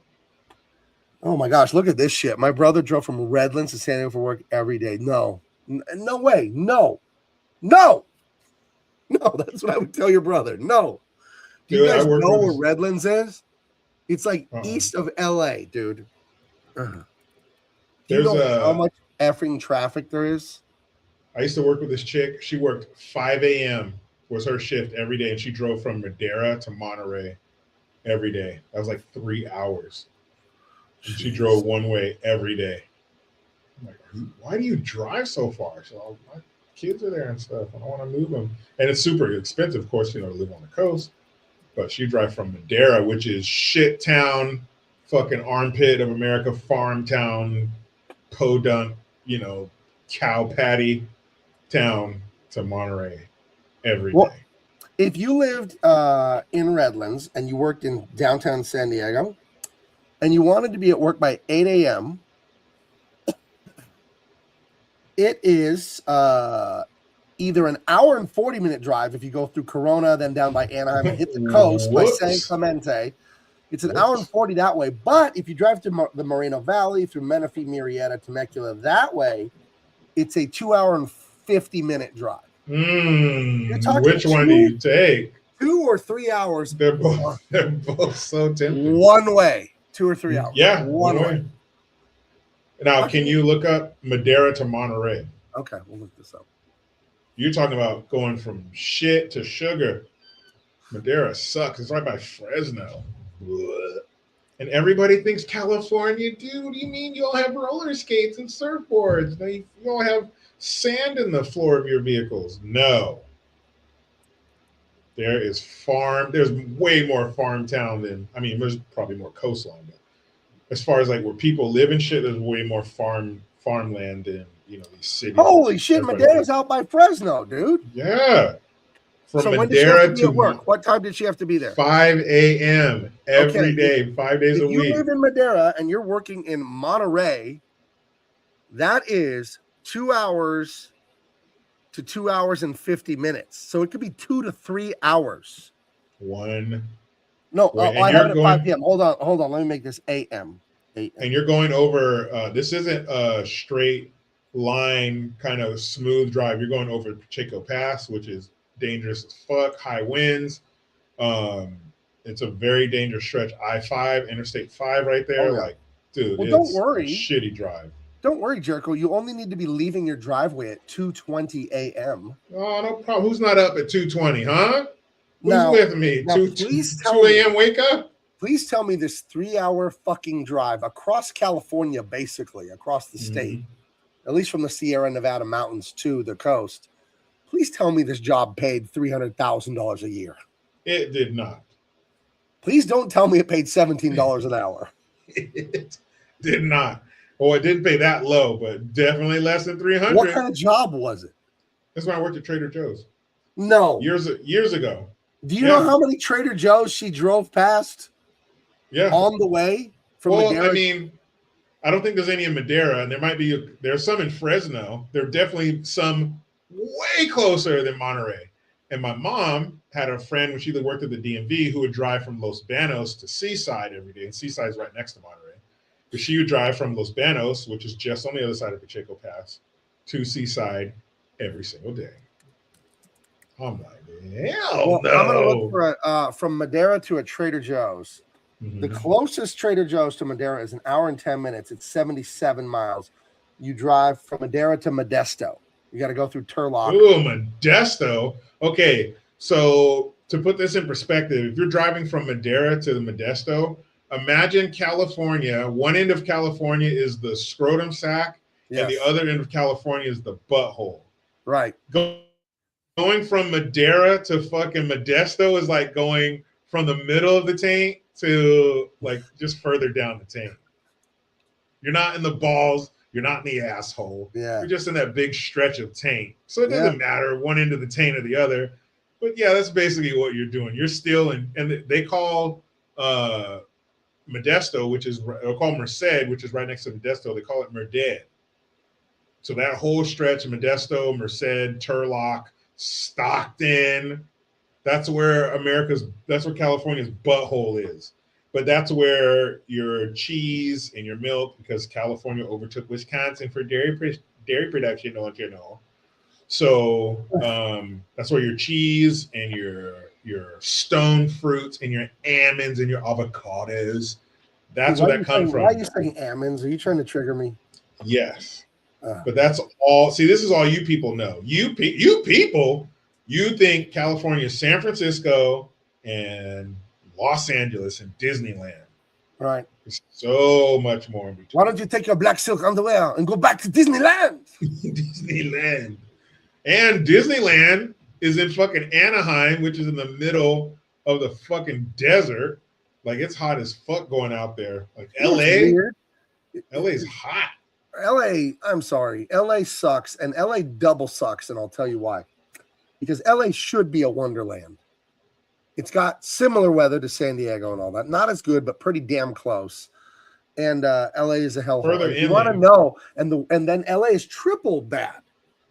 Oh my gosh, look at this shit. My brother drove from Redlands to San Diego for work every day. No way. No, that's what I would tell your brother. No. Do you guys know where Redlands is? It's like east of LA, dude. Do you know how much effing traffic there is? I used to work with this chick. She worked 5 a.m. was her shift every day, and she drove from Madera to Monterey every day. That was like 3 hours. And she drove one way every day. I'm like, why do you drive so far? So my kids are there and stuff. I don't want to move them. And it's super expensive, of course, to live on the coast. But she drive from Madeira, which is shit town, fucking armpit of America, farm town, podunk, cow patty town to Monterey every day. If you lived in Redlands and you worked in downtown San Diego and you wanted to be at work by 8 a.m., it is either an hour and 40-minute drive if you go through Corona, then down by Anaheim and hit the coast by San Clemente. It's an hour and 40 that way. But if you drive to the Moreno Valley, through Menifee, Murrieta, Temecula that way, it's a 2-hour and 50-minute drive. Which one do you take? 2 or 3 hours. They're both so tempting. One way, 2 or 3 hours. Yeah, one way. Now, can you look up Madeira to Monterey? Okay, we'll look this up. You're talking about going from shit to sugar. Madeira sucks. It's right by Fresno. And everybody thinks California, dude, you mean you all have roller skates and surfboards? You all have sand in the floor of your vehicles. No. There's way more farm town than, there's probably more coastline, but as far as like where people live and shit, there's way more farmland than these cities. Holy shit, Madeira's out by Fresno, dude. Yeah. From so Madeira to work. What time did she have to be there? 5 a.m. every day, 5 days a week. If you live in Madeira and you're working in Monterey, that is 2 hours to 2 hours and 50 minutes. So it could be 2 to 3 hours. No, I have it at 5 p.m. Hold on. Let me make this a.m. And you're going over, this isn't a straight line kind of smooth drive. You're going over Pacheco Pass, which is dangerous as fuck, high winds. It's a very dangerous stretch. I-5, Interstate 5 right there. Like, dude, don't worry. A shitty drive. Don't worry, Jericho. You only need to be leaving your driveway at 2:20 a.m. Oh, no problem. Who's not up at 2:20, huh? Who's with me? 2 a.m. wake up? Please tell me this 3-hour fucking drive across California, basically, across the state, at least from the Sierra Nevada mountains to the coast. Please tell me this job paid $300,000 a year. It did not. Please don't tell me it paid $17 an hour. It did not. Well, it didn't pay that low, but definitely less than $300. What kind of job was it? That's when I worked at Trader Joe's. No. Years ago. Do you know how many Trader Joe's she drove past? Yeah. On the way from Madeira? I don't think there's any in Madeira, and there's some in Fresno. There are definitely some way closer than Monterey. And my mom had a friend when she worked at the DMV who would drive from Los Banos to Seaside every day. And Seaside is right next to Monterey. But she would drive from Los Banos, which is just on the other side of Pacheco Pass, to Seaside every single day. I'm like, hell no. I'm going to look for from Madeira to a Trader Joe's. The closest Trader Joe's to Madeira is 1 hour and 10 minutes. It's 77 miles. You drive from Madeira to Modesto. You got to go through Turlock. Ooh, Modesto. Okay, so to put this in perspective, if you're driving from Madeira to the Modesto, imagine California. One end of California is the scrotum sac, and the other end of California is the butthole. Right. Going from Madeira to fucking Modesto is like going from the middle of the tank to like just further down the tank. You're not in the balls. You're not in the asshole. Yeah. You're just in that big stretch of tank. So it doesn't matter one end of the tank or the other. But yeah, that's basically what you're doing. You're still in, and they call Modesto, they'll call Merced, which is right next to Modesto. They call it Merded. So that whole stretch of Modesto, Merced, Turlock, Stockton, that's where California's butthole is. But that's where your cheese and your milk, because California overtook Wisconsin for dairy production, don't you know? So that's where your cheese and your stone fruits and your almonds and your avocados, that's where that comes from. Why are you saying almonds? Are you trying to trigger me? Yes. But that's all. See, this is all you people know. You people, you think California is San Francisco and Los Angeles and Disneyland. Right. There's so much more in between. Why don't you take your black silk underwear and go back to Disneyland? Disneyland. And Disneyland is in fucking Anaheim, which is in the middle of the fucking desert. Like, it's hot as fuck going out there. Like, LA. LA's hot. LA, I'm sorry. LA sucks, and LA double sucks, and I'll tell you why. Because LA should be a wonderland. It's got similar weather to San Diego and all that. Not as good, but pretty damn close. And LA is a hellhole. If you want to know, and then LA is triple bad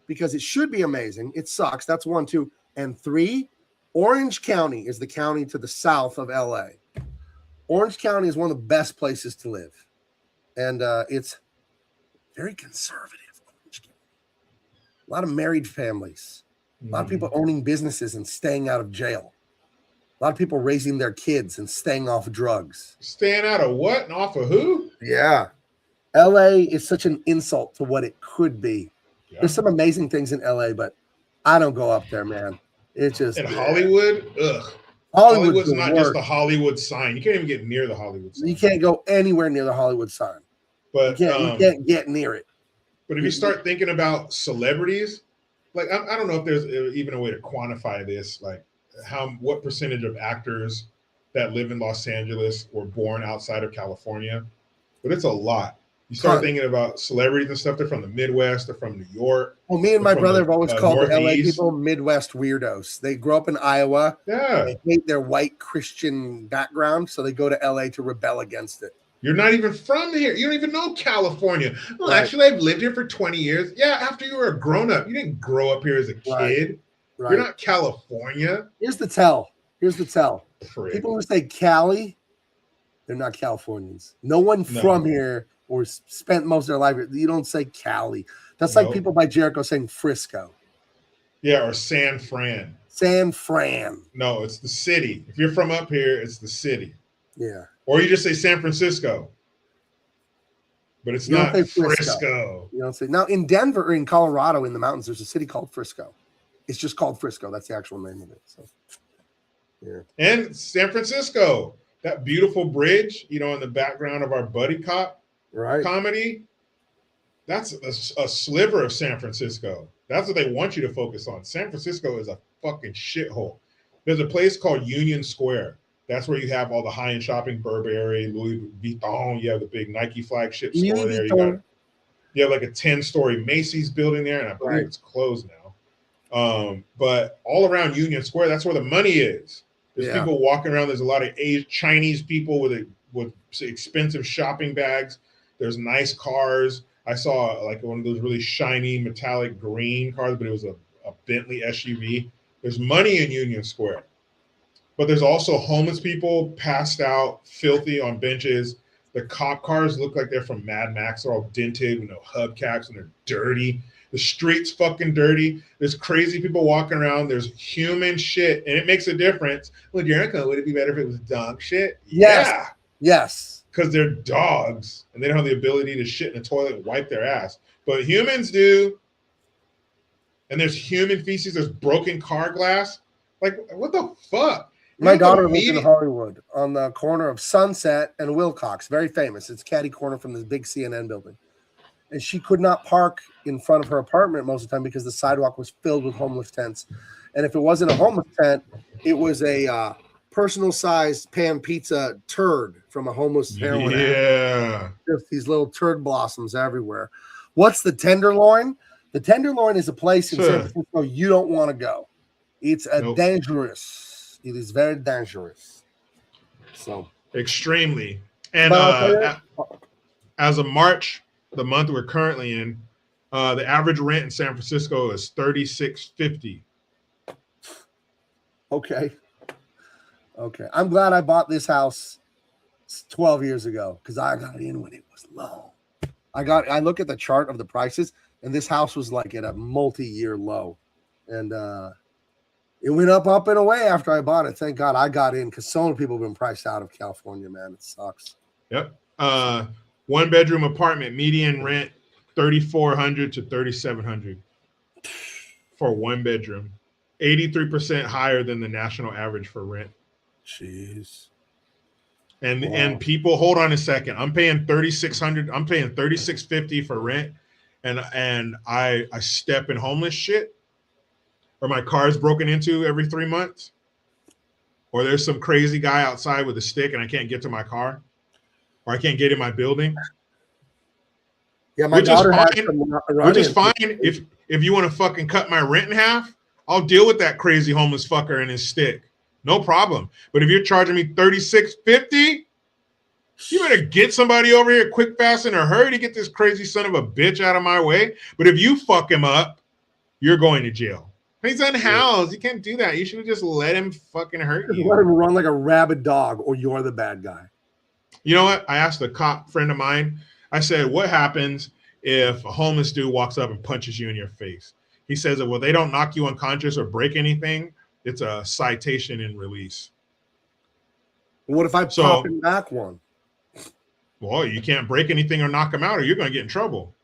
because it should be amazing. It sucks. That's 1, 2, and 3. Orange County is the county to the south of LA. Orange County is one of the best places to live. And it's very conservative. A lot of married families. A lot of people owning businesses and staying out of jail. A lot of people raising their kids and staying off drugs. Staying out of what and off of who? Yeah. LA is such an insult to what it could be. Yeah. There's some amazing things in LA, but I don't go up there, man. It's just. And Hollywood? Ugh. Hollywood's not just the Hollywood sign. You can't even get near the Hollywood sign. You can't go anywhere near the Hollywood sign. But you can't get near it. But if you start thinking about celebrities, like I don't know if there's even a way to quantify this, like what percentage of actors that live in Los Angeles were born outside of California, but it's a lot. You start thinking about celebrities and stuff. They're from the Midwest. They're from New York. Well, me and my brother have always called the LA people Midwest weirdos. They grew up in Iowa. Yeah. They hate their white Christian background, so they go to LA to rebel against it. You're not even from here. You don't even know California. Well, actually, I've lived here for 20 years. Yeah, after you were a grown-up. You didn't grow up here as a kid. Right. You're not California. Here's the tell. Prick. People who say Cali, they're not Californians. No one from here or spent most of their life here. You don't say Cali. That's like people by Jericho saying Frisco. Yeah, or San Fran. San Fran. No, it's the city. If you're from up here, it's the city. Yeah. Or you just say San Francisco. But it's not Frisco. You don't say. Now, in Denver or in Colorado, in the mountains, there's a city called Frisco. It's just called Frisco. That's the actual name of it. So, yeah. And San Francisco, that beautiful bridge, in the background of our buddy cop comedy, that's a sliver of San Francisco. That's what they want you to focus on. San Francisco is a fucking shithole. There's a place called Union Square. That's where you have all the high-end shopping, Burberry, Louis Vuitton. You have the big Nike flagship store there. You have like a 10-story Macy's building there, and I believe it's closed now. But all around Union Square, that's where the money is. There's people walking around. There's a lot of Chinese people with expensive shopping bags. There's nice cars. I saw like one of those really shiny metallic green cars, but it was a Bentley SUV. There's money in Union Square. But there's also homeless people passed out, filthy on benches. The cop cars look like they're from Mad Max. They're all dented with no hubcaps, and they're dirty. The street's fucking dirty. There's crazy people walking around. There's human shit, and it makes a difference. Well, Jericho, would it be better if it was dog shit? Yes. Yeah. Yes. Because they're dogs, and they don't have the ability to shit in a toilet and wipe their ass. But humans do. And there's human feces. There's broken car glass. Like, what the fuck? My daughter lives in Hollywood on the corner of Sunset and Wilcox. Very famous. It's catty corner from this big CNN building. And she could not park in front of her apartment most of the time because the sidewalk was filled with homeless tents. And if it wasn't a homeless tent, it was a personal-sized pan pizza turd from a homeless heroin addict. Just these little turd blossoms everywhere. What's the Tenderloin? The Tenderloin is a place in San Francisco you don't want to go. It's dangerous. It is very dangerous. So extremely. And as of March, the month we're currently in, the average rent in San Francisco is $36.50. Okay. I'm glad I bought this house 12 years ago because I got in when it was low. I look at the chart of the prices, and this house was like at a multi-year low. And it went up and away after I bought it. Thank God I got in because so many people have been priced out of California, man. It sucks. Yep. 1-bedroom apartment, median rent $3,400 to $3,700 for 1 bedroom. 83% higher than the national average for rent. Jeez. And people, hold on a second. I'm paying $3,600. I'm paying $3,650 for rent, and I step in homeless shit, or my car's broken into every 3 months, or there's some crazy guy outside with a stick and I can't get to my car, or I can't get in my building. Yeah, my daughter had some which is fine. If you want to fucking cut my rent in half, I'll deal with that crazy homeless fucker and his stick. No problem. But if you're charging me $3,650, you better get somebody over here quick, fast, in a hurry to get this crazy son of a bitch out of my way. But if you fuck him up, you're going to jail. He's unhoused. You can't do that. You should have just let him fucking hurt you. Let him run like a rabid dog, or you're the bad guy. You know what? I asked a cop friend of mine, I said, what happens if a homeless dude walks up and punches you in your face? He says, well, they don't knock you unconscious or break anything. It's a citation and release. What if I pop him back one? Well, you can't break anything or knock him out, or you're going to get in trouble.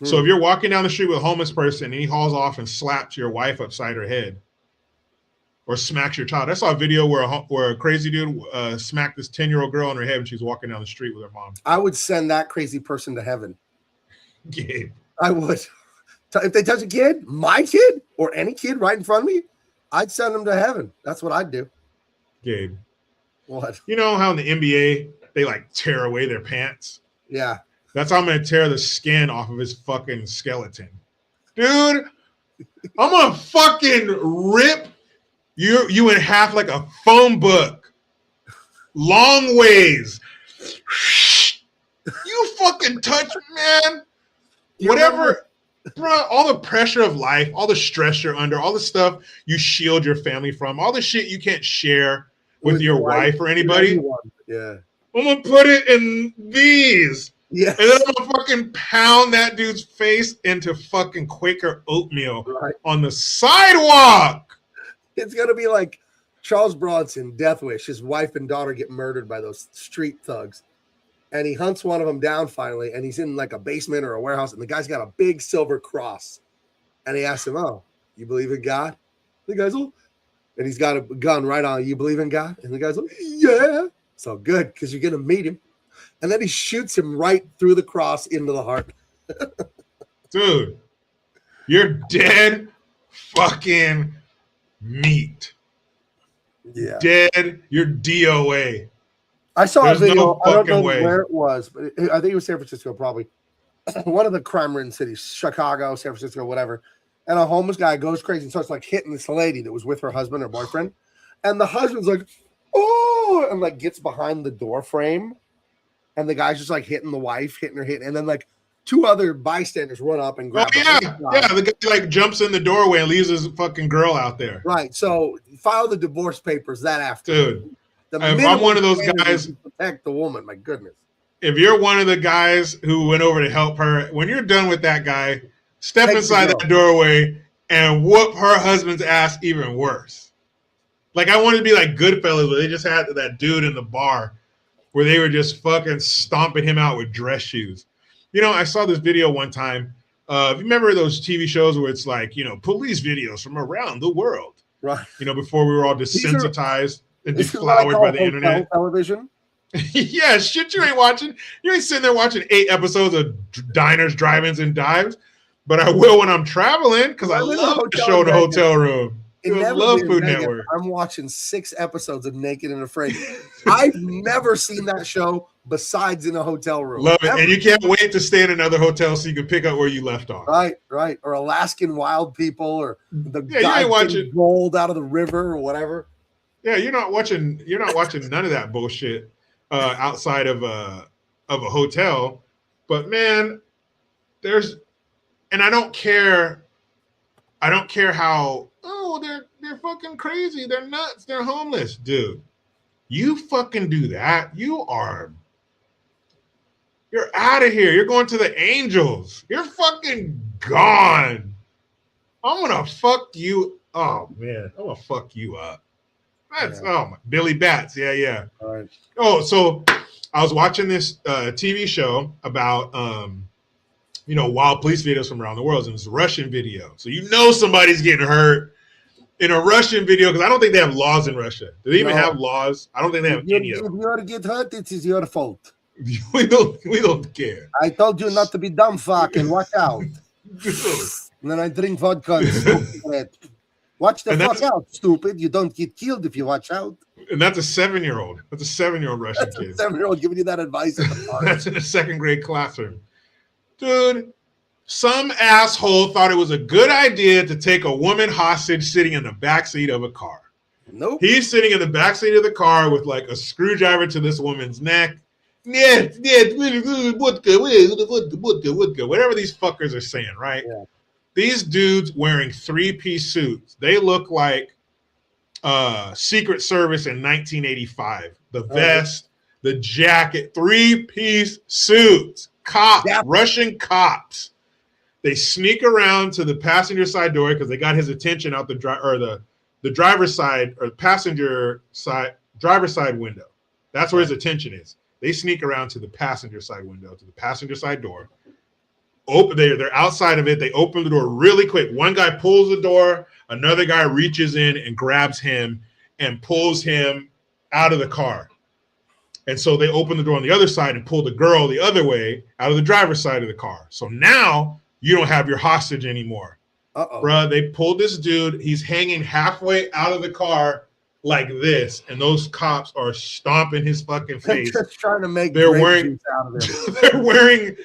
So if you're walking down the street with a homeless person and he hauls off and slaps your wife upside her head, or smacks your child. I saw a video where a crazy dude smacked this 10-year-old girl on her head when she was walking down the street with her mom. I would send that crazy person to heaven. Gabe. I would. If they touch a kid, my kid, or any kid right in front of me, I'd send them to heaven. That's what I'd do. Gabe. What? You know how in the NBA, they like tear away their pants? Yeah. That's how I'm going to tear the skin off of his fucking skeleton. Dude, I'm going to fucking rip you in half like a phone book. Long ways. You fucking touch, man. Whatever. Bro, all the pressure of life, all the stress you're under, all the stuff you shield your family from, all the shit you can't share with your wife or anybody. Yeah. I'm going to put it in these. Yes. And then I'm going to fucking pound that dude's face into fucking Quaker oatmeal on the sidewalk. It's going to be like Charles Bronson, Death Wish. His wife and daughter get murdered by those street thugs. And he hunts one of them down finally, and he's in like a basement or a warehouse, and the guy's got a big silver cross. And he asks him, oh, you believe in God? The guy's, oh, and he's got a gun right on, you believe in God? And the guy's like, yeah. So good, because you're going to meet him. And then he shoots him right through the cross into the heart. Dude, you're dead fucking meat. Yeah. Dead, you're DOA. I saw a video. I don't know where it was, but I think it was San Francisco, probably. One of the crime-ridden cities, Chicago, San Francisco, whatever. And a homeless guy goes crazy and starts like hitting this lady that was with her husband or boyfriend. And the husband's like, oh, and like gets behind the door frame. And the guy's just like hitting the wife, hitting her, and then like two other bystanders run up and grab her. Yeah, the guy like jumps in the doorway and leaves his fucking girl out there. Right. So file the divorce papers that after. Dude, if I'm one of those guys, protect the woman. My goodness. If you're one of the guys who went over to help her, when you're done with that guy, step inside that doorway and whoop her husband's ass even worse. Like I wanted to be like Goodfellas, where they just had that dude in the bar where they were just fucking stomping him out with dress shoes. You know, I saw this video one time. You remember those TV shows where it's like, you know, police videos from around the world. Right. You know, before we were all desensitized and deflowered by the internet. Television? Yeah, shit you ain't watching. You ain't sitting there watching 8 episodes of diners, drive-ins, and dives. But I will when I'm traveling because I love the show in the hotel room. I love Food Network. I'm watching 6 episodes of Naked and Afraid. I've never seen that show besides in a hotel room. Love it. And you can't wait to stay in another hotel so you can pick up where you left off. Right. Or Alaskan Wild People, or the guy you ain't watching gold out of the river or whatever. Yeah, you're not watching none of that bullshit outside of a hotel. But man, and I don't care how, oh, they're fucking crazy, they're nuts, they're homeless. Dude, you fucking do that, you're out of here. You're going to the angels. You're fucking gone. I'm gonna fuck you. Oh man, I'm gonna fuck you up. That's Billy Bats. Yeah. All right. Oh, so I was watching this TV show about wild police videos from around the world. And it was a Russian video. So somebody's getting hurt. in a Russian video, because I don't think they have laws in Russia. Do they even have laws? I don't think they have any of them. If you get hurt, it is your fault. We don't care. I told you not to be dumb fuck and watch out. And then I drink vodka and smoke cigarette. Watch the fuck out, stupid. You don't get killed if you watch out. And that's a 7-year-old. That's a 7-year-old Russian kid. A 7-year-old giving you that advice in the park. That's in a 2nd grade classroom. Dude, some asshole thought it was a good idea to take a woman hostage sitting in the backseat of a car. Nope. He's sitting in the backseat of the car with like a screwdriver to this woman's neck. Whatever these fuckers are saying, right? Yeah. These dudes wearing 3-piece suits. They look like Secret Service in 1985. The vest, the jacket, 3-piece suits. Cops, Russian cops. They sneak around to the passenger side door because they got his attention out the driver's side or passenger side, driver's side window. That's where his attention is. They sneak around to the passenger side window, to the passenger side door. They're outside of it. They open the door really quick. One guy pulls the door. Another guy reaches in and grabs him and pulls him out of the car. And so they open the door on the other side and pull the girl the other way out of the driver's side of the car. So now you don't have your hostage anymore. Bruh, they pulled this dude. He's hanging halfway out of the car like this. And those cops are stomping his fucking face. They're just trying to make they're wearing out of it. They're wearing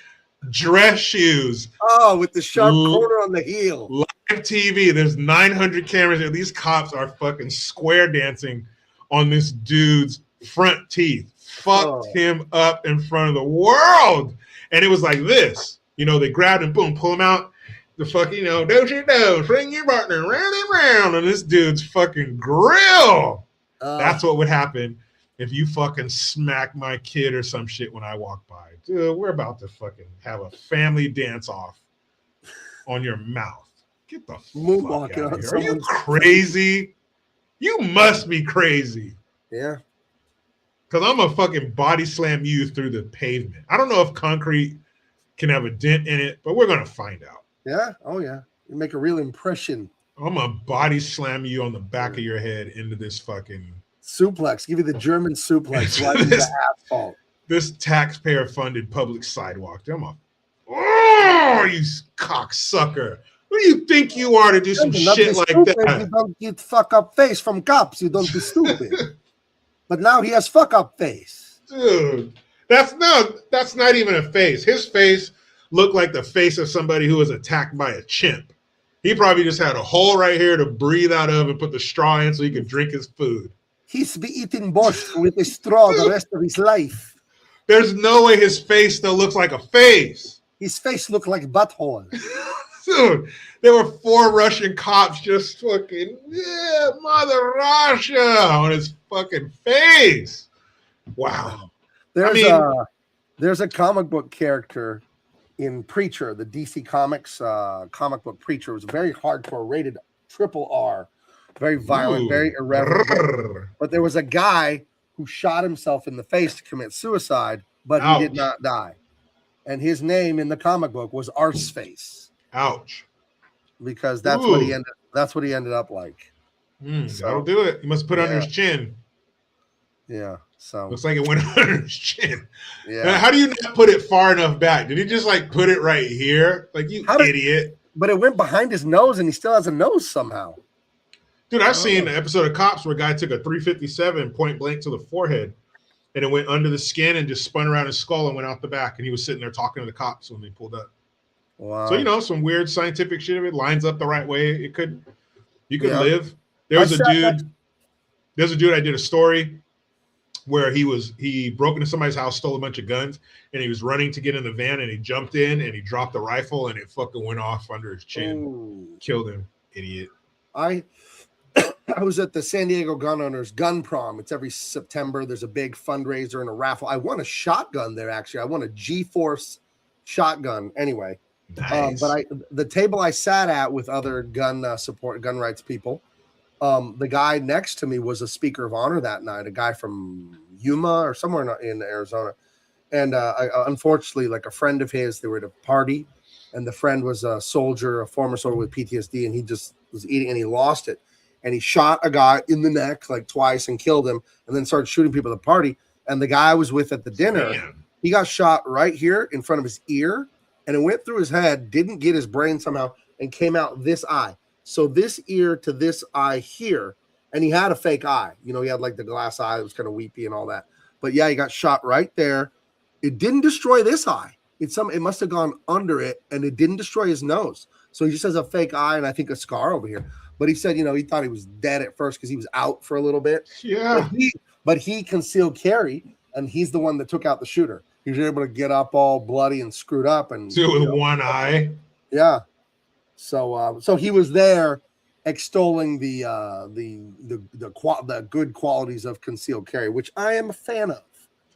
dress shoes. Oh, with the sharp corner on the heel. Live TV. There's 900 cameras here. These cops are fucking square dancing on this dude's front teeth. Fucked him up in front of the world. And it was like this. You know, they grabbed him, boom, pull him out. The fucking, don't you know, swing your partner round and round on this dude's fucking grill. That's what would happen if you fucking smack my kid or some shit when I walk by. Dude, we're about to fucking have a family dance off on your mouth. Get the fuck out of here. Are you crazy? You must be crazy. Yeah. Because I'm going to fucking body slam you through the pavement. I don't know if concrete can have a dent in it, but we're going to find out. Yeah? Oh, yeah. You make a real impression. I'm going to body slam you on the back of your head into this fucking... suplex. Give you the German suplex right into the asphalt. This taxpayer-funded public sidewalk. I'm a... Oh, you cocksucker. Who do you think you are to do some shit like that? You don't get fuck-up face from cops. You don't be stupid. But now he has fuck-up face. Dude, that's not even a face. His face looked like the face of somebody who was attacked by a chimp. He probably just had a hole right here to breathe out of and put the straw in so he could drink his food. He's be eating borscht with a straw the rest of his life. There's no way his face still looks like a face. His face looked like butthole. Dude, there were 4 Russian cops just fucking, Mother Russia on his fucking face. Wow. There's a comic book character in Preacher, the DC Comics comic book Preacher. It was very hardcore, rated RRR. Very violent, very irreverent. But there was a guy who shot himself in the face to commit suicide, but he did not die. And his name in the comic book was Arseface. Ouch. Because that's what he ended up like. That'll do it. He must put under his chin. Yeah. So looks like it went under his chin. Yeah. Now, how do you not put it far enough back? Did he just like put it right here? Like you idiot. But it went behind his nose and he still has a nose somehow. Dude, I've seen an episode of Cops where a guy took a .357 point blank to the forehead and it went under the skin and just spun around his skull and went out the back. And he was sitting there talking to the cops when they pulled up. Wow. So, some weird scientific shit. If it lines up the right way, you could live. There's a dude I did a story where he broke into somebody's house, stole a bunch of guns, and he was running to get in the van and he jumped in and he dropped the rifle and it fucking went off under his chin. Ooh. Killed him. Idiot. I was at the San Diego Gun Owners Gun Prom. It's every September. There's a big fundraiser and a raffle. I won a shotgun there, actually. I won a G-Force shotgun. Anyway. Nice. But the table I sat at with other gun rights people, the guy next to me was a speaker of honor that night, a guy from Yuma or somewhere in Arizona. And unfortunately, like a friend of his, they were at a party, and the friend was a soldier, a former soldier with PTSD, and he just was eating and he lost it. and he shot a guy in the neck like twice and killed him, and then started shooting people at the party. And the guy I was with at the dinner, he got shot right here in front of his ear, and it went through his head, didn't get his brain somehow, and came out this eye. So this ear to this eye here, and he had a fake eye. You know, he had like the glass eye that was kind of weepy and all that. But yeah, he got shot right there. It didn't destroy this eye. It must have gone under it, and it didn't destroy his nose. So he just has a fake eye and I think a scar over here. But he said, you know, he thought he was dead at first because he was out for a little bit. Yeah. But he concealed carry, and he's the one that took out the shooter. He was able to get up all bloody and screwed up, and with one eye. Yeah. So he was there extolling the good qualities of concealed carry, which I am a fan of.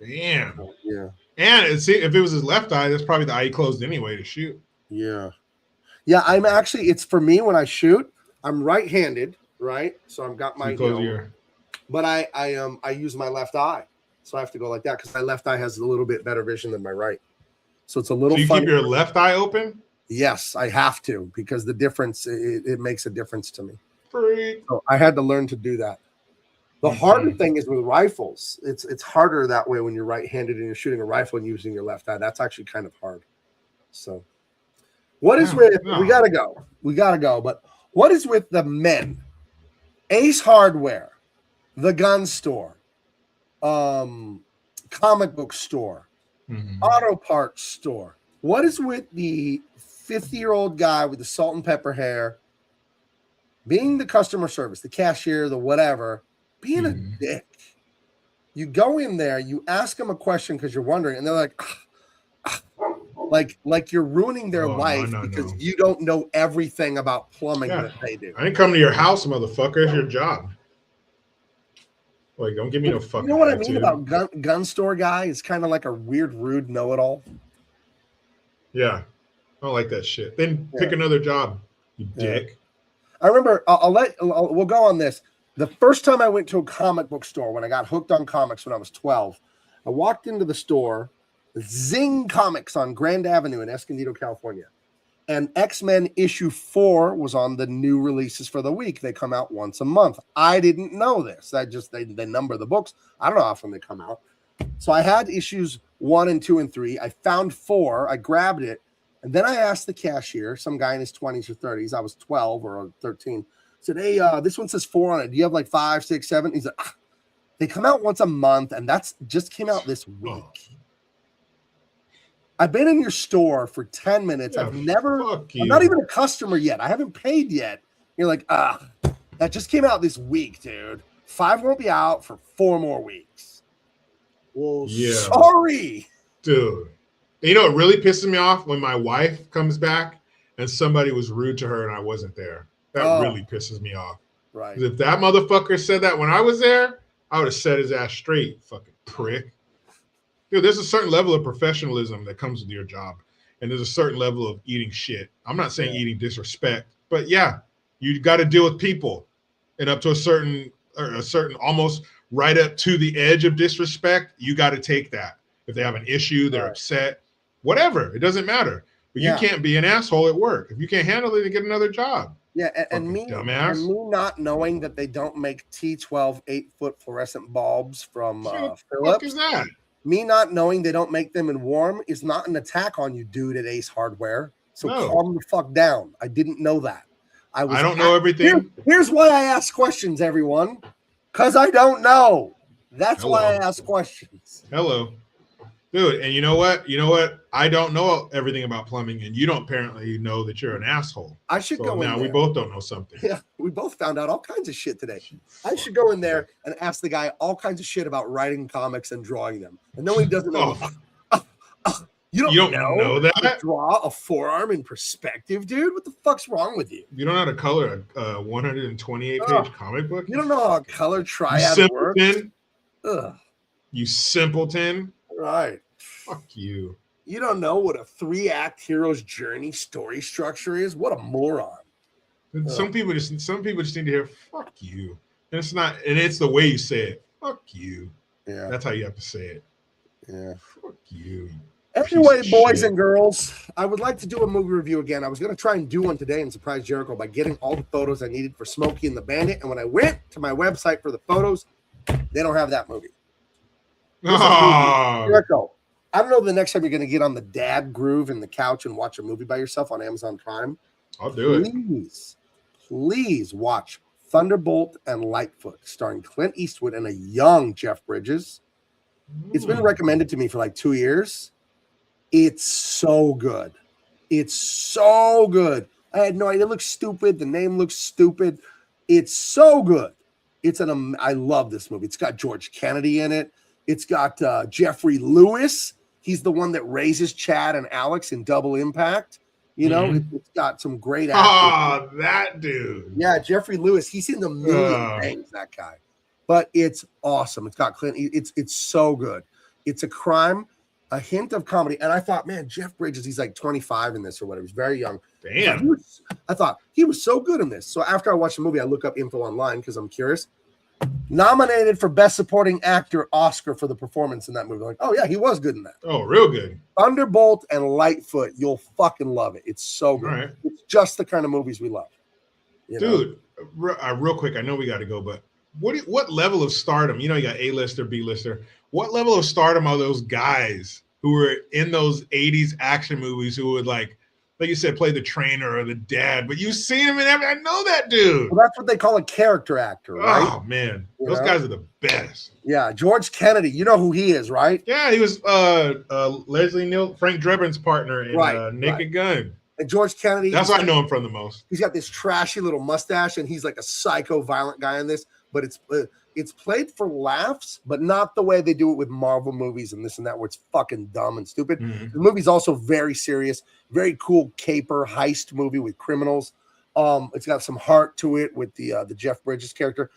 Damn. Yeah. And see, if it was his left eye, that's probably the eye he closed anyway to shoot. Yeah. Yeah, I'm actually, it's for me when I shoot, I'm right-handed, right? So I've got my but I use my left eye. So I have to go like that because my left eye has a little bit better vision than my right. So it's a little So you keep your left eye open? Yes, I have to, because the difference, it makes a difference to me. Freak. So I had to learn to do that. The harder thing is with rifles. It's harder that way when you're right-handed and you're shooting a rifle and using your left eye. That's actually kind of hard. So what is with, we gotta go, but what is with the men? Ace Hardware, the gun store, comic book store, auto parts store. What is with the 50-year-old guy with the salt and pepper hair being the customer service, the cashier, the whatever, being a dick? You go in there, you ask them a question because you're wondering, and they're like you're ruining their life because you don't know everything about plumbing that they do. I ain't coming to your house, motherfucker. It's your job. Like, don't give me no fucking. You know what I mean about gun store guy? It's kind of like a weird, rude know-it-all. Yeah, I don't like that shit. Then pick another job, you dick. I remember. We'll go on this. The first time I went to a comic book store when I got hooked on comics when I was 12, I walked into the store, Zing Comics on Grand Avenue in Escondido, California, and X-Men issue 4 was on the new releases for the week. They come out once a month. I didn't know this. They number the books. I don't know how often they come out. So I had issues 1 and 2 and 3. I found 4. I grabbed it. And then I asked the cashier, some guy in his 20s or 30s. I was 12 or 13. Said, hey, this one says 4 on it. Do you have like 5, 6, 7? He's like, they come out once a month, and that's just came out this week. I've been in your store for 10 minutes. Yeah, I'm not even a customer yet. I haven't paid yet. You're like, that just came out this week, dude. 5 won't be out for 4 more weeks. Well, sorry. Dude. You know, it really pisses me off when my wife comes back and somebody was rude to her and I wasn't there. That really pisses me off. Right. If that motherfucker said that when I was there, I would have set his ass straight, fucking prick. Dude, there's a certain level of professionalism that comes with your job. And there's a certain level of eating shit. I'm not saying eating disrespect, but yeah, you got to deal with people. And up to a certain almost right up to the edge of disrespect, you got to take that. If they have an issue, they're upset, whatever, it doesn't matter. But you can't be an asshole at work. If you can't handle it, you get another job. Yeah, and me not knowing that they don't make T12 8-foot fluorescent bulbs from Philips. What is that? Me not knowing they don't make them in warm is not an attack on you, dude, at Ace Hardware. So calm the fuck down. I didn't know that. I don't know everything. Here's why I ask questions, everyone. Because I don't know. That's why I ask questions. Hello. Dude, and you know what? I don't know everything about plumbing, and you don't apparently know that you're an asshole. I should go in there. Now we both don't know something. Yeah, we both found out all kinds of shit today. I should go in there and ask the guy all kinds of shit about writing comics and drawing them. And no one doesn't know. You don't know that? Draw a forearm in perspective, dude? What the fuck's wrong with you? You don't know how to color a 128-page comic book? You don't know how a color triad works? You simpleton. Right. Fuck you. You don't know what a 3-act hero's journey story structure is? What a moron. Some people just need to hear fuck you. And it's the way you say it. Fuck you. Yeah. That's how you have to say it. Yeah. Fuck you. Anyway, boys and girls, I would like to do a movie review again. I was going to try and do one today and surprise Jericho by getting all the photos I needed for Smokey and the Bandit. And when I went to my website for the photos, they don't have that movie. Oh. Jericho, I don't know the next time you're going to get on the dad groove in the couch and watch a movie by yourself on Amazon Prime. I'll do it. Please watch Thunderbolt and Lightfoot, starring Clint Eastwood and a young Jeff Bridges. It's been recommended to me for like 2 years. It's so good. It's so good. I had no idea. It looks stupid. The name looks stupid. It's so good. I love this movie. It's got George Kennedy in it. It's got Jeffrey Lewis. He's the one that raises Chad and Alex in Double Impact. You know, it's got some great actors. Oh, that dude. Yeah, Jeffrey Lewis. He's in the million things, that guy. But it's awesome. It's got Clint. It's so good. It's a crime, a hint of comedy. And I thought, man, Jeff Bridges, he's like 25 in this or whatever. He's very young. Damn. I thought he was so good in this. So after I watched the movie, I look up info online because I'm curious. Nominated for Best Supporting Actor Oscar for the performance in that movie. Like, oh yeah, he was good in that. Oh, real good. Thunderbolt and Lightfoot, you'll fucking love it. It's so good. Right. It's just the kind of movies we love. Dude, real quick, I know we got to go, but what level of stardom? You know, you got A-lister, B-lister. What level of stardom are those guys who were in those 80s action movies who would like you said, play the trainer or the dad, but you see him in every. I know that dude. Well, that's what they call a character actor, right? Oh man, those guys are the best. Yeah, George Kennedy, you know who he is, right? Yeah, he was Leslie Neal, Frank Drebin's partner in Naked Gun. And George Kennedy, that's why I know him from the most. He's got this trashy little mustache, and he's like a psycho, violent guy in this. But it's played for laughs, but not the way they do it with Marvel movies and this and that, where it's fucking dumb and stupid. The movie's also very serious, very cool caper heist movie with criminals. It's got some heart to it with the Jeff Bridges character.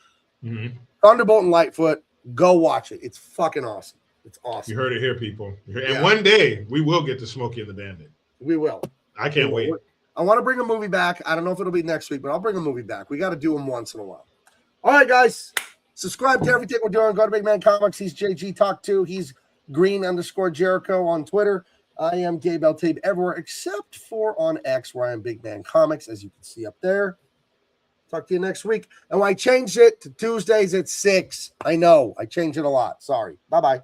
Thunderbolt and Lightfoot, go watch it. It's fucking awesome. It's awesome. You heard it here, people. And one day we will get to Smokey and the Bandit. We will. I can't wait. I want to bring a movie back. I don't know if it'll be next week, but I'll bring a movie back. We got to do them once in a while. All right, guys. Subscribe to everything we're doing. Go to Big Man Comics. He's JG Talk 2. He's Green_Jericho on Twitter. I am Gabe Tape everywhere except for on X, where I am Big Man Comics, as you can see up there. Talk to you next week. And I changed it to Tuesdays at 6. I know. I changed it a lot. Sorry. Bye-bye.